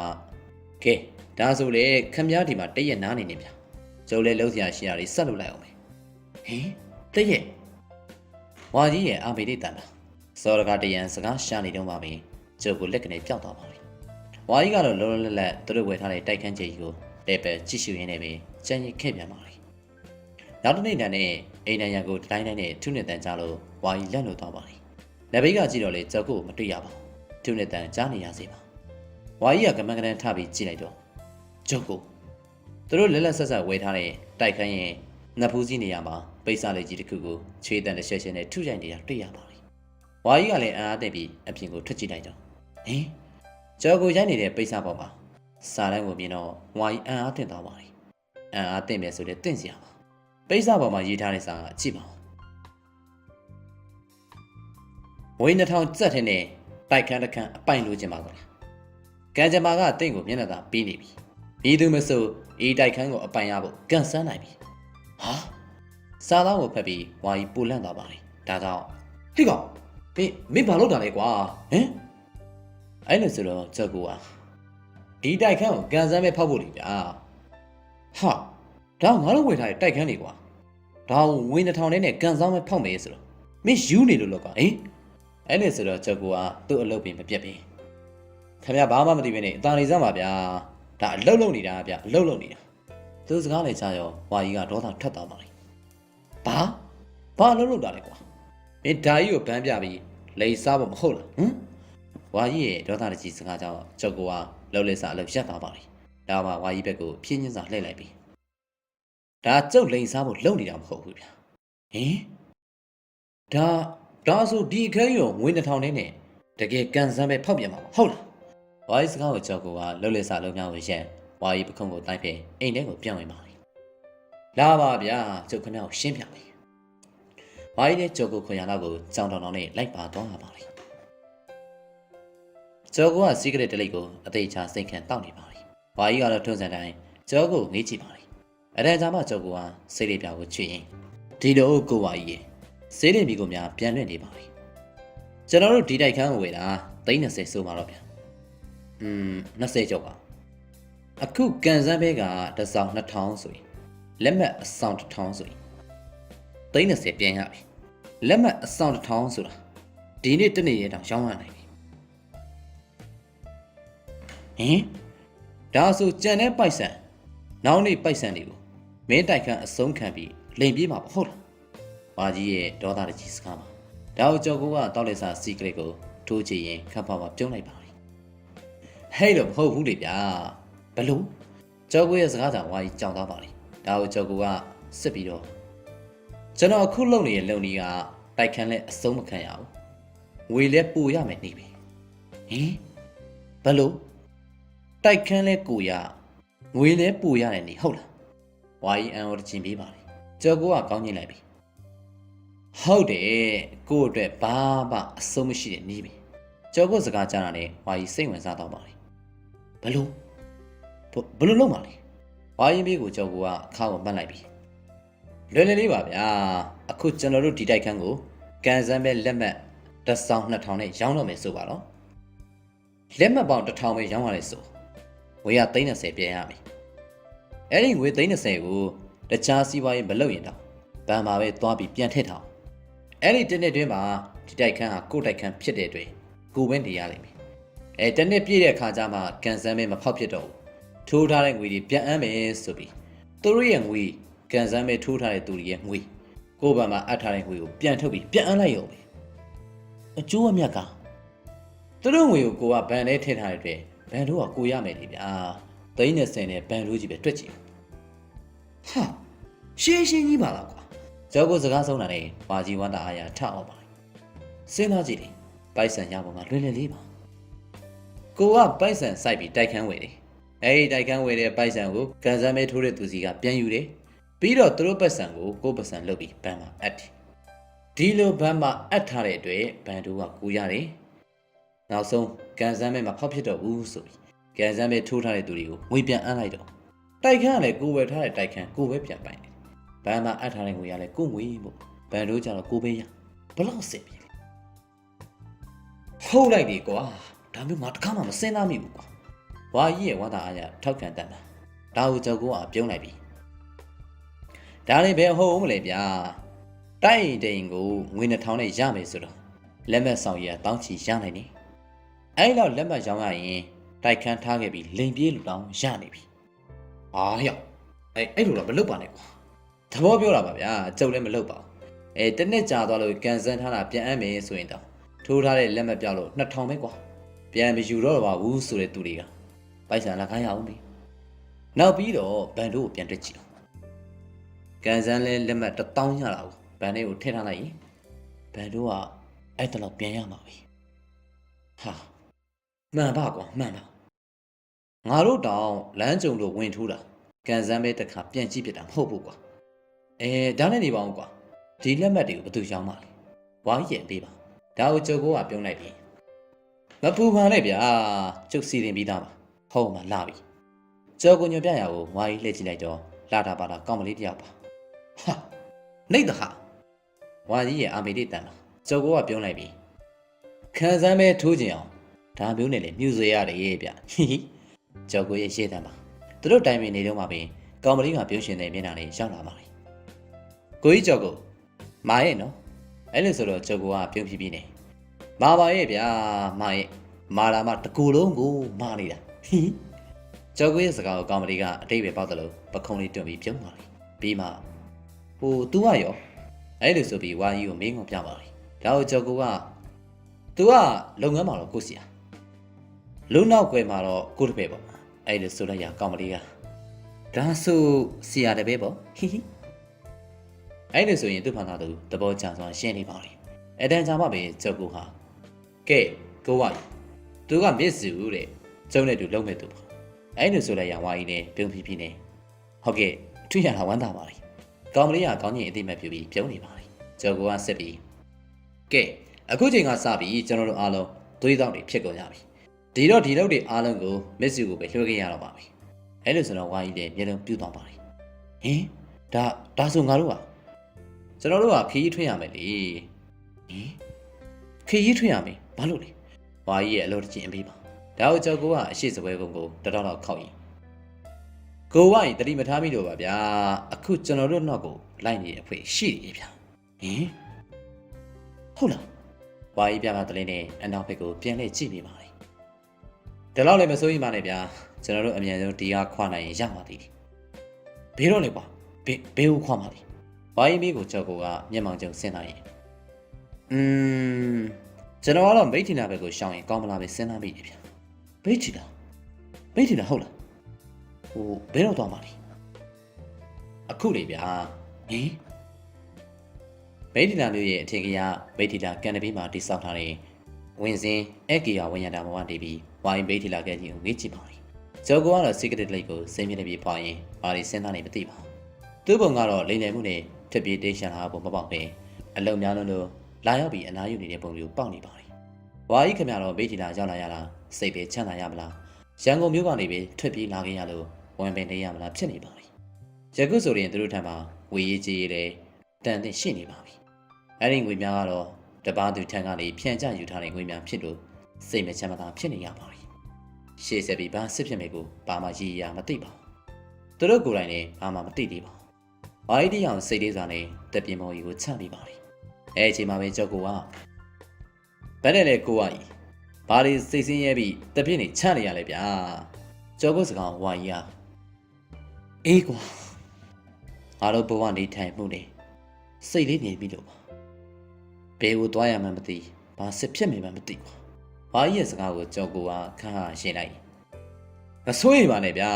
ကဲဒါဆိုလေခင်ဗျားဒီမှာတရက်နားနေနေဗျာကျုပ်လည်းလုံးစရာရှိတာတွေဆက်လုပ်လိုက်အောင်မယ်ဟင်တရက်ဝါကြီးရဲ့အာမေလေးတန်တာစောရကတရံစကားရှာနေတော့မှပဲကျုပ်ကိုလက်ကနေပြောက်သွားပါလေဝါကြီးကတော့လောလောလတ်လတ်သူတို့ဝယ်ထားတဲ့တိုက်ခန်းကျကြီးကိုလက်ပဲကြည့်ရှုရင်းနဲ့ပဲကြံ့ရခဲ့ပြန်ပါလေနောက်တစ်နေ့တန်းနဲ့အိမ်နံရံကိုတိုင်းတိုင်းနဲ့ထုနဲ့တန်ကြလို့ဝါကြီးလက်လို့သွားပါလေလက်ဘေးကကြည့်တော့လေကျုပ်ကိုမတွေ့ရပါဘူးထုနဲ့တန်ကြားနေရစေပါဝါကြီးကကမန်းကနန်းထပြီးကြည့်လိုက်တော့ကျုပ်ကိုသူတို့လက်လက်ဆက်ဆက်ဝယ်ထားတဲ့တိုက်ခန်းရဲ့နဖူးစည်းနေရမှာပိတ်စလေးကြီးတစ်ခုကိုချွေးတန်တစ်ချက်ချင်းနဲ့ထုရိုက်နေတာတွေ့ရပါလေဝါကြီးကလည်းအံ့အားသင့်ပြီးအပြင်ကိုထွက်ကြည့်လိုက်တော့ဟင်ကျော်ကိုရိုက်နေတဲ့ပိတ်စပေါ်မှာစာတန်းကိုမြင်တော့ဝါကြီးအံ့အားသင့်သွားပါလေအံ့အားသင့်မယ်ဆိုတဲ့တင့်စရာပါပိတ်စပေါ်မှာရေးထားတဲ့စာကကြည့်ပါဦးဝင်း2000စက်ထင်းနဲ့တိုက်ခန်းတစ်ခန်းအပိုင်လိုချင်ပါကွာကံကြမ္မာကတင့်ကိုမျက်နှာသာပြီးနေပြီဤသူမဆိုဤတိုက်ခန်းကိုအပိုင်ရဖို့ကန်ဆန်းနိုင်ပြီဟာစာသားကိုဖတ်ပြီးဝါကြီးပူလန့်သွားပါလေဒါကြောင့်ဟိကောင်မင်းဘာလုပ်တာလဲကွာဟမ်အဲ့လိုဆိုတော့ကျောက်ကူကဒီတိုက်ခန်းကိုကန်ဆန်းပဲဖောက်ဖို့လေဗျာဟာဒါငါတို့ဝယ်ထားတဲ့တိုက်ခန်းတွေကွာဒါဝင်း2000နဲ့ကန်ဆန်းပဲဖောက်မယ်ဆိုတော့မင်းယူနေလို့လောက်ကဟင်အဲ့လိုဆိုတော့ကျောက်ကူကသူ့အလုပ်ပြင်မပြတ်ပြီခင်ဗျာဘာမှမသိဘဲနဲ့အသာနေစမ်းပါဗျာဒါအလုတ်လုံနေတာဗျအလုတ်လုံနေတာသူစကားလည်းကြားရောဝါကြီးကဒေါသထွက်သွားပါလေဘာအလုတ်လုံတာလဲကွာမင်းဓာကြီးကိုဗန်းပြပြီးလိန်စားဖို့မဟုတ်လားဟမ်ဝါကြီးရဲ့ဒေါသတကြီးစကားကြောင့်ကျောက်ကူကလှုပ်လက်စားအလုပ်ရပ်သွားပါလေဒါမှဝါကြီးဘက်ကိုဖြင်းချင်းစာလှည့်လိုက်ပြီဒါကျုပ်လိန်စားဖို့လုံနေတာမဟုတ်ဘူးဗျဟင်ဒါဆိုဒီအခန်းရောငွေ2000နဲ့တကယ်ကန်ဆန်းပဲဖောက်ပြန်မှာဟုတ်လားဝါကြီးစကားကိုကြောက်ကိုကလှုပ်လက်စားလုံးများကိုရက်ဝါကြီးပခုံးကိုတိုက်ဖဲအိမ်ထဲကိုပြောင်းဝင်ပါလေလာပါဗျာကျုပ်ခဏကိုရှင်းပြမယ်ဝါကြီးနဲ့ကြောက်ကိုခွန်ရတော့ကိုကြောင်တောင်တောင်နဲ့လိုက်ပါသွားပါလေကြောက်ကိုကစီးကရက်တလိပ်ကိုအသေးချာစိတ်ခံတောက်နေပါလေဝါကြီးကတော့ထုံးစံတိုင်းကြောက်ကိုငေးကြည့်ပါလေအတန်းကြားမှကြောက်ကိုကစိတ်လေးပြာကိုချွေရင်ဒီတော့ကိုဝါကြီးရဲ့စေးရင်မိကိုများပြန်လွင့်နေပါလေကျွန်တော်တို့ဒီတိုက်ခန်းကိုဝယ်တာ30ဆိုပါတော့ဗျာ20ကျော်ပါအခုကန်ဆန်းဘဲကတစ်ဆောင်2000ဆိုရင်လက်မှတ်အဆောင်1000ဆိုရင်30ပြန်ရပြီလက်မှတ်အဆောင်1000ဆိုတာဒီနေ့တနေ့ရတောင်ရောင်းရနိုင်ပြီဟင်ဒါဆိုကြံတဲ့ပိုက်ဆံနောက်နေ့ပိုက်ဆံတွေကိုမင်းတိုက်ခန်းအဆုံးခံပြီးလိန်ပြေးမှာပေါ့ဟုတ်လားဘာကြီးရဲ့ဒေါသတကြီးစကားမှာဒါကိုကြော်ကိုကတောက်လက်စာစီကလေးကိုထိုးချရင်ခပ်ပါပါပြုံးလိုက်ပါလေဟဲ့လို့မဟုတ်ဘူးလေဗျာဘလို့ကြော်ကိုရဲ့စကားကြောင့်ဝါကြီးကြောင်သွားပါလေဒါကိုကြော်ကိုကစစ်ပြီးတော့ကျွန်တော်အခုလုပ်နေတဲ့လုပ်နည်းကတိုက်ခန်းလဲအဆုံးမခံရဘူးငွေလဲပို့ရမယ်နေပြီဟင်ဘလို့တိုက်ခန်းလဲကိုရငွေလဲပို့ရတယ်နေဟုတ်လားဝါကြီးအန်အော်တချင်ပေးပါလေကြော်ကိုကကောင်းကြီးလိုက်ပြီဟုတ်တယ်ကို့အတွက်ဘာမှအဆုံးမရှိတဲ့နေပြီကြော်ကိုစကားကြားတာနဲ့ဝါကြီးစိတ်ဝင်စားတော့ပါလေဘလို့လုံးပါလေဝါရင်ပြေးကိုကြော်ကိုကခါကိုမှတ်လိုက်ပြီလွယ်လွယ်လေးပါဗျာအခုကျွန်တော်တို့ဒီတိုက်ခန်းကိုကန်ဆန်းပဲလက်မှတ်တစ်ဆောင်2000နဲ့ရောင်းတော့မယ်ဆိုပါတော့လက်မှတ်ပေါင်း1000ပဲရောင်းရတယ်ဆိုငွေက30ပြန်ရပြီအဲ့ဒီငွေ30ကိုတခြားစီးပွားရေးမလုပ်ရင်တော့ဘန်မှာပဲသွားပြီးပြန်ထည့်ထားအဲ့ဒီတစ်နှစ်တွင်းမှာဒီတိုက်ခန်းဟာကိုယ့်တိုက်ခန်းဖြစ်တဲ့အတွက်ကိုပဲနေရလိမ့်မယ်တစ်နှစ်ပြည့်တဲ့ခါကျမှကန်ဆန်းပဲမဖောက်ဖြစ်တော့ဘူးထိုးထားတဲ့ငွေတွေပြန်အမ်းမယ်ဆိုပြီးသူတို့ရဲ့ငွေကန်ဆန်းပဲထိုးထားတဲ့သူတွေရဲ့ငွေကိုယ့်ဘက်မှာအပ်ထားတဲ့ငွေကိုပြန်ထုတ်ပြီးပြန်အမ်းလိုက်ရုံပဲအကျိုးအမြတ်ကသူတို့ငွေကိုကိုကဘန်ထဲထည့်ထားတဲ့အတွက်ဘန်တို့ကကိုရမယ်လေဗျာ30နဲ့ဘန်တို့ကြီးပဲတွက်ကြည့်ဟာရှင်းကြီးပါလားကွာ ကျော်ကိုစကားဆုံးတာနဲ့ဝါကြီးဝမ်းတာအားရထအောင်ပါစဉ်းစားကြည့်လေပိုက်ဆံရပုံကလွယ်လွယ်လေးပါကိုကပိုက်ဆံစိုက်ပြီးတိုက်ခန်းဝယ်တယ်အဲဒီတိုက်ခန်းဝယ်တဲ့ပိုက်ဆံကိုကန်ဆန်းမဲထိုးတဲ့သူစီကပြန်ယူတယ်ပြီးတော့သူတို့ပတ်စံကိုကိုပတ်စံလုတ်ပြီးဘန်းမှာအပ်တယ်ဒီလိုဘန်းမှာအပ်ထားတဲ့အတွက်ဘန်တို့ကကူရတယ်နောက်ဆုံးကန်ဆန်းမဲမှာဖောက်ဖြစ်တော့ဘူးဆိုပြီးကန်ဆန်းမဲထိုးထားတဲ့သူတွေကိုငွေပြန်အမ်းလိုက်တော့တိုက်ခန်းကလည်းကိုဝယ်ထားတဲ့တိုက်ခန်းကိုပဲပြန်ပိုင်တယ်ဘန်းမှာအပ်ထားတဲ့ငွေကလည်းကိုငွေပေါ့ဘန်တို့ကျတော့ကိုပဲရဘလောက်စင်ပြီလဲဟုတ်လိုက်ပြီကွာဒါမျိုးငါတခါမှမစင်သားမိဘူးကွာဝါကြီးရဲ့ဝါသာအားရထောက်ခံတတ်တာဒါကိုကြောက်ကပြုံးလိုက်ပြီဒါလည်းဘယ်ဟုတ်မလဲဗျာတိုက်တိန်ကိုငွေ2000နဲ့ရမယ်ဆိုတော့လက်မှတ်ဆောင်ရတောင်းချီရနိုင်တယ်အဲ့လောက်လက်မှတ်ရောင်းရရင်တိုက်ခန်းထားခဲ့ပြီးလိန်ပြေးလူတောင်းရနေပြီအားရောက်အဲ့လိုတော့မလုပ်ပါနဲ့ကွာသဘောပြောတာပါဗျာကျုပ်လည်းမလုပ်ပါဘူးတနေ့ကြာသွားလို့ကန်ဆန်းထားတာပြန်အမ်းမယ်ဆိုရင်တော့ထိုးထားတဲ့လက်မှတ်ပြောက်လို့2000ပဲကွာပြန်မယူတော့ပါဘူးဆိုတဲ့သူတွေကပိုက်ဆံလာခိုင်းရအောင်ပြီနောက်ပြီးတော့ဘန်တို့ကိုပြန်တက်ကြည့်အောင်ကန်ဆန်းလဲလက်မှတ်1000ရတာကိုဘန်လေးကိုထည့်ထားလိုက်ရင်ဘန်တို့ကအဲ့တလောက်ပြန်ရမှာပဲဟာမှန်ပါကွာမှန်ပါငါတို့တောင်လမ်းကြုံလို့ဝင်ထိုးတာကန်ဆန်းပဲတစ်ခါပြန်ကြည့်ပြတာမဟုတ်ဘူးကွာဒါနဲ့နေပါဦးကွာဒီလက်မှတ်တွေကိုဘယ်သူရောင်းမှာလဲဝါကြီးရဲ့ပေးပါဒါကိုကျုပ်ကပြုံးလိုက်ပြီမပူပါနဲ့ဗျာကျုပ်စီရင်ပြီးသားပါဟုတ်မှလာပြီကျော်ကိုညွန်ပြရကိုဝါကြီးလှည့်ကြည့်လိုက်တော့လာတာပါတာကောင်းမလေးတယောက်ပါဟာနေတဟာဝါကြီးရဲ့အာမေတိတန်ပါကျော်ကိုပြုံးလိုက်ပြီခံစမ်းပဲထိုးကျင်အောင်ဒါမျိုးနဲ့လေမြူဆွေရတယ်ရဲ့ဗျဟိဟိကျော်ကိုရဲ့ရှေ့တန်းပါသူတို့တိုင်ပင်နေတော့မှပင်ကောင်းမလေးကပြုံးရှင်တဲ့မျက်နှာလေးရောက်လာပါလေကိုကြီးကျော်ကိုမာရဲ့နော်အဲ့လိုဆိုတော့ကျော်ကိုပြုံးပြပြနေမာပါရဲ့ဗျာမာရဲ့မာလာမတကူလုံးကိုမာနေတာဟိကျော်ကိုရဲ့စကားကိုကောင်းမလေးကအတိတ်ပဲပေါက်တယ်လို့ပခုံးလေးတွန့်ပြီးပြုံးပါလေပြီးမှतू ကရောအဲ့လိုဆိုပြီးဝါကြီးကိုမင်းကုန်ပြပါလေဒါကိုကျော်ကိုက तू ကလုပ်ငန်းမှာတော့ကိုစီယာလုံနောက်ွယ်မှာတော့ကိုတပည့်ပေါ့အဲ့လိုဆိုလိုက်ရကောင်းမလေးကဒါဆိုစီယာတပည့်ပေါ့ဟိဟိအဲ့လိုဆိုရင်သူ့ဖန်သားသူသဘောကျစွာရှင်းနေပါလေအတန်ကြာမှပဲကျော်ကိုဟာကဲကိုဝါကြီး तू ကမစ်စုတဲ့ကျုံနဲ့တူလုံးမဲ့သူပေါ့အဲ့လိုဆိုလိုက်ရဝါကြီးနဲ့ပြုံးပြပြနေဟုတ်ကဲ့ထွေးရတာဝမ်းသာပါလေကောင်းမလေးကကောင်းကြီးအသိမဲ့ပြပြီးပြုံးနေပါလေကျော်ကိုကဆက်ပြီးကဲအခုချိန်ကစပြီးကျွန်တော်တို့အားလုံးသွေးတောက်တွေဖြစ်ကုန်ကြပြီဒီလောက်တွေအားလုံးကိုမစ်စုကိုပဲလွှဲခဲ့ရတော့ပါပြီအဲ့လိုဆိုတော့ဝါကြီးလည်းမျက်လုံးပြူးသွားပါလေဟင်ဒါဆိုငါတို့ကကျွန်တော်တို့ကခရီးထွင်းရမယ်လေဟင်ခရီးထွင်းရမယ်ဘာလို့လဲဝါကြီးရဲ့အလုပ်တစ်ချင်းအပေးပါဒါကိုကျော်ကိုကအရှိစပွဲကုန်းကိုတတော်တော့ခောက်ရင်ကိုဝိုင်းတတိမထားမိလို့ပါဗျာအခုကျွန်တော်တို့နောက်ကိုလိုက်နေတဲ့အဖွေရှိတယ်ဗျာဟင်ဟုတ်လားဝါကြီးပြပါတလေးနဲ့အနောက်ဘက်ကိုပြန်လှည့်ကြည့်နေပါလေဒါတော့လည်းမစိုးရိမ်ပါနဲ့ဗျာကျွန်တော်တို့အမြန်ဆုံးဒီကခွာနိုင်ရင်ရမှာတည်ဘေးတော့လေကွာဘေးကိုခွာမှာတည်ဝါကြီးမိကိုကျော်ကိုကမျက်မှောင်ကျုံဆင်းလာရင်ကျွန်တော်ကတော့မိထီနာဘက်ကိုရှောင်းရင်ကောင်းမလားပဲစဉ်းစားမိတယ်ဗျာမိထီနာဟုတ်လားဘယ်တော့သွားမှာလဲအခုလေဗျာဟင်မိထီနာမျိုးရဲ့အထင်ကြီးမိထီနာကန်တပီးမှာတိစောက်ထားတဲ့ဝင်စင်းအကီယာဝင်းရတာဘဝတည်ပြီးဝိုင်းမိထီလာခဲ့ခြင်းကိုငေ့ကြည့်ပါလိမ့်ဂျော်ကိုကတော့ secret လိတ်ကိုစိတ်မြင့်နေပြီးဖွာရင်ဘာတွေစဉ်းစားနေမသိပါဘူးသူ့ဘုံကတော့လိမ့်နေမှုနဲ့ထပ်ပြေးတိတ်ရှန်လာဖို့မပေါက်ပဲအလုံများလုံးလို့လာရောက်ပြီးအနားယူနေတဲ့ပုံမျိုးပေါက်နေပါလိမ့်ဝါကြီးခင်ဗျားတော့မိထီလာရောက်လာရလားစိတ်ပဲချမ်းသာရမလားရန်ကုန်မြို့ကနေပဲထွက်ပြေးလာခဲ့ရလို့ဝန်ပင်နေရမလားဖြစ်နေပါလိမ့်ယခုဆိုရင်သူတို့ထံမှာဝေရေးကြီးရဲတန်တင်ရှိနေပါပြီအဲ့ဒီငွေများကတော့တပားသူထံကနေဖြန့်ချယူထားတဲ့ငွေများဖြစ်လို့စိတ်မချမ်းသာဖြစ်နေရပါလိမ့်ရှေ့ဆက်ပြီးဘာစစ်ဖြစ်မယ်ကိုဘာမှရည်ရမသိပါဘူးသူတို့ကိုယ်တိုင်လည်းဘာမှမသိသေးပါဘူးဝါကြီးတရားစိတ်လေးစားနဲ့တက်ပြင်းမော်ကြီးကိုချပြီးပါလိမ့်အဲ့အချိန်မှာပဲကြောက်ကဘယ်နဲ့လဲကိုဝါကြီးဘာတွေစိတ်ဆင်းရဲပြီးတက်ပြင်းနေချနေရလဲဗျာကြောက်ကစကောင်ဝါကြီးကအေးကွာငါတို့ဘဝနေထိုင်မှုနေစိတ်လေးနေပြီလို့ပါဘယ်ကိုသွားရမှန်းမသိဘာစစ်ဖြစ်နေမှန်းမသိကွာဘာကြီးရဲ့စကားကိုကြောက်ကခါရှင်းလိုက်မစိုးရိမ်ပါနဲ့ဗျာ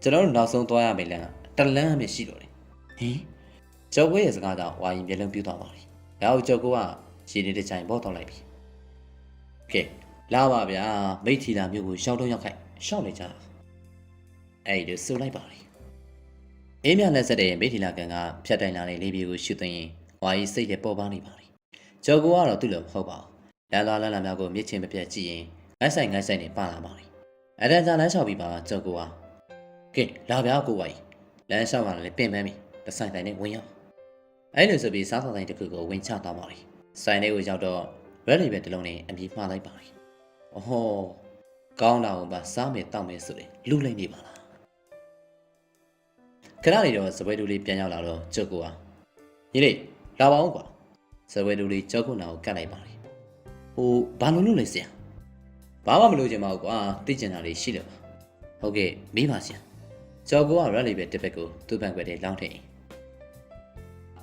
ကျွန်တော်တို့နောက်ဆုံးသွားရမယ်လမ်းတလန်းပဲရှိတော့တယ်ဟင် ကျော်ကိုရဲ့စကားကြောင့်ဝါရီမျက်လုံးပြူးသွားပါလေ။ဒါကိုကျော်ကိုကရေနေတဲ့ချိုင်ပေါ်တော့လိုက်ပြီ။ကဲလာပါဗျာမိထီလာမျိုးကိုရှောက်တော့ရောက်ခိုက်ရှောက်နေကြတာ။အဲ့ဒီဆိုလိုက်ပါလေ။အေးမြလက်ဆက်တဲ့မိထီလာကန်ကဖြတ်တိုင်လာတဲ့လေးပြေကိုရှုသိရင်ဝါရီစိတ်ထဲပေါ်ပါနေပါလေ။ကျော်ကိုကတော့သူ့လိုမဟုတ်ပါဘူး။လာများကိုမြစ်ချင်းမပြတ်ကြည့်ရင်ငိုက်ဆိုင်နေပါလာပါလေ။အဲ့ဒါကြလမ်းလျှောက်ပြီးပါကျော်ကိုကကဲလာဗျာကိုဝါရီလမ်းလျှောက်လာလည်းပင်ပန်းပြီတဆိုင်တိုင်းနဲ့ဝင်ရောက်အဲ့လိုဆိုပြီးစားဆောင်တိုင်းတစ်ခုကိုဝင်ချသွားပါလေဆိုင်လေးကိုရောက်တော့ရက်လေးပဲတလုံးနဲ့အပြေးမှားလိုက်ပါလေအဟောကောင်းတာကိုပါစားမယ်တောက်မယ်ဆိုလေလူလိုက်နေပါလားခဏနေတော့စပွဲတူလေးပြန်ရောက်လာတော့ကျုပ်ကညီလေးလာပါအောင်ကွာစပွဲတူလေးကြောက်ခုနာကိုကတ်လိုက်ပါလေဟိုဘာလို့လုပ်လဲဆရာဘာမှမလုပ်ချင်ပါဘူးကွာသိကျင်တာလေးရှိလို့ဟုတ်ကဲ့မေးပါဆရာကျော်ကိုကရက်လေးပဲတစ်ဖက်ကိုသူ့ဘန်ခွဲထဲလောင်းထည့်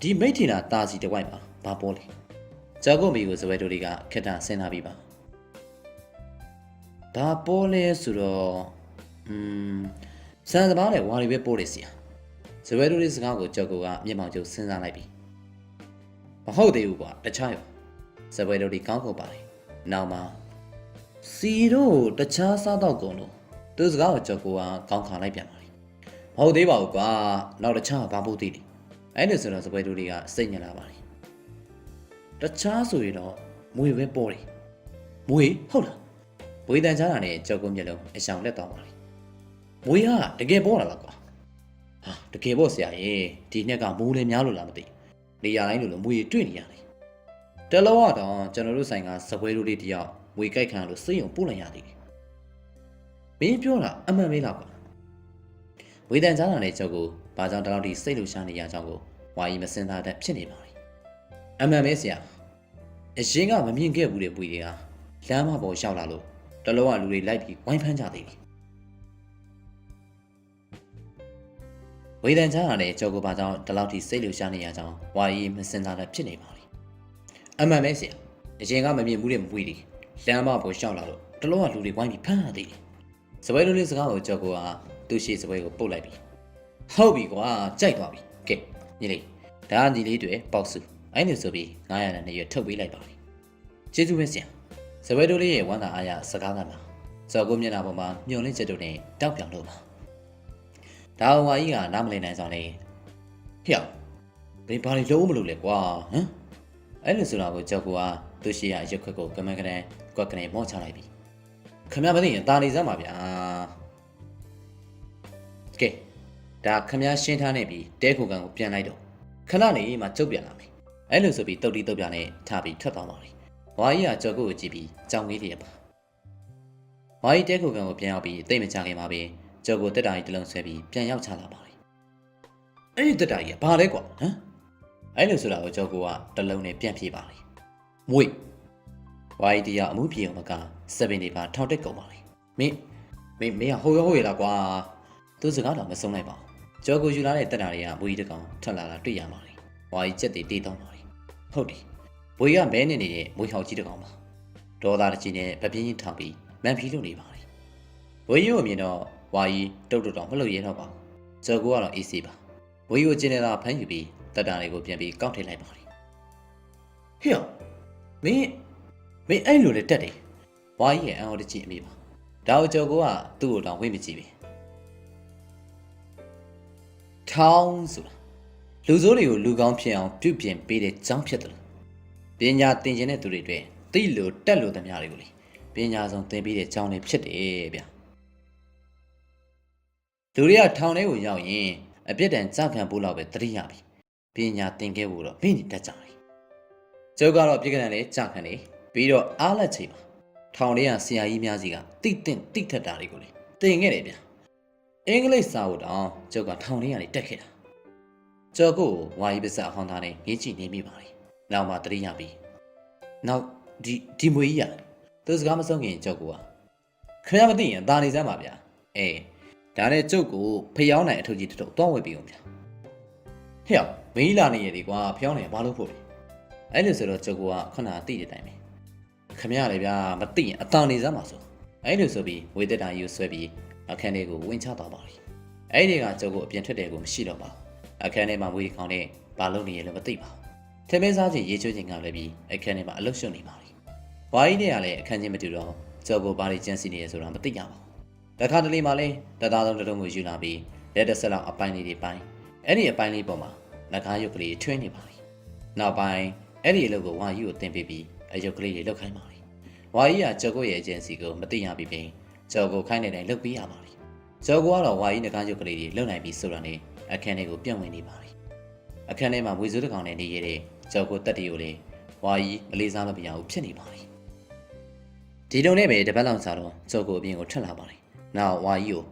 ဒီမိထီလာတာစီတဝိုက်မှာဘာပေါ်လဲကျော်ကိုမိကိုစပွဲတူလေးကခက်တာဆင်းလာပြီးပါဘာပေါ်လဲဆိုတော့စံစပါးနဲ့ဝါရီပဲပေါ်တယ်ဆရာစပွဲတူလေးစကားကိုကျော်ကိုကမျက်မှောင်ကျုပ်စဉ်းစားလိုက်ပြီမဟုတ်သေးဘူးကွာတခြားရောစပွဲတူလေးကောင်းကုန်ပါလေနောက်မှာစီတို့တခြားစားတော့ကုန်လို့သူစကားကိုကျော်ကိုကကောင်းခါလိုက်ပြန်ပါလေမဟုတ်သေးပါဘူးကွာနောက်တခြားဘာဖို့သေးလဲအဲ့လိုဆိုတော့စပွဲတူတွေကစိတ်ညစ်လာပါလေတခြားဆိုရင်တော့မွေပဲပေါ်တယ်မွေဟုတ်လားမွေတန်ချားတာနဲ့ကြောက်ကုန်းမျက်လုံးအရှောင်လက်သွားပါလေမွေကတကယ်ပေါ်လာလားကွာဟာတကယ်ပေါ့ဆရာရေဒီနှစ်ကမိုးလည်းများလို့လားမသိနေရာတိုင်းလို့မွေတွေ့နေရတယ်တလောကတော့ကျွန်တော်တို့ဆိုင်ကစပွဲတူတွေတယောက်မွေကြိုက်ခံလို့စိတ်ုံပို့လိုက်ရသေးတယ်မင်းပြောတာအမှန်ပဲလားကွာဝေဒန်ချားတာနဲ့ကြောက်ကိုဘာကြောင့်တလောက်ထိစိတ်လှရှားနေရကြောင်းကိုဝါရီမစင်သားတတ်ဖြစ်နေပါလေအမှန်ပဲဆရာအရင်ကမမြင်ခဲ့ဘူးတဲ့ပွေတွေကလမ်းမပေါ်ရောက်လာလို့တလုံးကလူတွေလိုက်ပြီးဝိုင်းဖမ်းကြသေးတယ်ဝေဒန်ချားတာနဲ့ကြောက်ကိုဘာကြောင့်တလောက်ထိစိတ်လှရှားနေရကြောင်းဝါရီမစင်သားတတ်ဖြစ်နေပါလေအမှန်ပဲဆရာအရင်ကမမြင်ဘူးတဲ့ပွေတွေလမ်းမပေါ်ရောက်လာလို့တလုံးကလူတွေဝိုင်းပြီးဖမ်းရသေးတယ်စပွဲလေးစကားကိုကြောက်ကိုကသူ့ရှိစပွဲကိုပုတ်လိုက်ပြီဟုတ်ပြီကွာကြိုက်သွားပြီကဲညီလေးဒါကညီလေးတွေပေါက်စုအဲ့လိုဆိုပြီး900နဲ့ရွထုတ်ပေးလိုက်ပါပြီကျေးဇူးပဲဆရာစပွဲတို့လေးရဲ့ဝမ်းသာအားရစကားကမှာဇော်ကိုမျက်နှာပေါ်မှာညှို့လင့်ချက်တို့နဲ့တောက်ပြောင်လို့ပါဒါဝါကြီးကနားမလည်နိုင်ဆောင်လေဟေ့ဘယ်ဘာလို့လုံးမလို့လဲကွာဟမ်အဲ့လိုဆိုတာကိုကြောက်ကိုကသူ့ရှိရရုပ်ခွက်ကိုကမန်းကနန်ကွက်ကနေမော့ချလိုက်ပြီခမရမသိရင်တာနေစမ်းပါဗျာကဲဒါခမရရှင်းထားနေပြီတဲခုကန်ကိုပြန်လိုက်တော့ခဏနေမှကျုပ်ပြန်လာမယ်အဲ့လိုဆိုပြီးတုတ်တီတုတ်ပြနဲ့ထားပြီးထွက်သွားပါလိမ့်ဝါကြီးကကြော်ကိုကြည့်ပြီးကြောင်လေးတွေပါဝါကြီးတဲခုကန်ကိုပြန်ရောက်ပြီးတိတ်မချခင်ပါပဲကြော်ကိုတက်တာကြီးတလုံးဆွဲပြီးပြန်ရောက်ချလာပါလိမ့်အဲ့ဒီတက်တာကြီးကဘာလဲကွာဟမ်အဲ့လိုဆိုတာကိုကြော်ကိုကတလုံးနဲ့ပြန်ပြေးပါလိမ့်မွေဝါကြီးတရားအမှုပြေအောင်မကစပင်တွေပါထောက်တက်ကုန်ပါလိမ့်မင်းကဟိုရလားကွာသူစကားတော့မဆုံးလိုက်ပါဘူးကြော်ကိုယူလာတဲ့တက်တာတွေကမွေကြီးတကောင်ထက်လာတာတွေ့ရပါလိမ့်ဝါကြီးချက်တွေတေးတော့ပါလိမ့်ဟုတ်တယ်ဘွေကမဲနေတဲ့မွေဟောက်ကြီးတကောင်ပါဒေါ်သားတစ်ချင်းနဲ့ဗပြင်းကြီးထောင်ပြီးမန်ဖီလို့နေပါလိမ့်ဘွေကြီးကိုမြင်တော့ဝါကြီးတုတ်တောင်မလှုပ်ရဲတော့ပါဘူးကြော်ကိုကတော့အေးဆေးပါဘွေကြီးကိုကျင်းနေတာဖမ်းယူပြီးတက်တာတွေကိုပြန်ပြီးကောက်ထည့်လိုက်ပါလိမ့်ဟေ့မင်းအဲ့လိုလေတက်တယ်ဝါကြီးရဲ့အံဟောတကြည့်အမိပါဒါကိုကြော်ကိုကသူ့ကိုတောင်ဝိတ်မကြည့်ပဲထောင်းဆိုတာလူစိုးတွေကိုလူကောင်းဖြစ်အောင်ပြုပြင်ပေးတဲ့ကြောင်းဖြစ်တယ်လို့ပညာသင်ခြင်းတဲ့သူတွေအတွက်သိလို့တက်လို့သမျှတွေကိုလေပညာဆုံးသင်ပေးတဲ့ကြောင်းတွေဖြစ်တယ်ဗျလူတွေကထောင်ထဲကိုရောက်ရင်အပြစ်ဒဏ်ကြခံဖို့လောက်ပဲသတိရပြီပညာသင်ခဲ့ဖို့တော့မင်းတတ်ကြတယ်ကျုပ်ကတော့ပြစ်ကနန်လေးကြခံနေပြီးတော့အားလက်ချိန်မှာထောင်ထဲကဆရာကြီးများစီကတိထက်တာတွေကိုလေသင်ခဲ့တယ်ဗျအင်္ဂလိပ်စာကိုတောင်ကျုပ်ကထောင်ထဲကနေတက်ခဲ့တာကျော်ကိုဝါရီပစအဟောင်းသားနဲ့ငေးကြည့်နေမိပါလေနောက်မှတတိယပြီးနောက်ဒီမွေကြီးရသူစကားမဆုံးခင်ကျော်ကိုခင်ဗျားမသိရင်ဒါနေစမ်းပါဗျာဒါနဲ့ကျုပ်ကိုဖျောင်းနိုင်အထုပ်ကြီးတစ်ထုပ်တွားဝယ်ပြီးအောင်ဗျာဟဲ့မင်းလာနေရည်ကွာဖျောင်းနိုင်ဘာလို့ဖို့လဲအဲ့လိုဆိုတော့ကျုပ်ကခုနသိတဲ့တိုင်ပဲခင်ဗျားလည်းဗျာမသိရင်အတာနေစမ်းပါဆိုအဲ့လိုဆိုပြီးဝေသက်တာကြီးကိုဆွဲပြီးအခန်းလေးကိုဝင်ချသွားပါလိမ့်အဲ့ဒီကကျုပ်ကိုအပြင်ထွက်တယ်ကိုမရှိတော့ပါဘူးအခန်းထဲမှာမွေးခေါင်းနဲ့ ဘာလုပ်နေရလဲမသိပါဘူးထမင်းစားချိန်ရေချိုးချိန်ကလည်းပြီးအခန်းထဲမှာအလုရှုံနေပါလိဝါကြီးတွေကလည်းအခန်းချင်းမတူတော့ကျော်ကိုဘာတွေကြံစီနေရဆိုတာမသိကြပါဘူးတခါတလေမှလည်းတသားဆုံးတုံးကိုယူလာပြီးလက်တစ်ဆက်လောက်အပိုင်းလေးတွေပိုင်းအဲ့ဒီအပိုင်းလေးပေါ်မှာလက်ကားရုပ်ကလေးထွင်းနေပါလိနောက်ပိုင်းအဲ့ဒီအလုပ်ကိုဝါကြီးကိုတင်ပေးပြီးအယုတ်ကလေးတွေလုတ်ခိုင်းပါလိဝါကြီးကကျော်ကိုရဲ့အကျဉ်းစီကိုမသိရပြီးပင်ကျော်ကိုခိုင်းနေတိုင်းလုတ်ပေးရပါလိကျော်ကိုကတော့ဝါကြီးလက်ကားရုပ်ကလေးတွေလုတ်နိုင်ပြီးဆိုတာနဲ့အခန်းထဲကိုပြန့်ဝင်နေပါလိအခန်းထဲမှာဝေစိုးတစ်ကောင်နဲ့နေရတဲ့ကျော်ကိုတက်တီကိုလည်းဝါကြီးမလေးစားလို့မရဘူးဖြစ်နေပါလိဒီတုံနဲ့ပဲတပတ်လောက်စာတော့ကျော်ကိုအပြင်ကိုထွက်လာပါလိနောက်ဝါကြီးကို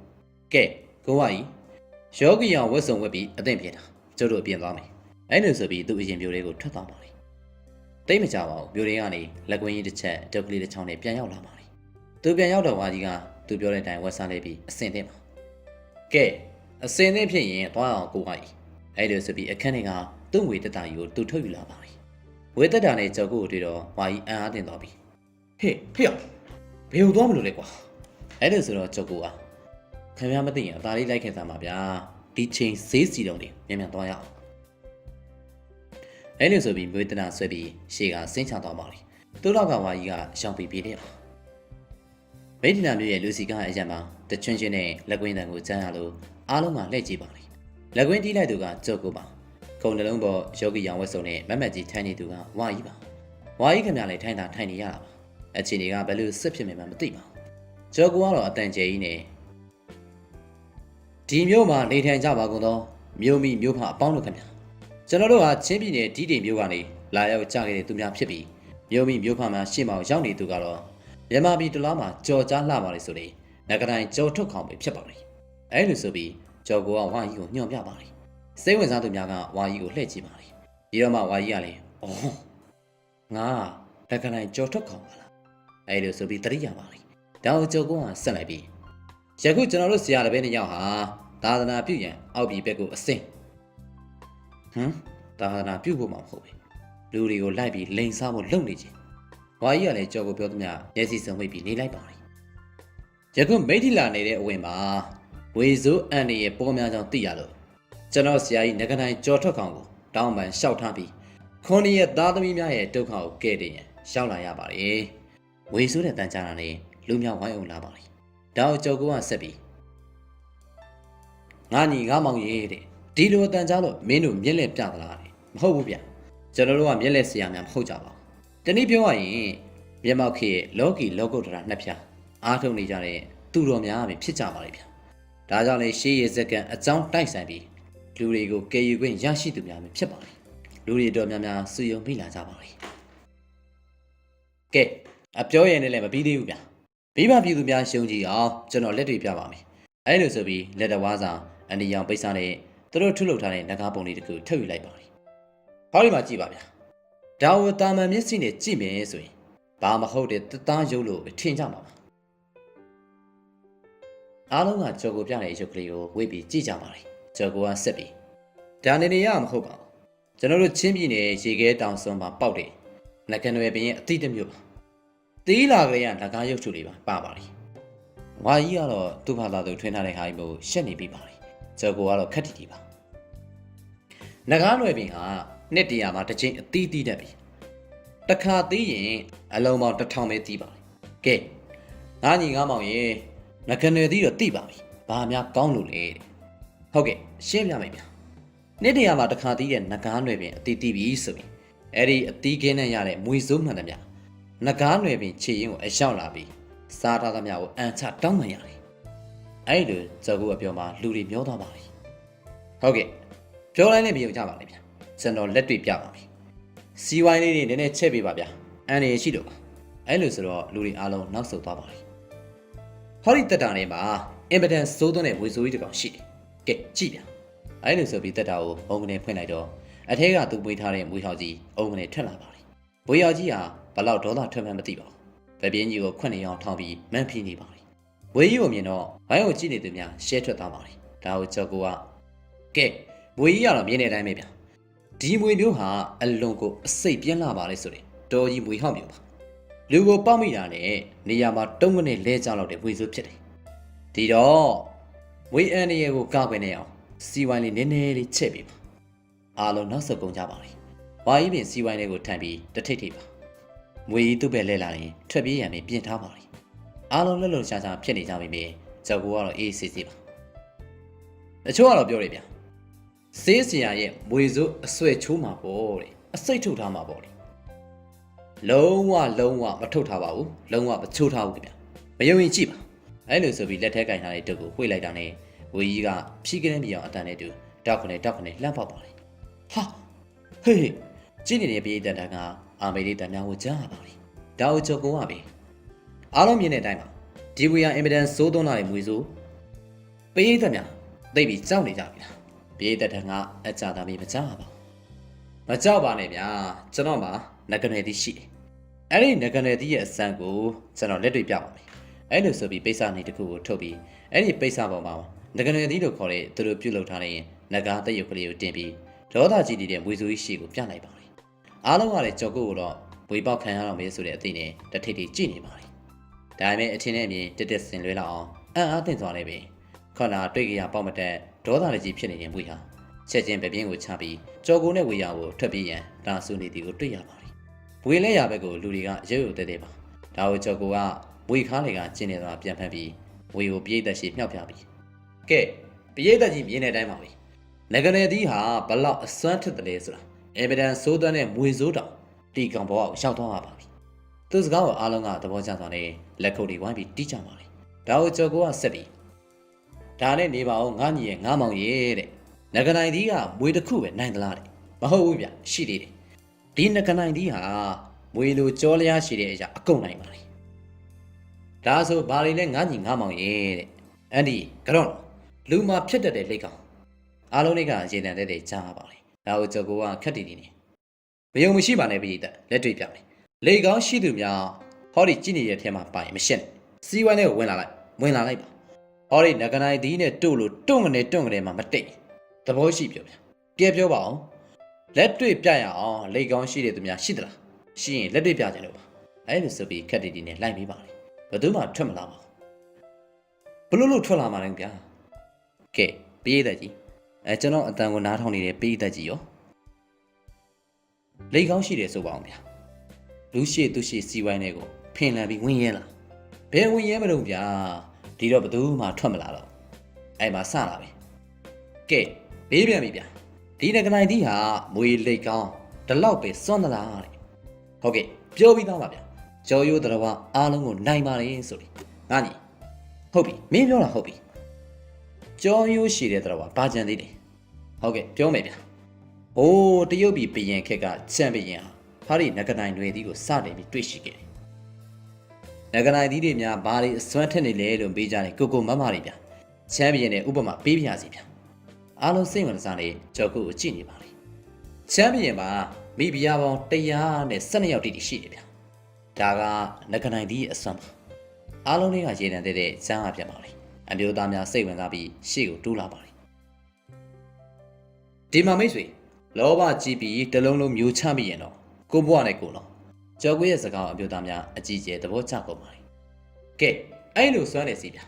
ကဲကိုဝါကြီးယောဂီအောင်ဝတ်စုံဝတ်ပြီးအသင့်ပြေတာကျုပ်တို့အပြင်သွားမယ်အဲ့လိုဆိုပြီးသူ့အရင်မျိုးလေးကိုထွက်သွားပါလိတိတ်မကြပါဘူးမျိုးလေးကနေလက်ကွင်းကြီးတစ်ချက်တုပ်ကလေးတစ်ချောင်းနဲ့ပြန်ရောက်လာပါလိသူပြန်ရောက်တော့ဝါကြီးကသူပြောတဲ့အတိုင်းဝတ်စားလိုက်ပြီးအစင်သင့်ပါကဲအစင်သင့်ဖြစ်ရင်သွားအောင်ကိုဝါကြီးအဲ့လိုဆိုပြီးအခန်းထဲကသူ့ငွေတက်တာကြီးကိုသူထုတ်ယူလာပါလိဝေတက်တာနဲ့ကြောက်ကိုတွေ့တော့ဝါကြီးအံ့အားသင့်သွားပြီဟေ့ဘယ်ကိုသွားမလို့လဲကွာအဲ့လိုဆိုတော့ကြောက်ကိုခင်ဗျားမသိရင်အသာလေးလိုက်ခင်စားမှာဗျာဒီချိန်ဈေးစီတုံးတွေမြန်မြန်သွားရအောင်အဲ့လိုဆိုပြီးမျိုးတနာဆွဲပြီးရှေ့ကဆင်းချသွားပါလိသူ့နောက်ကဝါကြီးကရှောင်ပြီးပြေးတယ်မိဒ္ဒနာမျိုးရဲ့လူစီကားအရံမှာတချွင်းချင်းနဲ့လက်ကွင်းတန်ကိုကျန်းရလို့အားလုံးကလှည့်ကြည့်ပါလိလက်ကွင်းတီးလိုက်သူကကြောက်ကိုပါခုံနှလုံးပေါ်ယောဂီရောင်ဝတ်စုံနဲ့မမတ်ကြီးထိုင်နေသူကဝါကြီးပါဝါကြီးခင်ဗျာလည်းထိုင်နေရတာပါအခြေအနေကဘယ်လိုစစ်ဖြစ်မှန်းမသိပါဘူးကြောက်ကိုကတော့အတန်ကျဲကြီးနဲ့ဒီမျိုးမှာနေထိုင်ကြပါကုန်သောမြို့မိမြို့ဖအပေါင်းတို့ခင်ဗျာကျွန်တော်တို့ဟာချင်းပြည်နယ်ဒီတိမ်မြို့ကနေလာရောက်ကြခဲ့တဲ့သူများဖြစ်ပြီးမြို့မိမြို့ဖမှာရှေ့မှာရောက်နေသူကတော့မြန်မာပြည်တလားမှာကြော်ကြားလှပါလေဆိုတဲ့ငကတိုင်းကြော်ထုတ်ခေါင်ပဲဖြစ်ပါလိမ့်အဲလိုဆိုပြီးကြော်ကိုကဝါကြီးကိုညွှန်ပြပါလိမ့်စိတ်ဝင်စားသူများကဝါကြီးကိုလှည့်ကြည့်ပါလိမ့်ပြီးတော့မှဝါကြီးကလည်းအော်ငါငကတိုင်းကြော်ထုတ်ခေါင်ပါလားအဲလိုဆိုပြီးတရိယာပါလိမ့်ဒါကိုကြော်ကိုကဆက်လိုက်ပြီးယခုကျွန်တော်တို့ဆရာတစ်ပည့်နှစ်ယောက်ဟာသာသနာပြုရန်အောက်ပြည်ဘက်ကိုအစင်သာသနာပြုဖို့မှမဟုတ်ပဲလူတွေကိုလိုက်ပြီးလိန်စားဖို့လုပ်နေခြင်းဝါကြီးကလည်းကြော်ကိုပြောသမျှမျက်စိစုံမိတ်ပြီးနေလိုက်ပါလိမ့်ယခုမိထီလာနေတဲ့အဝင်မှာဝေစိုးအန်နေရဲ့ပေါ်များကြောင့်သိရလို့ကျွန်တော်ဆရာကြီးငကတိုင်းကြော်ထွက်ကောင်ကိုတောင်းပန်လျှောက်ထားပြီးခွန်ရဲ့သားသမီးများရဲ့ဒုက္ခကိုကဲ့တင်ရန်ရှောက်လာရပါတယ်ဝေစိုးတဲ့တန်ကြာတာနဲ့လူမျိုးဝိုင်းအောင်လာပါလိမ့်ဒါကိုကြော်ကိုကဆက်ပြီးငါညီငါမောင်ရေးတဲ့ဒီလိုအတန်ကြားလို့မင်းတို့မျက်လက်ပြသလားတဲ့မဟုတ်ဘူးဗျကျွန်တော်တို့ကမျက်လက်ဆရာများမဟုတ်ကြပါဘူးတနည်းပြောရရင်မျက်မှောက်ခေရဲ့လောကီလောကုတ္တရာနှစ်ဖြာအားထုတ်နေကြတဲ့သူတော်များပဲဖြစ်ကြပါလိမ့်ဗျဒါကြောင့်လေရှေးရစက္ကန်အကြောင်းတိုက်ဆိုင်ပြီးလူတွေကိုကယ်ယူခွင့်ရရှိသူများပဲဖြစ်ပါလိမ့်လူတွေတော်များများစုယုံမိလာကြပါလိမ့်ကဲအပြောရည်နဲ့လည်းမပြီးသေးဘူးဗျမိဘပြည်သူများရှုံကြည်အောင်ကျွန်တော်လက်တွေပြပါမယ်အဲလိုဆိုပြီးလက်တော်ဝါစာအနီရောင်ပိတ်စားနဲ့သူတို့ထုတ်လုပ်ထားတဲ့ငကားပုံလေးတစ်ခုထုတ်ယူလိုက်ပါလိမ့်ဟောဒီမှာကြည့်ပါဗျာဒါဝတာမန်မျက်စိနဲ့ကြည့်မယ်ဆိုရင်ဘာမဟုတ်တဲ့တသားရုပ်လို့ထင်ကြမှာပါအားလုံးကကြော်ကိုပြတဲ့ရုပ်ကလေးကိုဝေ့ပြီးကြည့်ကြပါလိမ့်ကြော်ကိုကဆက်ပြီးဒါနေနေရမဟုတ်ပါဘူးကျွန်တော်တို့ချင်းပြည်နယ်ရေခဲတောင်စွန်းမှာပေါက်တယ်ငကန်ရွယ်ပင်ရဲ့အတိတ်မျိုးပါတီးလာကလေးကငကားရုပ်ထုလေးပါပါလိမ့်ဝါကြီးကတော့သူ့ဘာသာသူထွင်းထားတဲ့ဟာကြီးကိုရှက်နေပြီပါလိမ့်ကြော်ကိုကတော့ခက်တီတီပါငကားရွယ်ပင်ဟာနှစ်တရာမှာတစ်ချိန်အသီးသီးတတ်ပြီတခါသေးရင်အလုံးပေါင်း1000ပဲသီးပါလိမ့်ကဲငါညီငါမောင်ရေငကန်ရွယ်သီးတော့သိပါပြီဘာများကောင်းလို့လဲဟုတ်ကဲ့ရှင်းပြမယ်ဗျာနှစ်တရာမှာတစ်ခါသီးတဲ့ငကားရွယ်ပင်အသီးသီးပြီဆိုပြီးအဲ့ဒီအသီးကင်းနဲ့ရတဲ့မွေစိုးမှန်တယ်ဗျာငကားရွယ်ပင်ခြေရင်းကိုအရောက်လာပြီးစားထားသမျှကိုအန်ချတောင်းပန်ရတယ်အဲ့လိုကြော်ကူအပြောမှာလူတွေမျောသွားပါလိမ့်ဟုတ်ကဲ့ပြောလိုက်နဲ့ပြောကြပါလိမ့်ဗျာကျွန်တော်လက်တွေ့ပြပါမယ်စီဝိုင်းလေးတွေနည်းနည်းချက်ပေးပါဗျာအန်ရရှိလို့ပါအဲ့လိုဆိုတော့လူတွေအားလုံးနောက်ဆုတ်သွားပါလိမ့်ဟောဒီတက်တာထဲမှာအင်ပဒန်စိုးသွန်းတဲ့ဝေဆိုးကြီးတစ်ကောင်ရှိတယ်ကဲကြည့်ဗျာအဲ့လိုဆိုပြီးတက်တာကိုအုံကနေဖွင့်လိုက်တော့အထဲကသူပွေးထားတဲ့မွေးဟောက်ကြီးအုံကနေထွက်လာပါလိမ့်မွေးဟောက်ကြီးဟာဘလောက်ဒေါသထွက်မှန်းမသိပါဘူးဗပြင်းကြီးကိုခွန့်နေအောင်ထောင်းပြီးမန့်ဖိနေပါလိမ့်ဝေးကြီးကိုမြင်တော့ဘိုင်းကိုကြည့်နေသူများရှဲထွက်သွားပါလိမ့်ဒါကိုကြောက်ကိုကကဲမွေးကြီးကတော့မြင်တဲ့အတိုင်းပဲဗျာဒီမွေမျိုးဟာအလွန်ကိုအစိတ်ပြင်းလာပါလေဆိုရင်တော်ကြီးမွေဟောက်မျိုးပါလူကိုပေါက်မိတာနဲ့နေရာမှာတုံးကနေလဲကျလောက်တဲ့ဝေဆိုးဖြစ်တယ်ဒီတော့ဝေအန်ရကိုကောက်ွယ်နေအောင်စီဝိုင်းလေးနည်းနည်းလေးချက်ပေးပါ အားလုံးနောက်ဆုတ်ကုန်ကြပါလေဝါကြီးပင်စီဝိုင်းလေးကိုထမ်းပြီးတထိတ်ထိတ်ပါမွေကြီးသူ့ပဲလဲလာရင်ထွက်ပြေးရန်ပြင်ထားပါလေအားလုံးလှလှရှားရှားဖြစ်နေကြပြီမြေကြောက်ကူကတော့အေးစစ်စစ်ပါတချို့ကတော့ပြောတယ်ဗျဆေးစရာရဲ့မွေစိုးအဆွဲချိုးမှာပေါ့တဲ့အစိတ်ထုတ်ထားမှာပေါ့လေလုံးဝမထုတ်ထားပါဘူးလုံးဝမချိုးထားဘူးခင်ဗျမယုံရင်ကြည့်ပါအဲ့လိုဆိုပြီးလက်ထဲကင်ထားတဲ့တုပ်ကိုဝှေ့လိုက်တာနဲ့ဝေကြီးကဖြီးကလေးမြောင်အတန်နဲ့တူတောက်ခနဲ့လှမ်းပေါက်ပါလေဟာဟေးကြည့်နေတဲ့ပြည်တန်တန်ကအာမေလေးတန်များကိုကြားရပါလေဒါကိုကြော်ကိုကပဲအားလုံးမြင်တဲ့အတိုင်းပါဒီဝေရအင်မတန်စိုးသွန်းလာတဲ့မွေစိုးပြည်တန်များသိပြီးကြောက်နေကြပြီလားပြည်တန်ကအကြတာမင်းမကြောက်ပါဘူးမကြောက်ပါနဲ့ဗျာကျွန်တော်မှာငကနေတီရှိတယ်အဲ့ဒီငကနေတီရဲ့အစမ်းကိုကျွန်တော်လက်တွေ့ပြပါမယ်အဲ့လိုဆိုပြီးပိဿာနေတစ်ခုကိုထုတ်ပြီးအဲ့ဒီပိဿာပေါ်မှာငကနေတီလို့ခေါ်တဲ့သူတို့ပြုတ်လောက်ထားတဲ့ငကားတရုပ်ကလေးကိုတင်ပြီးဒေါသကြီးနေတဲ့မွေစိုးကြီးရှိကိုပြလိုက်ပါလေအားလုံးကလည်းကြော်ကုတ်ကိုတော့ဝေပေါက်ခံရတော့မေးဆိုတဲ့အသိနဲ့တထိတ်ထိတ်ကြည့်နေပါလေဒါပေမဲ့အထင်နဲ့အမြင်တက်ဆင်လွဲလောက်အောင်အံ့အားသင့်သွားနေပြီခေါနာတွေ့ကြရပေါက်မတက်ဒေါသလည်းကြီးဖြစ်နေတဲ့မွေဟာချက်ချင်းပဲပြင်းကိုချပြီးကြော်ကုတ်နဲ့ဝေရကိုထွက်ပြေးရန်တာဆူနေသည်ကိုတွေ့ရပါလေဝေလဲရဘက်ကိုလူတွေကရုပ်ရုပ်တဲတဲပါဒါကိုကြော်ကုတ်ကဝေခါးတွေကကျင်းနေသွားပြန်ဖက်ပြီးဝေကိုပြေးသက်ရှိမြောက်ပြပြီးကဲပြေးသက်ကြီးမြင်တဲ့အတိုင်းပါပဲငကနေသီးဟာဘလောက်အစွမ်းထက်တယ်လဲဆိုတာအဗီဒန်စိုးသွမ်းတဲ့မွေစိုးတောင်တီကောင်ဘဝကိုရှောက်သွားပါပြီသူစကားကိုအားလုံးကသဘောကျသွားတယ်လက်ခုပ်တွေဝိုင်းပြီးတီးကြပါလေဒါကိုကြော်ကိုကဆက်ပြီးဒါနဲ့နေပါအောင်ငါညီရဲ့ငါမောင်ရဲ့တဲ့ငကနိုင်သီးကမွေတစ်ခုပဲနိုင်သလားတဲ့မဟုတ်ဘူးဗျရှိသေးတယ်ဒီငကနိုင်သီးဟာမွေလိုကြောလျားရှိတဲ့အရာအကုန်နိုင်ပါလေဒါဆိုဘာတွေလဲငါညီငါမောင်ရဲ့တဲ့အန်ဒီကတော့လူမှာဖြစ်တတ်တဲ့လက်ကောင်အားလုံးတွေကရေတံတဲ့ကြားပါလေဒါကိုကြော်ကိုကခက်တီတီနေမယုံမရှိပါနဲ့ပြည်သက်လက်တွေ့ပြမယ်လေကောင်းရှိသူများဟောဒီကြည့်နေတဲ့ထဲမှာပါရင်မရှင်းနဲ့စီဝိုင်းလေးကိုဝင်လာလိုက်ပါဟောဒီငကနိုင်သီးနဲ့တို့လို့တွန့်ကနေမှမတိတ်သဘောရှိပြောဗျကဲပြောပါအောင်လက်တွေ့ပြရအောင်လေကောင်းရှိတဲ့သူများရှိသလားရှိရင်လက်တွေ့ပြကြလို့ပါအဲ့လိုဆိုပြီးခက်တီတီနဲ့လိုက်ပြီးပါလေဘယ်သူမှထွက်မလာပါဘူးဘလို့ထွက်လာမှာလဲဗျာကဲပြေးတဲ့ကြီးကျွန်တော်အတန်ကိုနားထောင်နေတဲ့ပြေးတဲ့ကြီးရောလေကောင်းရှိတယ်ဆိုပါအောင်ဗျာလူရှိသူရှိစီဝိုင်းတွေကိုဖင်လန်ပြီးဝင်ရဲလာဘယ်ဝင်ရဲမလို့ဗျာဒီတော့ဘသူမှထွက်မလာတော့အဲ့မှာစလာပဲကဲဘေးပြန်ပြီဗျာဒီငကနိုင်သီးဟာမွေလေကောင်းဒီလောက်ပဲစွန့်သလားတဲ့ဟုတ်ကဲ့ပြောပြီးသားပါဗျာကြော်ရိုးတော်အားလုံးကိုနိုင်ပါလေဆိုပြီးငါညီဟုတ်ပြီမင်းပြောတာဟုတ်ပြီကြော်ရိုးရှိတဲ့တော်ဘာကြံသေးတယ်ဟုတ်ကဲ့ပြောမယ်ဗျာโอ้တရုတ်ပြည်ဘရင်ခက်ကချမ်းဘရင်ဟာဒီငကနိုင်တွေဒီကိုစတယ်ပြီးတွေ့ရှိခဲ့တယ်ငကနိုင်ဒီတွေများဘာတွေအစွမ်းထက်နေလဲလို့ပေးကြတယ်ကိုမမတွေဗျာချမ်းဘရင်နဲ့ဥပမာပေးပြရစီဗျာအားလုံးစိတ်ဝင်စားနေကြော်ကုကိုကြည့်နေပါလေချမ်းဘရင်မှာမိဖုရားပေါင်း112ယောက်တိတိရှိတယ်ဗျာဒါကငကနိုင်ဒီအစွမ်းပါအားလုံးတွေကရေတံတဲ့ချမ်းအားပြတ်ပါလေအမျိုးသားများစိတ်ဝင်စားပြီးရှေ့ကိုတိုးလာပါလေဒီမှာမိတ်ဆွေလောဘကြီးပြီးတလုံးလုံးမျိုးချမိရင်တော့ကိုဘွားနဲ့ကိုတော့ကြော်ကွေးရဲ့စကားအမျိုးသားများအကြီးကျယ်သဘောကျကုန်ပါလေကဲအဲ့လိုစွမ်းနေစီဗျာ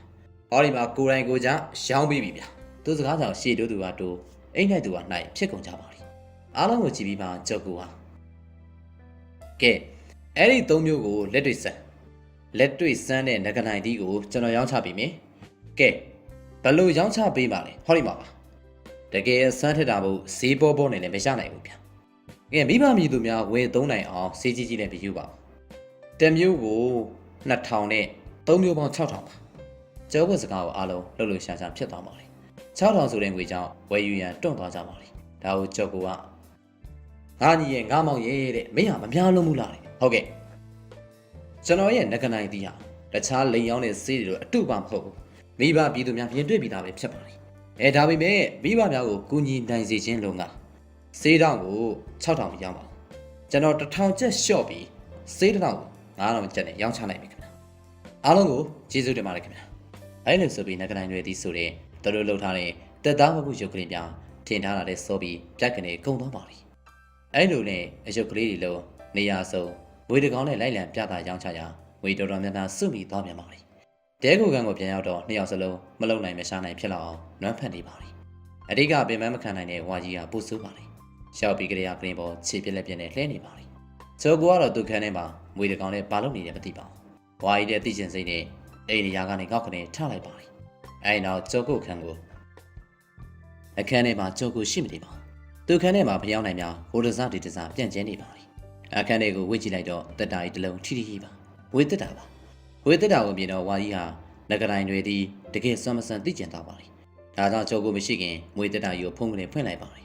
ဟောဒီမှာကိုယ်တိုင်ကိုကြရောင်းပြီးပြီဗျာသူစကားကြောင့်ရှေ့တိုးသူကတိုးအိမ်၌သူကနိုင်ဖြစ်ကုန်ကြပါလေအားလုံးကိုကြည့်ပြီးမှကြော်ကူဟာကဲအဲ့ဒီ၃မျိုးကိုလက်တွေ့စမ်းတဲ့ငကနိုင်ဒီကိုကျွန်တော်ရောင်းချပေးမယ်ကဲဘယ်လိုရောင်းချပေးပါလဲဟောဒီမှာပါတကယ်စမ်းထက်တာမို့ဈေးပေါ်နေလည်းမရနိုင်ဘူးဗျာကဲမိဘမြည်သူများဝယ်သုံးနိုင်အောင်ဈေးကြီးနဲ့ပြယူပါတစ်မျိုးကို2000နဲ့3မျိုးပေါင်း6000ပါကျော်ဝက်စကားကိုအားလုံးလှုပ်ရှားဖြစ်သွားပါလေ6000ဆိုတဲ့ငွေကြောင့်ဝယ်ယူရန်တွန့်သွားကြပါလေဒါကိုကျော်ကိုကငါညီရဲ့ငါမောင်ရဲ့တဲ့မင်းဟာမများလုံးဘူးလားတဲ့ဟုတ်ကဲ့ကျွန်တော်ရဲ့ငကနိုင်သီးဟာတခြားလိန်ရောင်းတဲ့ဈေးတွေလိုအတုပါမဟုတ်ဘူးမိဘပြည်သူများမြင်တွေ့ပြီးသားပဲဖြစ်ပါလေဒါပေမဲ့မိဘများကိုကူညီနိုင်စေခြင်းလုံးကဈေးတောင်ကို6000ရောင်းပါကျွန်တော်1000ကျပ်လျှော့ပြီးဈေးတောင်ကို9000ကျပ်နဲ့ရောင်းချနိုင်ပြီခင်ဗျာအားလုံးကိုကျေးဇူးတင်ပါတယ်ခင်ဗျာအဲ့လိုဆိုပြီးငကနိုင်တွေသည်ဆိုတဲ့သူတို့လှုပ်ထားတဲ့တက်သားမမှုရုပ်ကလေးများထင်ထားတာတဲ့စောပြီးပြက်ကနေကုန်သွားပါလိအဲ့လိုနဲ့အရုပ်ကလေးတွေလုံးနေရာစုံငွေတကောင်နဲ့လိုက်လံပြတာရောင်းချရာငွေတော်တော်များများစုမိသွားပြန်ပါလိတဲကိုကန်ကိုပြန်ရောက်တော့နှစ်ယောက်စလုံးမလုံနိုင်မရှားနိုင်ဖြစ်လာအောင်နွမ်းဖက်နေပါလိအဓိကပင်မမခံနိုင်တဲ့ဝါကြီးကပူဆိုးပါလိ ရှောက်ပြီးကြရကရင်ပေါ်ခြေပြက်လက်ပြက်နဲ့လှဲနေပါလေကျော်ကိုကတော့သူ့ခန်းထဲမှာမွေတကောင်နဲ့ဘာလုပ်နေတယ်မသိပါဘူးဝါကြီးတဲ့သိကျင်စိတ်နဲ့အိမ်နေရာကနေကောက်ခနဲ့ထလိုက်ပါလေအဲနောက်ကျော်ကိုခန်းကိုအခန်းထဲမှာကျော်ကိုရှိမနေပါသူခန်းထဲမှာဖျောင်းနိုင်များဟိုတစားဒီတစားပြန့်ကျဲနေပါလေအခန်းထဲကိုဝှေ့ကြည့်လိုက်တော့တက်တာကြီးတစ်လုံးထီထီပါဝေးတက်တာပါဝေးတက်တာကိုမြင်တော့ဝါကြီးဟာငကတိုင်တွေသည်တကယ်စွမ်းမစွမ်းသိကျင်သွားပါလေဒါကြောင့်ကျော်ကိုမရှိခင်မွေတက်တာကြီးကိုဖုံးကနေဖွင့်လိုက်ပါလေ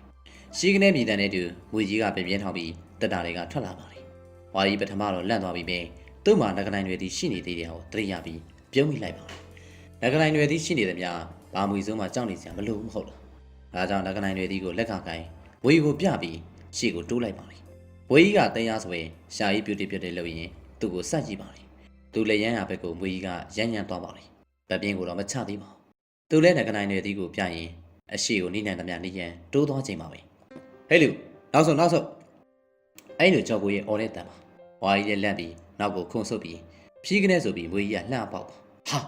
ရှိကနေပြည်တန်းနဲ့တူမွေကြီးကပြင်းပြင်းထောက်ပြီးတက်တာတွေကထွက်လာပါလေဝါကြီးပထမတော့လန့်သွားပြီးပဲသူ့မှာငကတိုင်တွေသည်ရှိနေသေးတယ်ဟောတရိယာပြီးပြုံးမိလိုက်ပါလေငကတိုင်တွေသည်ရှိနေသမျှဘာမွေစုံမှကြောက်နေစရာမလိုဘူးမဟုတ်လားဒါကြောင့်ငကတိုင်တွေသည်ကိုလက်ကကိုင်းဝေးကိုပြပြီးရှေ့ကိုတိုးလိုက်ပါလေဝေးကြီးကတရားဆိုရင်ရှာကြီးပြူတိပြတ်တယ်လို့ရင်သူ့ကိုစက်ကြည့်ပါလေသူလည်းရမ်းရဘက်ကိုမွေကြီးကရမ်းရမ်းသွားပါလေဗပြင်းကိုတော့မချသေးပါဘူးသူလည်းငကတိုင်တွေသည်ကိုပြရင်အရှိကိုနိနန်သမျှနိရန်တိုးသွားချိန်ပါပဲဟဲ့လူနောက်ဆုံးအဲ့လိုကြောက်ကိုရဲ့အော်တဲ့တန်ပါဝါကြီးလည်းလန့်ပြီးနောက်ကိုခုန်ဆုပ်ပြီးဖြီးကနေဆိုပြီးမွေကြီးကလှပေါက်ဟာ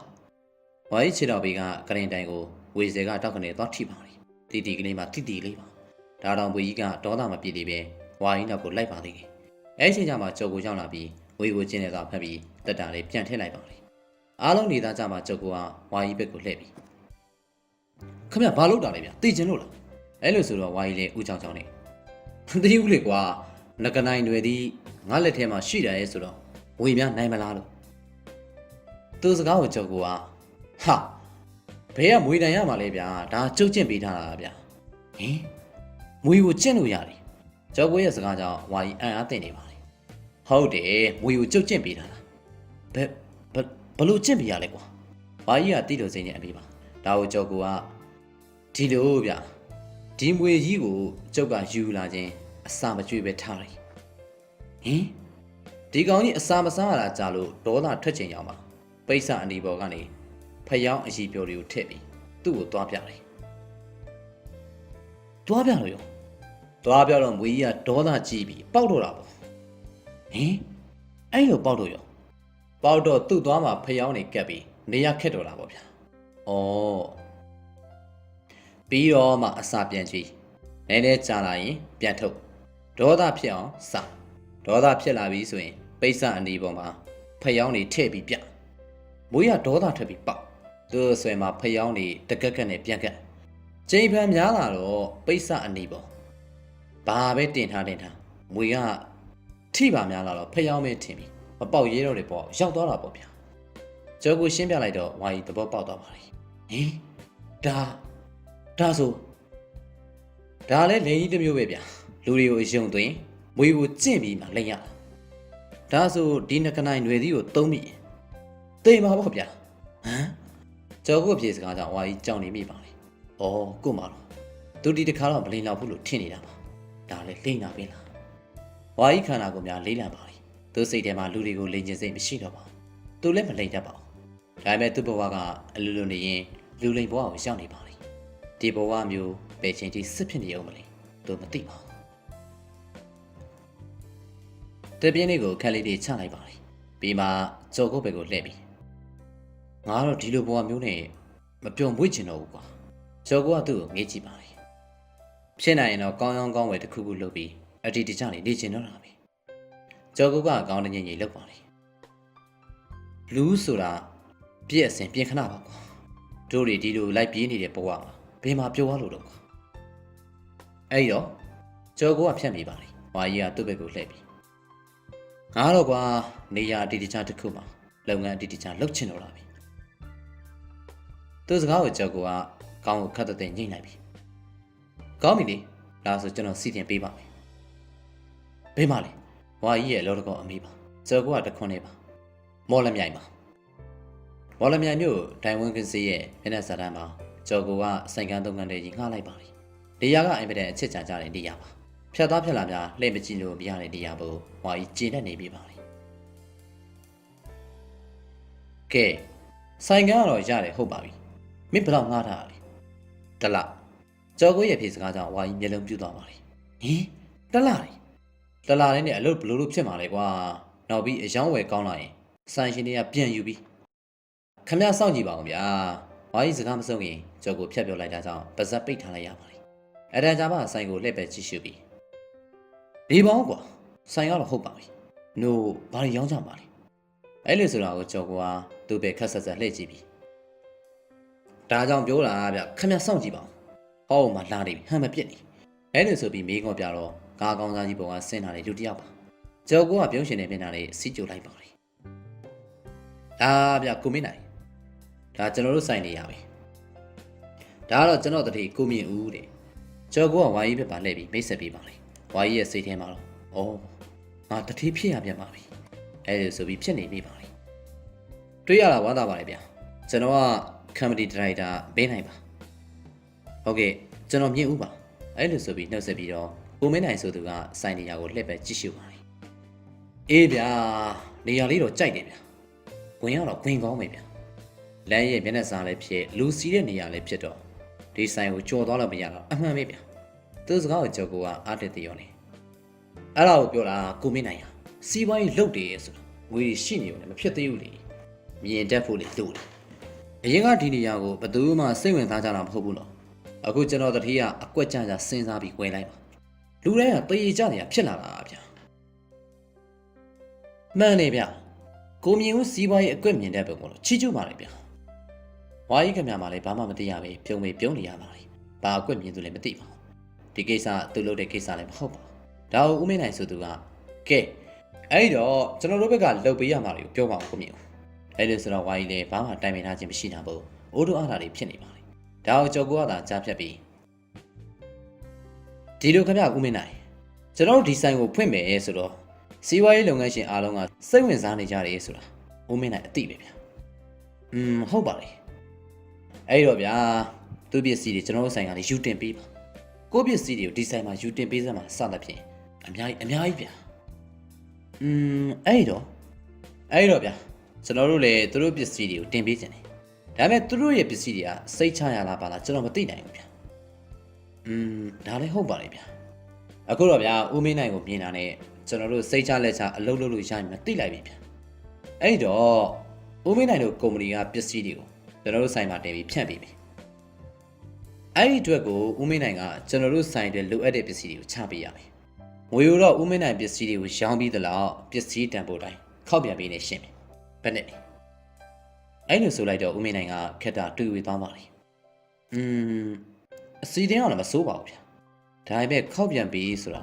ဝါကြီးခြေတော်ဘေးကကရင်တိုင်ကိုဝေစေကတောက်ကနေသွားထိပါလေတီတီကလေးမှတီတီလေးပါဒါတောင်မွေကြီးကဒေါသမပြေသေးပဲဝါကြီးနောက်ကိုလိုက်ပါသေးတယ်အဲ့ချိန်ကျမှကြောက်ကိုရောက်လာပြီးဝေကိုကျင်းနေတာဖက်ပြီးတက်တာလေးပြန်ထည့်လိုက်ပါလေအားလုံးနေသားကြမှာကြောက်ကိုကဝါကြီးဘက်ကိုလှည့်ပြီးခမရဘာလုပ်တာလဲဗျသိချင်လို့လားအဲ့လိုဆိုတော့ဝါကြီးလည်းဦးချောင်းချောင်းနေမသိဘူးလေကွာငကနိုင်တွေသည်ငါလက်ထဲမှာရှိတယ်ရဲ့ဆိုတော့ဝေများနိုင်မလားလို့သူစကားကိုကြောက်ကိုကဟာဘယ်ကမွေတိုင်ရမှာလဲဗျာဒါကျုပ်ကျင့်ပေးထားတာဗျာဟင်မွေကိုကျင့်လို့ရတယ်ကြောက်ကိုရဲ့စကားကြောင့်ဝါကြီးအံ့အားသင့်နေပါလေဟုတ်တယ်မွေကိုကျုပ်ကျင့်ပေးထားတာဘလို့ကျင့်ပေးရလဲကွာဝါကြီးကတိတော်စိမ့်နေအမေပါဒါကိုကြောက်ကိုကဒီလိုဗျာဒီမွေကြီးကိုကျုပ်ကယူလာခြင်းအစာမကျွေးပဲထားလိုက်ဟင်ဒီကောင်ကြီးအစာမစားရတာကြာလို့ဒေါသထွက်ချင်ရောက်မှာပိဿအနီပေါ်ကနေဖျောင်းအရှိပြောတွေကိုထည့်ပြီးသူ့ကိုသွားပြတယ်သွားပြလို့ရောသွားပြတော့မွေကြီးကဒေါသကြီးပြီးပေါက်တော့တာပေါ့ဟင်အဲ့လိုပေါက်တော့ရောပေါက်တော့သူ့သွားမှာဖျောင်းနေကပ်ပြီးနေရခက်တော့တာပေါ့ဗျာဩပြီးတော့မှအစာပြန်ကြည့်နည်းနည်းကြာလာရင်ပြန်ထုတ်ဒေါသဖြစ်အောင်စဒေါသဖြစ်လာပြီဆိုရင်ပိဿအနီပေါ်မှာဖျောင်းနေထည့်ပြီးပြမွေးရဒေါသထွက်ပြီးပေါက်သူ့ဆွဲမှာဖျောင်းနေတကက်ကက်နဲ့ပြန်ကက်ချိန်ဖန်များလာတော့ပိဿအနီပေါ်ဘာပဲတင်ထားမွေကထိပါများလာတော့ဖျောင်းမဲထင်ပြီးမပေါက်ရဲတော့တယ်ပေါ့ရောက်သွားတာပေါ့ဗျာကျော်ကိုရှင်းပြလိုက်တော့ဝါကြီးသဘောပေါက်သွားပါလေဟင်ဒါဆိုဒါလည်းလေကြီးတစ်မျိုးပဲဗျာလူတွေကိုအယုံသွင်းမွေကိုကျင့်ပြီးမှလက်ရတာဒါဆိုဒီနကနိုင်ຫນွေသီးကိုသုံးမိတိမ်ပါပေါ့ဗျာဟမ်ကျော်ကိုအပြေစကားကြောင့်ဝါကြီးကြောင်နေမိပါလေဩကို့မှာတော့သူဒီတခါတော့မလိန်တော့ဘူးလို့ထင်နေတာပါဒါလည်းလိန်တာပဲလားဝါကြီးခန္ဓာကိုများလေးလံပါလေသူစိတ်ထဲမှာလူတွေကိုလိန်ကျင်စိတ်မရှိတော့ပါဘူးသူလည်းမလိန်တတ်ပါဘူးဒါပေမဲ့သူ့ဘဝကအလူလူနေရင်လူလိန်ဘဝကိုရောက်နေပါလေဒီဘဝမျိုးဘယ်ချိန်ထိစစ်ဖြစ်နေအောင်မလဲသူမသိပါဘူးတပြင်းလေးကိုခက်လေးတွေချလိုက်ပါလေပြီးမှကြော်ကုတ်ဘက်ကိုလှည့်ပြီးငါတော့ဒီလိုဘဝမျိုးနဲ့မပြုံမွေ့ချင်တော့ဘူးကွာကြော်ကုတ်ကသူ့ကိုငေးကြည့်ပါလေဖြစ်နိုင်ရင်တော့ကောင်းကောင်းကောင်းဝယ်တစ်ခုခုလုပ်ပြီးအတီတကြနေချင်တော့တာပဲကြော်ကုတ်ကကောင်းတဲ့ညင်ကြီးလောက်ပါလေလူဆိုတာပြည့်အစင်ပြင်ခဏပါကွာတို့တွေဒီလိုလိုက်ပြေးနေတဲ့ဘဝမှာဘယ်မှာပြောရလို့တော့ကွာအဲ့တော့ကြော်ကုတ်ကဖြတ်မိပါလေဝါကြီးကသူ့ဘက်ကိုလှည့်ပြီးငါတော့ကွာနေရာအတီတကြတစ်ခုမှာလုပ်ငန်းအတီတကြလုပ်ချင်တော့တာပဲသူစကားကိုကြော်ကုတ်ကကောင်းကိုခတ်တဲ့ညှိလိုက်ပြီကောင်းပြီလေဒါဆိုကျွန်တော်စီတင်ပေးပါမယ်ဘေးမလေးဝါကြီးရဲ့လောတကောအမေးပါကြော်ကုတ်ကတခွန်းနေပါမော်လမြိုင်ပါမော်လမြိုင်မြို့ဒိုင်ဝင်းကစီရဲ့မျက်နှာစာတန်းမှာကြော်ကုတ်ကစိုင်ကန်းသုံးကန်းတွေကြီးငှားလိုက်ပါလေနေရာကအင်ပဒန်အချစ်ကြကြတဲ့နေရာပါဖြတ်သားဖြတ်လာများလှည့်မကြည့်လို့မရတဲ့နေရာပေါ်ဝါကြီးကျင်းတတ်နေပြီပါလေကဲစိုင်ကန်းကတော့ရတယ်ဟုတ်ပါပြီမင်းဘယ်တော့ငှားထားတာလဲတလကြော်ကုတ်ရဲ့ဖြေစကားကြောင့်ဝါကြီးမျက်လုံးပြူသွားပါလေဟင်တလလေးနဲ့အလုပ်ဘလို့လို့ဖြစ်မှာလဲကွာနောက်ပြီးအယောင်းဝယ်ကောင်းလာရင်ဆိုင်ရှင်တွေကပြန်ယူပြီးခမရစောင့်ကြည့်ပါအောင်ဗျာဝါကြီးစကားမဆုံးရင်ကြော်ကိုဖြတ်ပြောလိုက်တာကြောင့်ပါဇက်ပိတ်ထားလိုက်ရပါလေအတန်ကြာမှဆိုင်ကိုလှည့်ပဲကြည့်ရှုပြီး နေပေါင်းကွာဆိုင်ကတော့ဟုတ်ပါပြီနို့ဘာတွေရောင်းကြပါလဲအဲ့လိုဆိုတာကိုကြော်ကွာသူ့ပဲခက်ဆက်ဆက်လှည့်ကြည့်ပြီဒါကြောင့်ပြောတာဗျခမစောင့်ကြည့်ပါဦးဟောမှလာနေပြီဟမ်မပြစ်နေအဲ့လိုဆိုပြီးမိကောပြတော့ကားကောင်းစားကြီးပေါ်ကဆင်းလာတဲ့လူတစ်ယောက်ပါကြော်ကွာပြုံးရှင်တဲ့မျက်နှာလေးစီးကြိုလိုက်ပါလေဒါဗျကိုမင်းနိုင်ဒါကျွန်တော်တို့ဆိုင်နေရပြီဒါကတော့ကျွန်တော်တတိကိုမြင့်ဦးတဲ့ကြော်ကွာဝါကြီးပဲပါလှည့်ပြီးမိတ်ဆက်ပေးပါလေဝါကြီးရဲ့စိတ်ထဲမှာတော့ငါတတိဖြစ်ရပြန်ပါပြီအဲ့လိုဆိုပြီးဖြစ်နေပြီပါလေတွေ့ရတာဝမ်းသာပါလေဗျကျွန်တော်ကကမ္ဘာတီဒါရိုက်တာဘေးနိုင်ပါဟုတ်ကဲ့ကျွန်တော်မြင့်ဦးပါအဲ့လိုဆိုပြီးနှုတ်ဆက်ပြီးတော့ကိုမင်းနိုင်ဆိုသူကစိုင်းနေရာကိုလှည့်ပဲကြည့်ရှုပါလေအေးဗျာနေရာလေးတော့ကြိုက်တယ်ဗျဝင်ရတော့ဝင်ကောင်းမယ်ဗျလမ်းရဲ့မျက်နှာစာလည်းဖြစ်လူစီးတဲ့နေရာလည်းဖြစ်တော့ဒီဆိုင်ကိုကြော်သွားလို့မရတော့အမှန်ပဲဗျသူစကားကိုကြော်ကိုကအားတက်သေးရောနေအဲ့ဒါကိုပြောတာကိုမင်းနိုင်ဟာစီးပွားရေးလုပ်တယ်ဆိုတော့ငွေရှိနေုံနဲ့မဖြစ်သေးဘူးလေမြင်တတ်ဖို့လေလို့တယ်အရင်ကဒီနေရာကိုဘယ်သူမှစိတ်ဝင်စားကြတာမဟုတ်ဘူးနော်အခုကျွန်တော်တတိယအကွက်ကြကြစဉ်းစားပြီးဝင်လိုက်ပါလူတိုင်းကတရေကြနေရဖြစ်လာတာဗျာမှန်နေဗျကိုမြင်ဦးစီးပွားရေးအကွက်မြင်တဲ့ပုံကိုချီးကျူးပါလေဗျာဝါကြီးခင်ဗျာမှလည်းဘာမှမသိရပဲပြုံးနေရပါလေဘာအကွက်မြင်သူလည်းမသိပါဘူးဒီကိစ္စသူလုပ်တဲ့ကိစ္စလည်းမဟုတ်ပါဘူးဒါကိုဦးမင်းနိုင်ဆိုသူကကဲအဲ့တော့ကျွန်တော်တို့ဘက်ကလှုပ်ပေးရမှာတွေကိုပြောပါဦးကိုမြင်ဦးအဲ့လိုဆိုတော့ဝါကြီးလည်းဘာမှတိုင်ပင်ထားခြင်းမရှိတာဘူးအိုးတို့အားတာတွေဖြစ်နေပါလေဒါကိုကြော်ကိုကသာကြားဖြတ်ပြီးဒီလိုခင်ဗျဦးမင်းနိုင်ကျွန်တော်တို့ဒီဆိုင်ကိုဖွင့်မယ်ဆိုတော့စီးပွားရေးလုပ်ငန်းရှင်အားလုံးကစိတ်ဝင်စားနေကြတယ်ဆိုတာဦးမင်းနိုင်အသိပဲဗျဟုတ်ပါလေအဲ့တော့ဗျာသူ့ပစ္စည်းတွေကျွန်တော်တို့ဆိုင်ကနေယူတင်ပေးပါကိုပစ္စည်းတွေကိုဒီဆိုင်မှာယူတင်ပေးစမ်းမှာစသဖြင့်အများကြီးဗျာအဲ့တော့ဗျာကျွန်တော်တို့လည်းသူတို့ပစ္စည်းတွေကိုတင်ပေးခြင်းတယ်ဒါပေမဲ့သူတို့ရဲ့ပစ္စည်းတွေကစိတ်ချရလားပါလားကျွန်တော်မသိနိုင်ဘူးဗျာဒါလည်းဟုတ်ပါလေဗျာအခုတော့ဗျာဦးမင်းနိုင်ကိုမြင်တာနဲ့ကျွန်တော်တို့စိတ်ချလက်ချအလုပ်လုပ်လို့ရရင်မသိလိုက်ပြီဗျာအဲ့တော့ဦးမင်းနိုင်တို့ကုမ္ပဏီကပစ္စည်းတွေကိုကျွန်တော်တို့ဆိုင်မှာတင်ပြီးဖြန့်ပေးပြီအဲ့ဒီအတွက်ကိုဦးမင်းနိုင်ကကျွန်တော်တို့ဆိုင်တွေလိုအပ်တဲ့ပစ္စည်းတွေကိုချပေးရမယ်ငွေတော့ဦးမင်းနိုင်ပစ္စည်းတွေကိုရောင်းပြီးသလောက်ပစ္စည်းတန်ဖိုးတိုင်းခောက်ပြန်ပေးနေရှင်းမယ်ဘယ်နဲ့လဲအဲ့လိုဆိုလိုက်တော့ဦးမင်းနိုင်ကခက်တာတွေ့ဝေသွားပါလေအစီတင်းကတော့မစိုးပါဘူးဗျာဒါပေမဲ့ခောက်ပြန်ပေးဆိုတာ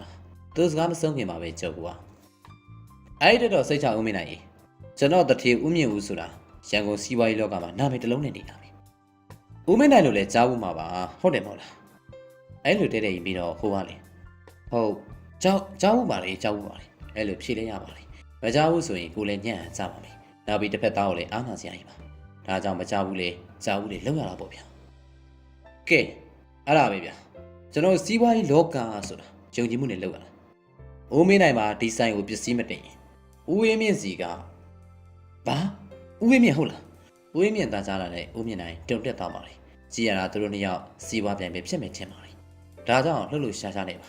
သူစကားမဆုံးခင်ပါပဲကြောက်ကွာအဲ့ဒီတော့စိတ်ချဦးမင်းနိုင်ကြီးကျွန်တော်တထေဦးမြင့်ဦးဆိုတာရန်ကုန်စီးပွားရေးလောကမှာနာမည်တစ်လုံးနဲ့နေတာပဲဦးမင်းနိုင်လို့လည်းကြားဘူးမှာပါဟုတ်တယ်မဟုတ်လားအဲ့လိုတဲတဲ့ကြီးပြီးတော့ဟိုပါလေဟုတ်ကြားဘူးပါလေအဲ့လိုဖြေလဲရပါလေမကြားဘူးဆိုရင်ကိုလည်းညံ့ကြပါမယ်နောက်ပြီးတစ်ဖက်သားကိုလည်းအားနာစရာကြီးပါဒါကြောင့်မကြားဘူးလေကြားဘူးလေလောက်ရတာပေါ့ဗျာကဲအဲ့ဒါပဲဗျာကျွန်တော်စီးပွားရေးလောကဆိုတာယုံကြည်မှုနဲ့လောက်ရတာဦးမင်းနိုင်မှာဒီဆိုင်ကိုပစ္စည်းမတင်ရင်ဦးဝင်းမြင့်စီကဘာဦးဝင်းမြင့်ဟုတ်လားဦးဝင်းမြင့်သားကြားလာတဲ့ဦးမြင့်နိုင်တုံတက်သွားပါလေကြည်ရတာသူတို့နှစ်ယောက်စီးပွားပြန်ပဲဖြစ်မယ်ထင်ပါလေဒါကြောင့်လှုပ်လှုပ်ရှားရှားနေပါ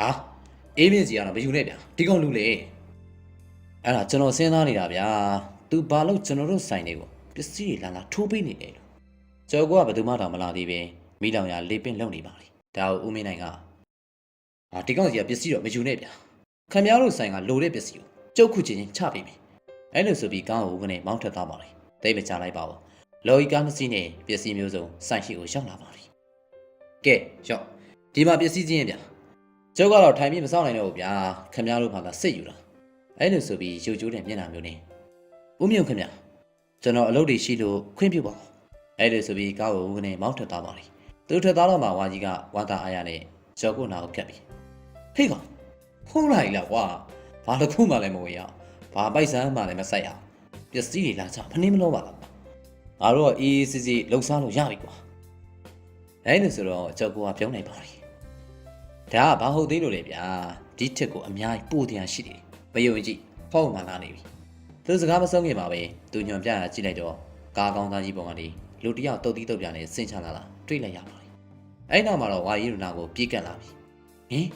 ဟာအေးမြင့်စီကတော့မယူနဲ့ဗျာဒီကောင်လူလေအဲ့ဒါကျွန်တော်စဉ်းစားနေတာဗျာသူဘာလို့ကျွန်တော်တို့ဆိုင်တွေကိုပစ္စည်းတွေလာထိုးပေးနေတယ်လို့ကျော်ကဘယ်သူမှတော့မလာသေးပဲမိလောင်ရလေးပင့်လုံနေပါလေဒါကိုဦးမင်းနိုင်ကဒီကောင်စီကပစ္စည်းတော့မယူနဲ့ဗျာခင်ဗျားတို့ဆိုင်ကလိုတဲ့ပစ္စည်းကိုကျုပ်ခုချင်းချင်းချပေးမယ်အဲ့လိုဆိုပြီးကောင်းကိုကနေမောင်းထက်သွားပါလေတိတ်မချလိုက်ပါဘူးလော်ရီကားနှစ်စီးနဲ့ပစ္စည်းမျိုးစုံဆိုင်ရှိကိုရောက်လာပါလေကဲရောက်ဒီမှာပစ္စည်းချင်းဗျာကျုပ်ကတော့ထိုင်ပြီးမစောင့်နိုင်တော့ဘူးဗျာခင်ဗျားတို့ဘာသာစိတ်ယူတာအဲ့လိုဆိုပြီးရုပ်ကျိုးတဲ့မျက်နှာမျိုးနဲ့ဦးမြင့်ခင်ဗျာကျွန်တော်အလုပ်တွေရှိလို့ခွင့်ပြုပါအဲ့လိုဆိုပြီးကောင်းကိုကနေမောင်းထက်သွားပါလေသူထက်သွားတော့မှဝါကြီးကဝါသားအားရနဲ့ကျော်ကိုနာကိုကပ်ပြီးဟေးကောင်ဟုတ်လိုက်လားကွာဘာတစ်ခုမှလည်းမဝင်ရဘာပိုက်ဆံမှလည်းမဆိုင်အောင်ပစ္စည်းတွေလာချဖနှင်းမလို့ပါလားငါတို့ကအေးစစ်စစ်လှုပ်ရှားလို့ရပြီကွာအဲ့လိုဆိုတော့ကျော်ကိုကပြောနေပါလေဒါကဘာဟုတ်သေးလို့လဲဗျာဒီထက်ကိုအများကြီးပိုတရားရှိတယ်မယုံကြည်ဖောက်မှလာနေပြီသူစကားမဆုံးခင်ပါပဲသူညွန်ပြတာကြည့်လိုက်တော့ကားကောင်းသားကြီးပုံကနေလူတယောက်တုတ်တီးတုတ်ပြနဲ့ဆင်းချလာတာတွေ့လိုက်ရပါလေအဲ့နောက်မှာတော့ဝါရီလူနာကိုပြေးကပ်လာပြီဟင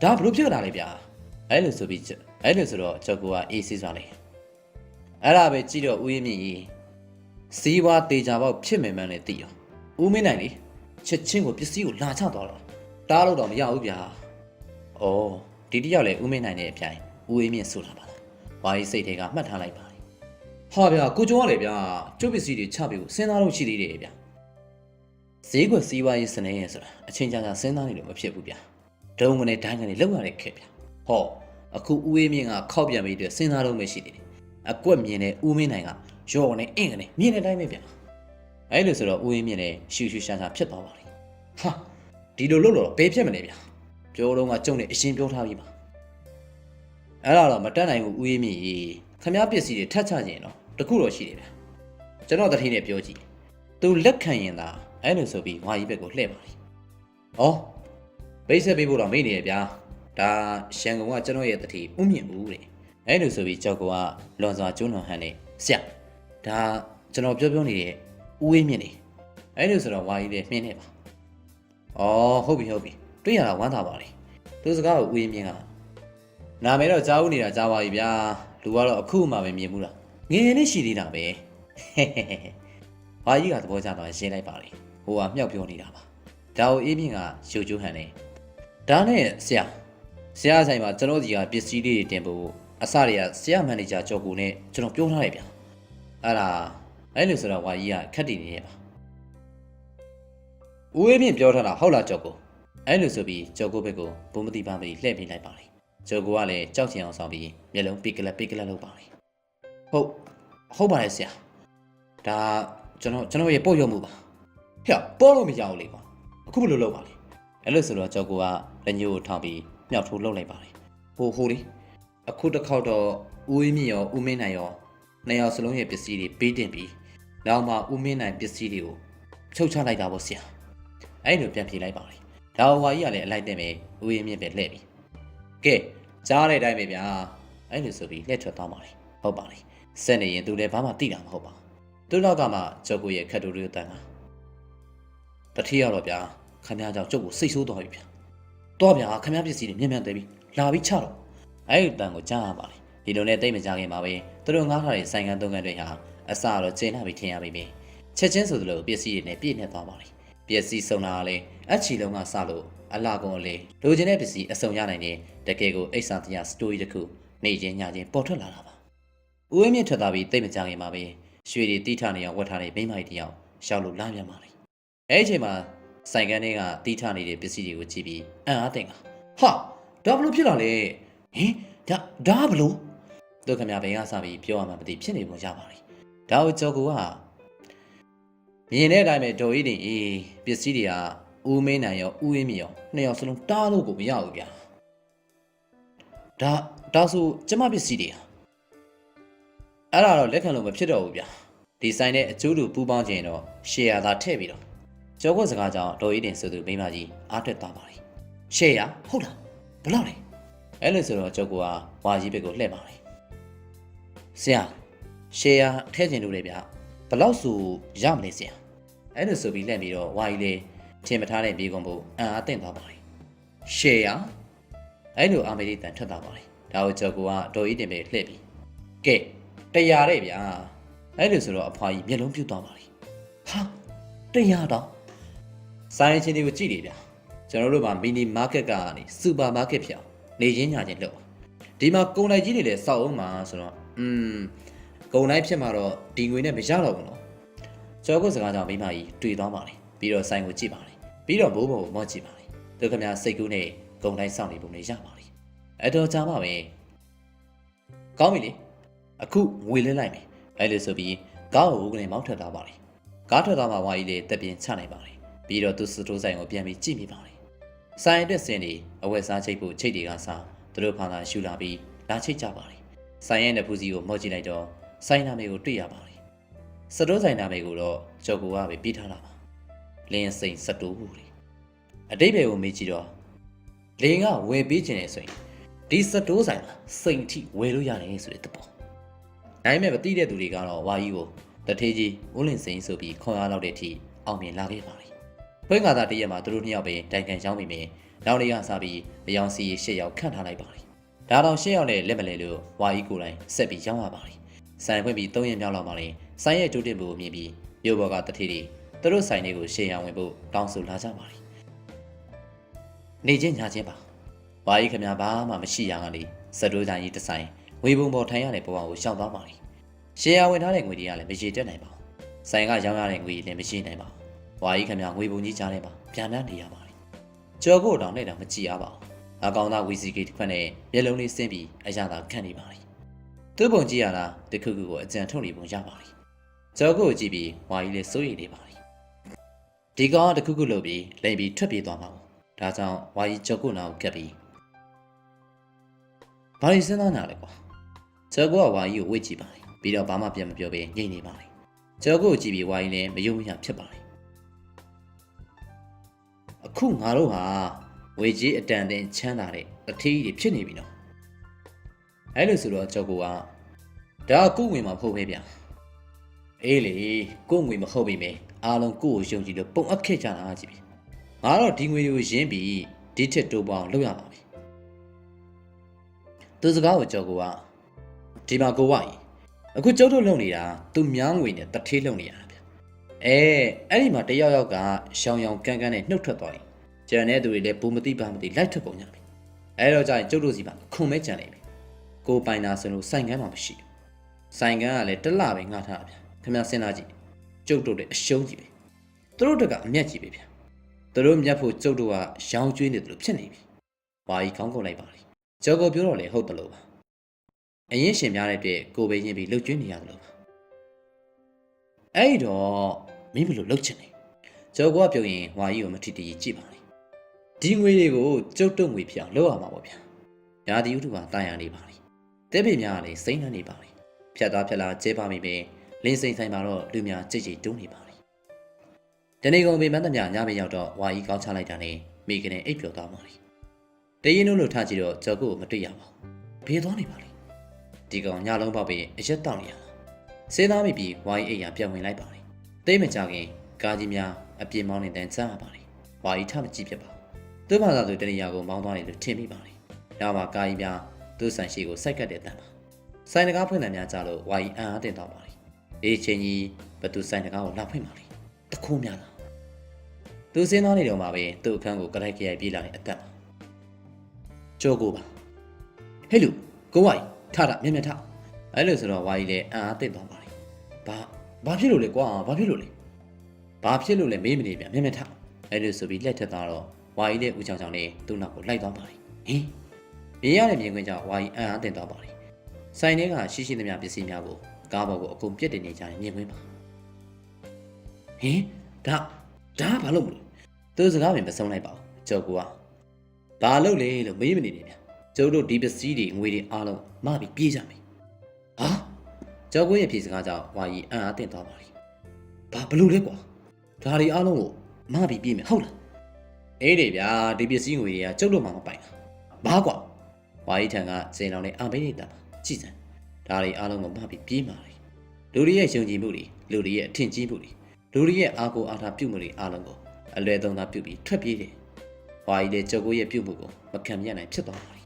်ဒါဘလို့ဖြစ်လာလဲဗျာအဲ့လိုဆိုတော့ကျော်ကိုကအေးဆေးစွာလေအဲ့ဒါပဲကြည့်တော့ဦးရင်းမြင့်ကြီးစီးပွားတေချာပေါက်ဖြစ်မယ်မှန်းလည်းသိရောဦးမင်းနိုင်လေချက်ချင်းကိုပစ္စည်းကိုလာချသွားတော့တားလို့တော့မရဘူးဗျာဩ哦，ဒီတယောက်လေဦးမင်းနိုင်တဲ့အပြိုင်ဦးအေးမြင့်ဆူလာပါလား။ဝါကြီးစိတ်တွေကမှတ်ထားလိုက်ပါလေ ဟာဗျာကိုကျော်ကလေဗျာကျုပ်ပစ္စည်းတွေချပြီးကိုစဉ်းစားလို့ရှိသေးတယ်ဗျာ ။ဈေးကွက်စီးပွားရေးစနေရဲ့ဆိုတာအချင်းချင်းကစဉ်းစားနေလို့မဖြစ်ဘူးဗျာ။ဒုံကနေတိုင်းကနေလောက်ရတဲ့ခက်ဗျာ။ဟောအခုဦးအေးမြင့်ကခောက်ပြန်ပြီးတော့စဉ်းစားလို့မရှိသေးတယ်။အကွက်မြင်တဲ့ဦးမင်းနိုင်ကရော့နဲ့အင်ကနေမြင်တဲ့အတိုင်းပဲဗျာ။အဲ့လိုဆိုတော့ဦးအေးမြင့်လည်းရှူရှူရှာရှာဖြစ်သွားပါလေ ဟာဒီလိုလို့တော့ဘယ်ဖြစ်မလဲဗျာ ။ပြောတော့ကကျုံနဲ့အရှင်ပြောထားပြီးပါ။အဲ့ဒါတော့မတက်နိုင်ဘူးဦးအေးမြင့်ကြီးခမားပစ္စည်းတွေထတ်ချခြင်းတော့တခုတော့ရှိတယ်ဗျာ။ကျွန်တော်တတိနဲ့ပြောကြည့်။ तू လက်ခံရင်သာအဲ့လိုဆိုပြီးဝါကြီးဘက်ကိုလှည့်ပါလေ။ဩဘိတ်ဆက်ပေးဖို့တော့မေ့နေရဗျာ။ဒါရှန်ကုန်ကကျွန်တော်ရဲ့တတိဥမြင့်ဘူးတဲ့။အဲ့လိုဆိုပြီးကြောက်ကလွန်စွာကျွန်းလွန်ဟန်နဲ့ဆရာဒါကျွန်တော်ပြောနေတဲ့ဦးအေးမြင့်နေ။အဲ့လိုဆိုတော့ဝါကြီးလည်းမြင်နေပါ။ဩဟုတ်ပြီတွေ့ရတာဝမ်းသာပါလေ။သူစကားကိုဦးအေးမြင့်ကနာမည်တော့ကြားဦးနေတာကြားပါပြီဗျာ။လူကတော့အခုမှပဲမြင်ဘူးလား။ငယ်ငယ်လေးရှိသေးတာပဲ။ဝါကြီးကသဘောကျသွားရှင်းလိုက်ပါလေ။ဟိုကမြောက်ပြောနေတာပါ။ဒါကိုအေးမြင့်ကရှုပ်ကျိုးဟန်နေ။ဒါနဲ့ဆရာဆိုင်မှာကျွန်တော်ကြီးကပစ္စည်းလေးတွေတင်ဖို့အစတွေကဆရာမန်နေဂျာကြော်ကိုနဲ့ကျွန်တော်ပြောထားတယ်ဗျာ။အဲ့လိုဆိုတော့ဝါကြီးကခက်တည်နေရပါ။ဦးအေးမြင့်ပြောထားတာဟုတ်လားကြော်ကို။အဲ့လိုဆိုပြီးကြော်ကိုဘက်ကိုဘုံမတိပါမတိလှည့်ပေးလိုက်ပါလေ။ကြော်ကိုကလည်းကြောက်ချင်အောင်ဆောင်ပြီးမျက်လုံးပိကလက်လုပ်ပါလေ။ဟုတ်ပါတယ်ဆရာ။ဒါကျွန်တော်ရဲ့ပို့ရမှုပါ။ဟဲ့ပို့လို့မရဘူးလေကွာ။အခုဘယ်လိုလုပ်ပါလဲ။အဲ့လိုဆိုတော့ကြော်ကိုကလက်ညှိုးကိုထောင်ပြီးမြောက်ထိုးလှုပ်လိုက်ပါလေ။ဟိုလေအခုတစ်ခေါက်တော့ဦးအေးမြင့်ရောဦးမင်းနိုင်ရောနှစ်ယောက်စလုံးရဲ့ပစ္စည်းတွေပေးတင်ပြီးနောက်မှဦးမင်းနိုင်ပစ္စည်းတွေကိုချုပ်ချလိုက်တာပေါ့ဆရာ။အဲ့လိုပြန်ပြေးလိုက်ပါလေ။ဒါဝါကြီးကလည်းအလိုက်တင်ပဲဦးအေးမြင့်ပဲလှည့်ပြီးကဲကြားတဲ့အတိုင်းပဲဗျာအဲ့လိုဆိုပြီးလှည့်ထွက်သွားပါလေဟုတ်ပါလေစက်နေရင်သူလည်းဘာမှသိတာမဟုတ်ပါသူနောက်ကမှကျုပ်ကိုရဲ့ခက်တူတူတန်ကတတိယတော့ဗျာခမည်းကြောင့်ကျုပ်ကိုစိတ်ဆိုးသွားပြီဗျာတော့ဗျာခမည်းပစ္စည်းတွေမြင်မြန်သေးပြီလာပြီးချတော့အဲ့ဒီတန်ကိုကြားရပါလေဒီလိုနဲ့တိတ်မကြခင်ပါပဲသူတို့ငားထားတဲ့ဆိုင်ကန်သုံးကန်တွေဟာအစတော့ကျင်းလာပြီးထင်ရပြီပဲချက်ချင်းဆိုသလိုပစ္စည်းတွေနဲ့ပြည့်နေသွားပါလေပစ္စည်းစုံတာကလည်းအချီလုံးကစလို့အလာကုန်လေလိုချင်တဲ့ပစ္စည်းအစုံရနိုင်တဲ့တကယ်ကိုအိတ်ဆာတရားစတိုရီတစ်ခုနေချင်းညချင်းပေါ်ထွက်လာတာပါဦးဝင်းမြင့်ထွက်သွားပြီးတိတ်မကြခင်မှာပဲရွှေတွေတီးထနေအောင်ဝတ်ထားတဲ့မိန်းမကြီးတယောက်ရှောက်လို့လာပြန်ပါလေအဲ့ဒီအချိန်မှာဆိုင်ကန်တွေကတီးထနေတဲ့ပစ္စည်းတွေကိုကြည့်ပြီးအံ့အားသင့်ကဟာဒါဘလို့ဖြစ်လာလဲဟင်ဒါဘလို့တို့ခင်ဗျာဘယ်ကစပြီးပြောရမှမသိဖြစ်နေပုံရပါလေဒါကိုကြော်ကူကမြင်တဲ့အတိုင်းပဲဒေါ်ကြီးတင်ပစ္စည်းတွေကဦးမင်းနိုင်ရောဦးအေးမြင့်ရောနှစ်ယောက်စလုံးတားလို့ကိုမရဘူးဗျာဒါဆိုကျမပစ္စည်းတွေအဲ့ဒါတော့လက်ခံလို့မဖြစ်တော့ဘူးဗျာဒီဆိုင်နဲ့အကျိုးတူပူးပေါင်းခြင်းတော့ရှယ်ယာသာထည့်ပြီးတော့ကျော်ခွက်စကားကြောင့်ဒေါ်ကြီးတင်ဆိုသူမိန်းမကြီးအားတက်သွားပါလေရှယ်ယာဟုတ်လားဘယ်လောက်လဲအဲ့လိုဆိုတော့ကျော်ကဝါကြီးဘက်ကိုလှည့်ပါလေဆရာရှယ်ယာထည့်ခြင်းလို့လေဗျာဘယ်လောက်ဆိုရမလဲဆရာအဲ့လိုဆိုပြီးလှည့်ပြီးတော့ဝါကြီးလေးထင်မထားတဲ့မြေကုန်ဖို့အံ့အားသင့်သွားပါလေရှယ်ယာအဲ့လိုအာမေရိတန်ထွက်သွားပါလေဒါကိုကျော်ကဒေါ်ကြီးတင်ပဲလှည့်ပြီးကဲ100တဲ့ဗျာအဲ့လိုဆိုတော့အဖွာကြီးမျက်လုံးပြုတ်သွားပါလေဟာ100တော့ဆိုင်ချင်းတွေကိုကြည့်နေဗျာကျွန်တော်တို့မှာမီနီမားကတ်ကနေစူပါမားကတ်ဖြစ်အောင်နေချင်းညာချင်းလုပ်ဒီမှာကုန်လိုက်ကြီးတွေလည်းစောက်အောင်မှာဆိုတော့ကုန်လိုက်ဖြစ်မှာတော့ဒီငွေနဲ့မရတော့ဘူးနော်ကျော်ကုတ်စကားကြောင့်မိမကြီးတွေ့သွားပါလေပြီးတော့ဆိုင်ကိုကြည့်ပါလေပြီးတော့ဘိုးဘုံကိုမော့ကြည့်ပါလေသူခင်ဗျာစိတ်ကူးနဲ့ကုန်လိုက်စောင့်နေပုံတွေရပါလေအတော်ကြာမှပဲကောင်းပြီလေအခုငွေလဲလိုက်မယ်အဲ့လိုဆိုပြီးကားကိုကနေမောင်းထွက်သွားပါလေကားထွက်သွားမှဝါကြီးလေးတက်ပြင်းချနိုင်ပါလေပြီးတော့သူစတိုးဆိုင်ကိုပြန်ပြီးကြည့်မိပါလေဆိုင်အတွက်စင်တွေအဝက်စားချိတ်ဖို့ချိတ်တွေကစားသူတို့ဖန်သာရှူလာပြီးလာချိတ်ကြပါလေဆိုင်ရဲ့နဖူးစီကိုမော့ကြည့်လိုက်တော့ဆိုင်နာမည်ကိုတွေ့ရပါလေစတိုးဆိုင်နာမည်ကိုတော့ကျော်ကိုကပဲပြီးထားတာပါလင်းစိန်စတိုးဘူးလေအတိတ်ဘယ်ကိုမေးကြည့်တော့လင်းကဝယ်ပေးခြင်းလေဆိုရင်ဒီစတိုးဆိုင်မှာစိန်ထိဝယ်လို့ရတယ်ဆိုတဲ့သဘောဒါပေမဲ့မသိတဲ့သူတွေကတော့ဝါကြီးကိုတထေးကြီးဦးလင်စိန်ဆိုပြီးခေါ်ရလောက်တဲ့အထိအောင်မြင်လာခဲ့ပါလေဖွင့်ကားသားတရက်မှာသူတို့နှစ်ယောက်ပဲတိုင်ကန်ရောင်းပြီးမြင်နောက်လေးကစားပြီးအယောင်စီ၈ယောက်ခန့်ထားလိုက်ပါလေဒါတော့၈ယောက်နဲ့လက်မလဲလို့ဝါကြီးကိုယ်တိုင်ဆက်ပြီးရောင်းရပါလေဆိုင်ဖွင့်ပြီး3ရက်မြောက်လောက်ပါလေဆိုင်ရဲ့ကျိုးတင်ဖို့မြင်ပြီးမြို့ဘော်ကတထေးတွေသူတို့ဆိုင်တွေကိုရှေ့ရဝင်ဖို့တောင်းဆိုလာကြပါလေနေချင်းညာချင်းပါဩ ဝါကြီးခင်ဗျာဘာမှမရှိရကနေစတိုးဆိုင်ကြီးတစ်ဆိုင်ငွေပုံပေါ်ထိုင်ရတဲ့ဘဝကိုရှောင်သွားပါလေရှယ်ယာဝင်ထားတဲ့ငွေတွေကလည်းမရှိတက်နိုင်ပါဘူးဆိုင်ကရောင်းရတဲ့ငွေတွေလည်းမရှိနိုင်ပါဘူးဝါကြီးခင်ဗျာငွေပုံကြီးကြားထဲမှာပြန်နှံ့နေရပါလေကြော်ကိုတောင်နဲ့တောင်မကြည့်ရပါဘူးအကောင်သားဝီစီကေတစ်ခွက်နဲ့မျက်လုံးလေးဆင်းပြီးအရသာခံနေပါလေသူ့ပုံကြည့်ရတာတခုခုကိုအကြံထုတ်နေပုံရပါလေကြော်ကိုကြည့်ပြီးဝါကြီးလည်းစိုးရိမ်နေပါလေဒီကောင်တခုခုလုပ်ပြီးလိမ့်ပြီးထွက်ပြေးသွားမှာဒါကြောင့်ဝါကြီးကြော်ကိုနာကိုကပ်ပြီးဘာလို့စဉ်းစားနေလဲကွာကျော်ကိုကဝါကြီးကိုဝေ့ကြည့်ပါလေပြီးတော့ဘာမှပြန်မပြောဘဲငြိမ်နေပါလေကျော်ကိုကြည့်ပြီးဝါကြီးလည်းမယုံမရဖြစ်ပါလေအခုငါတို့ဟာဝေကြီးအတန်တင်ချမ်းသာတဲ့အထီးကြီးဖြစ်နေပြီနော်အဲ့လိုဆိုတော့ကျော်ကိုကဒါကုဝင်မှာဖို့ပဲဗျာအေးလေကုငွေမဟုတ်ပြီမေအားလုံးကိုကိုယုံကြည်လို့ပုံအပ်ခဲ့ကြတာကြည့်ပြီငါတော့ဒီငွေတွေကိုရင်းပြီးဒီထက်တိုးပေါအောင်လုပ်ရပါပြီသူစကားကိုကြော်ကိုကဒီမှာကိုဝါကြီးအခုကျုပ်တို့လုံနေတာသူများငွေနဲ့တထေးလုံနေရတာဗျအဲ့ဒီမှာတယောက်ကရှောင်းရောင်ကန်းကန်းနဲ့နှုတ်ထွက်သွားရင်ကျန်တဲ့သူတွေလည်းဘူးမသိပါမသိလိုက်ထွက်ပုံကြပြီအဲ့တော့ကျရင်ကျုပ်တို့စီမှာခွန်မဲကြံနေပြီကိုပိုင်နာဆိုလို့စိုင်ကန်းမှမရှိစိုင်ကန်းကလည်းတစ်လပဲငှားထားတာဗျခင်ဗျာစဉ်းစားကြည့်ကျုပ်တို့လည်းအရှုံးကြီးပဲသူတို့တကအမျက်ကြီးပဲဗျသူတို့မျက်ဖို့ကျုပ်တို့ကရောင်းကျွေးနေတယ်လို့ဖြစ်နေပြီဝါကြီးခေါင်းကုန်လိုက်ပါလေကျော်ကိုပြောတော့လေဟုတ်တယ်လို့ပါအရင်ရှင်များတဲ့ပြည့်ကိုပဲရင်ပြီးလှုပ်ကျွေးနေရတယ်လို့ပါအဲ့တော့မင်းဘယ်လိုလှုပ်ချင်လဲကျော်ကိုကပြောရင်ဝါကြီးကိုမထီတည်ကြည့်ပါလေဒီငွေတွေကိုကျုပ်တုံငွေဖြစ်အောင်လုပ်ရမှာပေါ့ဗျာရာသီဥတုကတာယာနေပါလေတဲပေများကလည်းစိမ့်နှံ့နေပါလေဖြတ်သွားဖြတ်လာကျဲပါမိပဲလင်းစိမ့်ဆိုင်မှာတော့လူများကြိတ်ကြိတ်တုံးနေပါလေဒီနေ့ကုန်ပေမန်းတမြညမရောက်တော့ဝါကြီးကောင်းချလိုက်တာနဲ့မိကနေအိပ်ပျော်သွားပါလေတရင်တို့လို့ထားကြည့်တော့ကျော်ကိုမတွေ့ရပါဘူးဘေးသွားနေပါလေဒီကောင်ညလုံးပေါက်ပြီးအရက်တောက်နေရတာစေးသားမိပြီးဝါကြီးအိမ်ရပြန်ဝင်လိုက်ပါလေတိတ်မကြခင်ကားကြီးများအပြင်းမောင်းနေတဲ့အချမ်းပါလေဝါကြီးထမကြည့်ဖြစ်ပါသူ့ဘာသာသူတနေရာကိုမောင်းသွားတယ်လို့ထင်မိပါလေနောက်မှာကားကြီးများသူ့ဆိုင်ရှိကိုစိုက်ကတ်တဲ့အတန်ပါဆိုင်တကားဖွင့်တယ်များကြလို့ဝါကြီးအံ့အားတင်သွားပါလေဒီချင်းကြီးဘသူဆိုင်တကားကိုလာဖွင့်ပါလေတခိုးများလားသူစင်းသားနေတော့မှပဲသူ့အခန်းကိုကလိုက်ကြရိုက်ပြေးလာတဲ့အတက်ကျော်ကိုပါဟဲ့လူကိုဝိုင်းထတာမြက်မြက်ထအဲ့လိုဆိုတော့ဝါကြီးလည်းအံ့အားသင့်သွားပါလေဘာဖြစ်လို့လဲကွာဘာဖြစ်လို့လဲမေးမနေပြန်မြက်မြက်ထအဲ့လိုဆိုပြီးလက်ထက်သွားတော့ဝါကြီးလည်းဦးချောင်ချောင်နဲ့သူ့နောက်ကိုလိုက်သွားပါလေဟင်မြင်ရတဲ့မြင်ကွင်းကြောင့်ဝါကြီးအံ့အားသင့်သွားပါလေဆိုင်ထဲကရှိရှိသမျှပစ္စည်းများကိုကားပေါ်ကိုအကုန်ပြစ်တင်နေကြတယ်မြင်ကွင်းပါဟင်ဒါဘာလို့မလို့သူစကားပင်မဆုံးလိုက်ပါဘူးကျော်ကိုကဘာလို့လဲလို့မေးမနေနဲ့ဗျကျုပ်တို့ဒီပစ္စည်းတွေငွေတွေအားလုံးမပြီးပြေးကြမယ်ဟာကျော်ကိုရဲ့ဖြေစကားကြောင့်ဝါကြီးအံ့အားသင့်သွားပါလေဘာဘလို့လဲကွာဒါတွေအားလုံးကိုမပြီးပြေးမယ်ဟုတ်လားအေးလေဗျာဒီပစ္စည်းငွေတွေကကျုပ်တို့မှမပိုင်တာဘာကွာဝါကြီးထံကစိန်လောင်နဲ့အာမေးနေတာပါကြည့်စမ်းဒါတွေအားလုံးကိုမပြီးပြေးမှာလေလူတွေရဲ့ယုံကြည်မှုတွေလူတွေရဲ့အထင်ကြီးမှုတွေလူတွေရဲ့အားကိုအားထားပြုမှုတွေအားလုံးကိုအလွယ်သုံးသားပြုပြီးထွက်ပြေးတယ်ဝါကြီးလည်းကျော်ကိုရဲ့ပြုမှုကိုမခံမရနိုင်ဖြစ်သွားပါလေ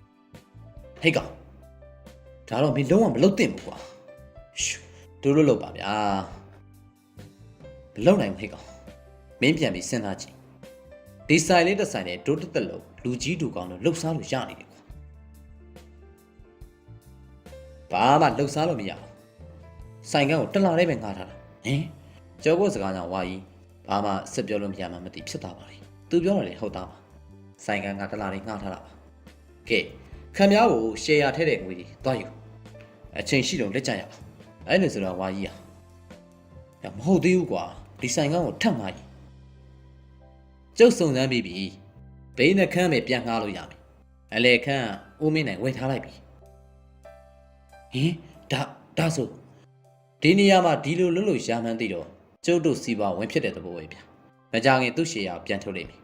ဟဲ့ကောင်ဒါတော့မင်းလုံးဝမလုပ်သင့်ဘူးကွာတို့လို့လုပ်ပါဗျာမလုပ်နိုင်ဘူးဟဲ့ကောင်မင်းပြန်ပြီးစဉ်းစားကြည့်ဒီဆိုင်လေးတစ်ဆိုင်နဲ့တို့တက်လို့လူကြီးတူကောင်လို့လှုပ်ရှားလို့ရနေတယ်ကွာဘာမှလှုပ်ရှားလို့မရဘူးဆိုင်ကန်းကိုတလာလေးပဲငှားထားတာဟင်ကျော်ကိုစကားကြောင့်ဝါကြီးဘာမှဆက်ပြောလို့မရမှမသိဖြစ်သွားပါလေသူပြောတယ်လေဟုတ်သားပါဆိုင်ကန်းကတလာလေးငှားထားတာပါကဲခံများကိုရှယ်ယာထည့်တဲ့ငွေတွေသွားယူအချိန်ရှိတော့လက်ကြရအောင်အဲ့လိုဆိုတော့ဝါကြီးမဟုတ်သေးဘူးကွာဒီဆိုင်ကန်းကိုထပ်ငှားရင်ကျုပ်စုံစမ်းပြီးပြီဘိန်းနှခမ်းပဲပြန်ငှားလို့ရမယ်အလေခမ်းဦးမင်းနိုင်ဝယ်ထားလိုက်ပြီဟင်ဒါဆိုဒီနေရာမှာဒီလိုလွတ်လို့ရှာမှန်းသိတော့ကျုပ်တို့စီပါဝင်ဖြစ်တဲ့သဘောပဲဗျမကြခင်သူ့ရှယ်ယာပြန်ထုတ်လိုက်ပြီ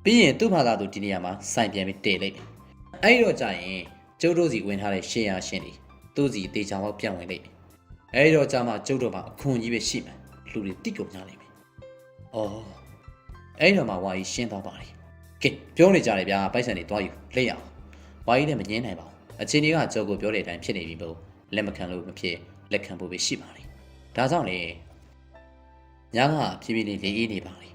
ပြီးရင်သူ့ဘာသာသူဒီနေရာမှာစိုင်ပြန်ပြီးတည်လိုက်ပြီအဲ့တော့ကြာရင်ကျုပ်တို့စီဝင်ထားတဲ့ရှယ်ယာရှင်တွေသူ့စီတေချာပေါက်ပြန်ဝင်လိုက်ပြီအဲ့တော့ကြာမှကျုပ်တို့မှာအခွန်ကြီးပဲရှိမယ်လူတွေတိကုန်ကြလိမ့်မယ်အော်အဲ့တော့မှဝါကြီးရှင်းသွားပါလေကဲပြောနေကြတယ်ဗျာပိုက်ဆံတွေတွားယူလက်ရအောင်ဝါကြီးလည်းမငင်းနိုင်ပါဘူးအချင်းတွေကကျုပ်ကိုပြောတဲ့အတိုင်းဖြစ်နေပြီပေါ့လက်မခံလို့မဖြစ်လက်ခံဖို့ပဲရှိပါလေဒါကြောင့်လေညကဖြည်းဖြည်းလေးလေးအေးနေပါလ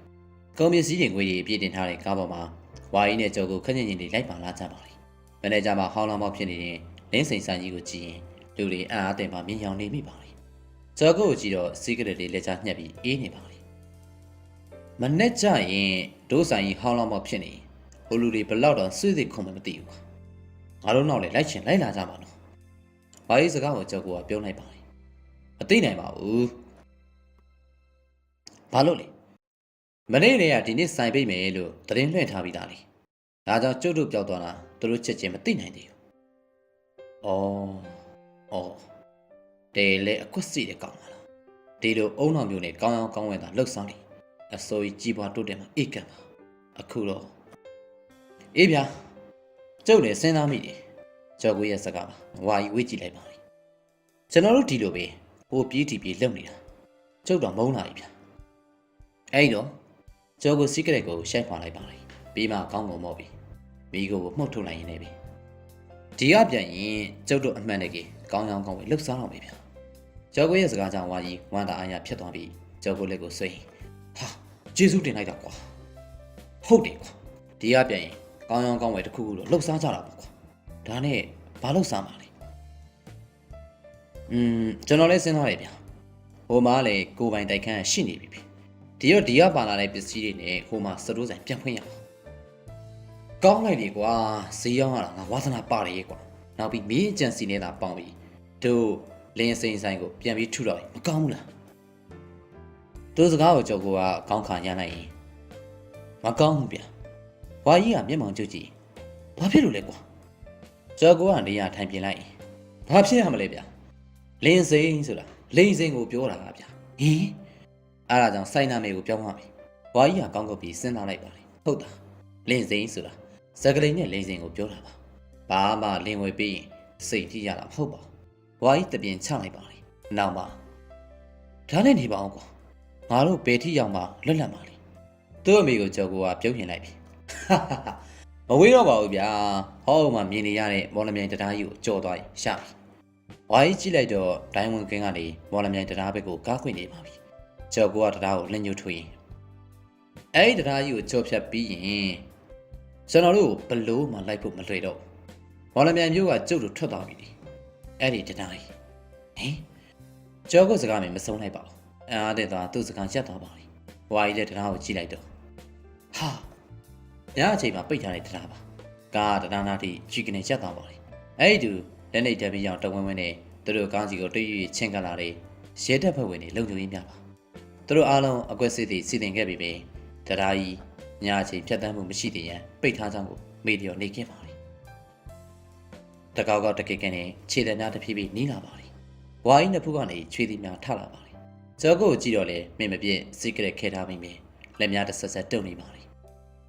ေကုန်ပစ္စည်းတွေငွေတွေပြည့်တင်ထားတဲ့ကားပေါ်မှာဝါကြီးနဲ့ကျုပ်ကိုခက်ညင်ညင်လေးလိုက်ပါလာကြပါလေ မန်နေဂျာမှာဟောင်းလောင်းပေါက်ဖြစ်နေတဲ့လင်းစိန်ဆိုင်ကြီးကိုကြည့်ရင်လူတွေအံ့အားသင့်မှမြင်ရောင်နေမိပါလေကျော်ကိုကြည့်တော့စီးကရက်လေးလက်ချညှက်ပြီးအေးနေပါလေမနဲ့ကြရင်ဒိုးဆိုင်ကြီးဟောင်းလောင်းပေါက်ဖြစ်နေဟိုလူတွေဘလောက်တော့စွေးစိခုံမသိဘူးကွာငါတို့နောက်လေလိုက်ချင်လိုက်လာကြမှာနော်ဘာရေးစကားကိုကျော်ကိုကပြောလိုက်ပါလေမသိနိုင်ပါဘူးဘာလို့လဲမနေ့တည်းကဒီနေ့ဆိုင်ပိတ်မယ်လို့သတင်းလွှင့်ထားပြီးသားလေဒါကြောင့်ကျုပ်တို့ပြောက်သွားတာသူတို့ချက်ချင်းမသိနိုင်သေးဘူး။အော်တဲလေအကွက်စီတဲ့ကောင်ပါလား။ဒီလိုအုံနောက်မျိုးနဲ့ကောင်းကောင်းဝဲတာလှုပ်ဆောင်နေအစိုးရကြီးပွားတိုးတက်မှာအေးကံပါအခုတော့အေးဗျာကျုပ်လည်းစဉ်းစားမိတယ်ကျော်ကိုရဲ့စကားပါဝါကြီးဝေးကြည့်လိုက်ပါလိကျွန်တော်တို့ဒီလိုပဲဟိုပြေးတီပြေးလှုပ်နေတာကျုပ်တော့မုန်းလာပြီဗျာအဲ့တော့ကျော်ကိုစီးကရက်ကိုရှိုက်ခွာလိုက်ပါလိပြီးမှကောင်းကုန်မော့ပြီမိကိုမှုတ်ထုတ်လိုက်ရင်လည်းပြီဒီကပြန်ရင်ကျုပ်တို့အမှန်တကယ်ကောင်းကောင်းဝေးလှုပ်ဆောင်အောင်ပဲဗျာကျော်ကိုရဲ့စကားကြောင့်ဝါကြီးဝမ်းသာအားရဖြစ်သွားပြီးကျော်ကိုလက်ကိုဆွဲဟာကျေးဇူးတင်လိုက်တာကွာဟုတ်တယ်ကွာဒီကပြန်ရင်ကောင်းကောင်းဝယ်တစ်ခုခုတော့လှုပ်ရှားကြတာပေါ့ကွာဒါနဲ့ဘာလှုပ်ရှားမှာလဲကျွန်တော်လည်းစဉ်းစားရဗျာဟိုမှာလေကိုပိုင်တိုက်ခန်းရှိနေပြီဒီရောဒီကပါလာတဲ့ပစ္စည်းတွေနဲ့ဟိုမှာစတိုးဆိုင်ပြန်ဖွင့်ရအောင်ကောင်းလိုက်လေကွာဈေးရောက်ရတာငါဝါသနာပါတယ်ကွာနောက်ပြီးမင်းကြံစီနေတာပေါင်းပြီးတို့လင်းစိန်ဆိုင်ကိုပြန်ပြီးထုတော့မကောင်းဘူးလားသူစကားကိုကြောက်ကိုကကောင်းခံရနိုင်ရင်မကောင်းဘူးဗျာဝါကြီးကမျက်မှောင်ကျုပ်ကြည့်ဘာဖြစ်လို့လဲကွာကြောက်ကိုကနေရာထိုင်ပြင်လိုက်ဘာဖြစ်ရမလဲဗျာလင်းစိန်ဆိုတာလိန်စိန်ကိုပြောတာဗျာဟင်အဲ့ဒါကြောင့်စိုင်းနာမေကိုပြောင်းသွားပြီဝါကြီးကကောင်းကုတ်ပြီးစဉ်းစားလိုက်ပါလေဟုတ်တာလင်းစိန်ဆိုတာစကလိန်နဲ့လိန်စိန်ကိုပြောတာပါဘာမှလင်းဝေပြီးရင်စိတ်ထိရတာမဟုတ်ပါဘူးဝါကြီးတပြင်းချလိုက်ပါလေနောက်မှဒါနဲ့နေပါအောင်ကွာငါတို့ဘယ်ထိရောက်မှလွတ်လပ်ပါလေသူ့အမေကိုကြောက်ကိုကပြုံးရင်လိုက်ပြီမဝေးတော့ပါဘူးဗျာဟောမှမြင်နေရတဲ့မော်လမြိုင်တရားကြီးကိုကြော်သွားရင်ရှာပြီဝါကြီးကြည့်လိုက်တော့ဒိုင်းဝင်ကင်းကနေမော်လမြိုင်တရားဘက်ကိုကားခွင့်နေပါပြီကြောက်ကိုကတရားကိုလက်ညှိုးထွေးရင်အဲ့ဒီတရားကြီးကိုကြော်ဖြတ်ပြီးရင်ကျွန်တော်တို့ဘလို့မှလိုက်ဖို့မလွယ်တော့မော်လမြိုင်မျိုးကကျုပ်တို့ထွက်သွားပြီအဲ့ဒီတရားကြီးဟင်ကြောက်ကိုစကားမဆုံးလိုက်ပါဘူးအားတဲ့သွားသူ့စကားရက်သွားပါလိဝါကြီးလည်းတရားကိုကြည့်လိုက်တော့ဟာညအချိန်မှာပိတ်ထားတဲ့တရားပါကားတရားနာတိကြီးကနေရက်သွားပါလိအဲ့ဒီလက်နေတက်ပြီးအောင်တဝင်းဝင်းနဲ့သူတို့ကောင်းစီကိုတွေ့ရချင်းကလာတဲ့ရဲတပ်ဖွဲ့ဝင်တွေလုံခြုံရေးများပါသူတို့အားလုံးအကွက်စစ်တွေစီတင်ခဲ့ပြီးပဲတရားကြီးညအချိန်ဖြတ်တန်းမှုမရှိသေးရန်ပိတ်ထားကြောင်းကိုမေဒီယောနေခဲ့ပါလိတကောက်ကတကယ်ကနေခြေတံများတစ်ဖြည်းဖြည်းနီးလာပါလိဝါကြီးနှစ်ဖူးကနေချွေးသီးများထလာပါလိကျော်ကိုကြည့်တော့လေမင်းမပြည့်စီကရက်ခဲထားပြီးမြင်လက်များတစ်ဆက်ဆက်တုံနေပါလိ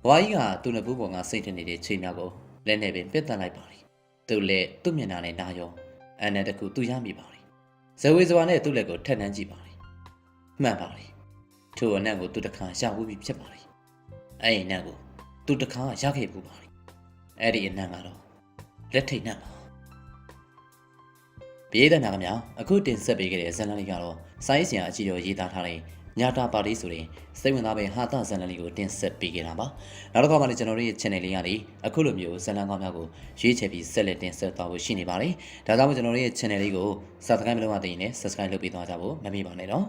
ဝါကြီးကသူ့နှစ်ဖူးပေါ်ကစိတ်ထနေတဲ့ခြေများကိုလက်နဲ့ပင်ပစ်တက်လိုက်ပါလိသူ့လက်သူ့မျက်နှာနဲ့နာရောအန်နဲ့တခုသူ့ရမိပါလိဇဝေဇဝါနဲ့သူ့လက်ကိုထက်နှမ်းကြည့်ပါလိမှန်ပါလိထို့အနံ့ကိုသူ့တခါရဝူးပြီးဖြစ်ပါလိအဲ့ဒီအနံ့ကိုသူ့တခါရခဲ့ဘူးပါလိအဲ့ဒီအနံ့ကတော့လက်ထိတ်နှံ့ပါပြည်တဲ့နာကများအခုတင်ဆက်ပေးခဲ့တဲ့ဇာတ်လမ်းလေးကတော့စိုင်းစရာအကြည့်တော်ရေးသားထားတဲ့ညာတာပါလေးဆိုတဲ့စိတ်ဝင်စားပဲဟာတာဇာတ်လမ်းလေးကိုတင်ဆက်ပေးခဲ့တာပါနောက်တစ်ခါမှလည်းကျွန်တော်တို့ရဲ့ channel လေးကနေအခုလိုမျိုးဇာတ်လမ်းကောင်းများကိုရွေးချယ်ပြီးဆက်လက်တင်ဆက်သွားဖို့ရှိနေပါတယ်ဒါကြောင့်ကျွန်တော်တို့ရဲ့ channel လေးကို subscribe မလုပ်ရသေးရင်လည်း subscribe လုပ်ပေးသွားကြဖို့မမေ့ပါနဲ့တော့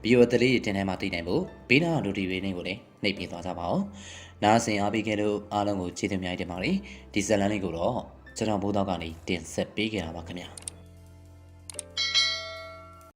ဗီဒီယိုအသလေးတင်ထဲမှာသိနိုင်ဖို့ဘေးနား notification ကိုလည်းနှိပ်ပေးသွားကြပါဦးနားဆင်အားပေးခဲ့လို့အားလုံးကိုကျေးဇူးများတင်ပါတယ်ဒီဇာတ်လမ်းလေးကိုတော့ကျွန်တော်ဘိုးတော်ကနေတင်ဆက်ပေးခဲ့တာပါခင်ဗျာ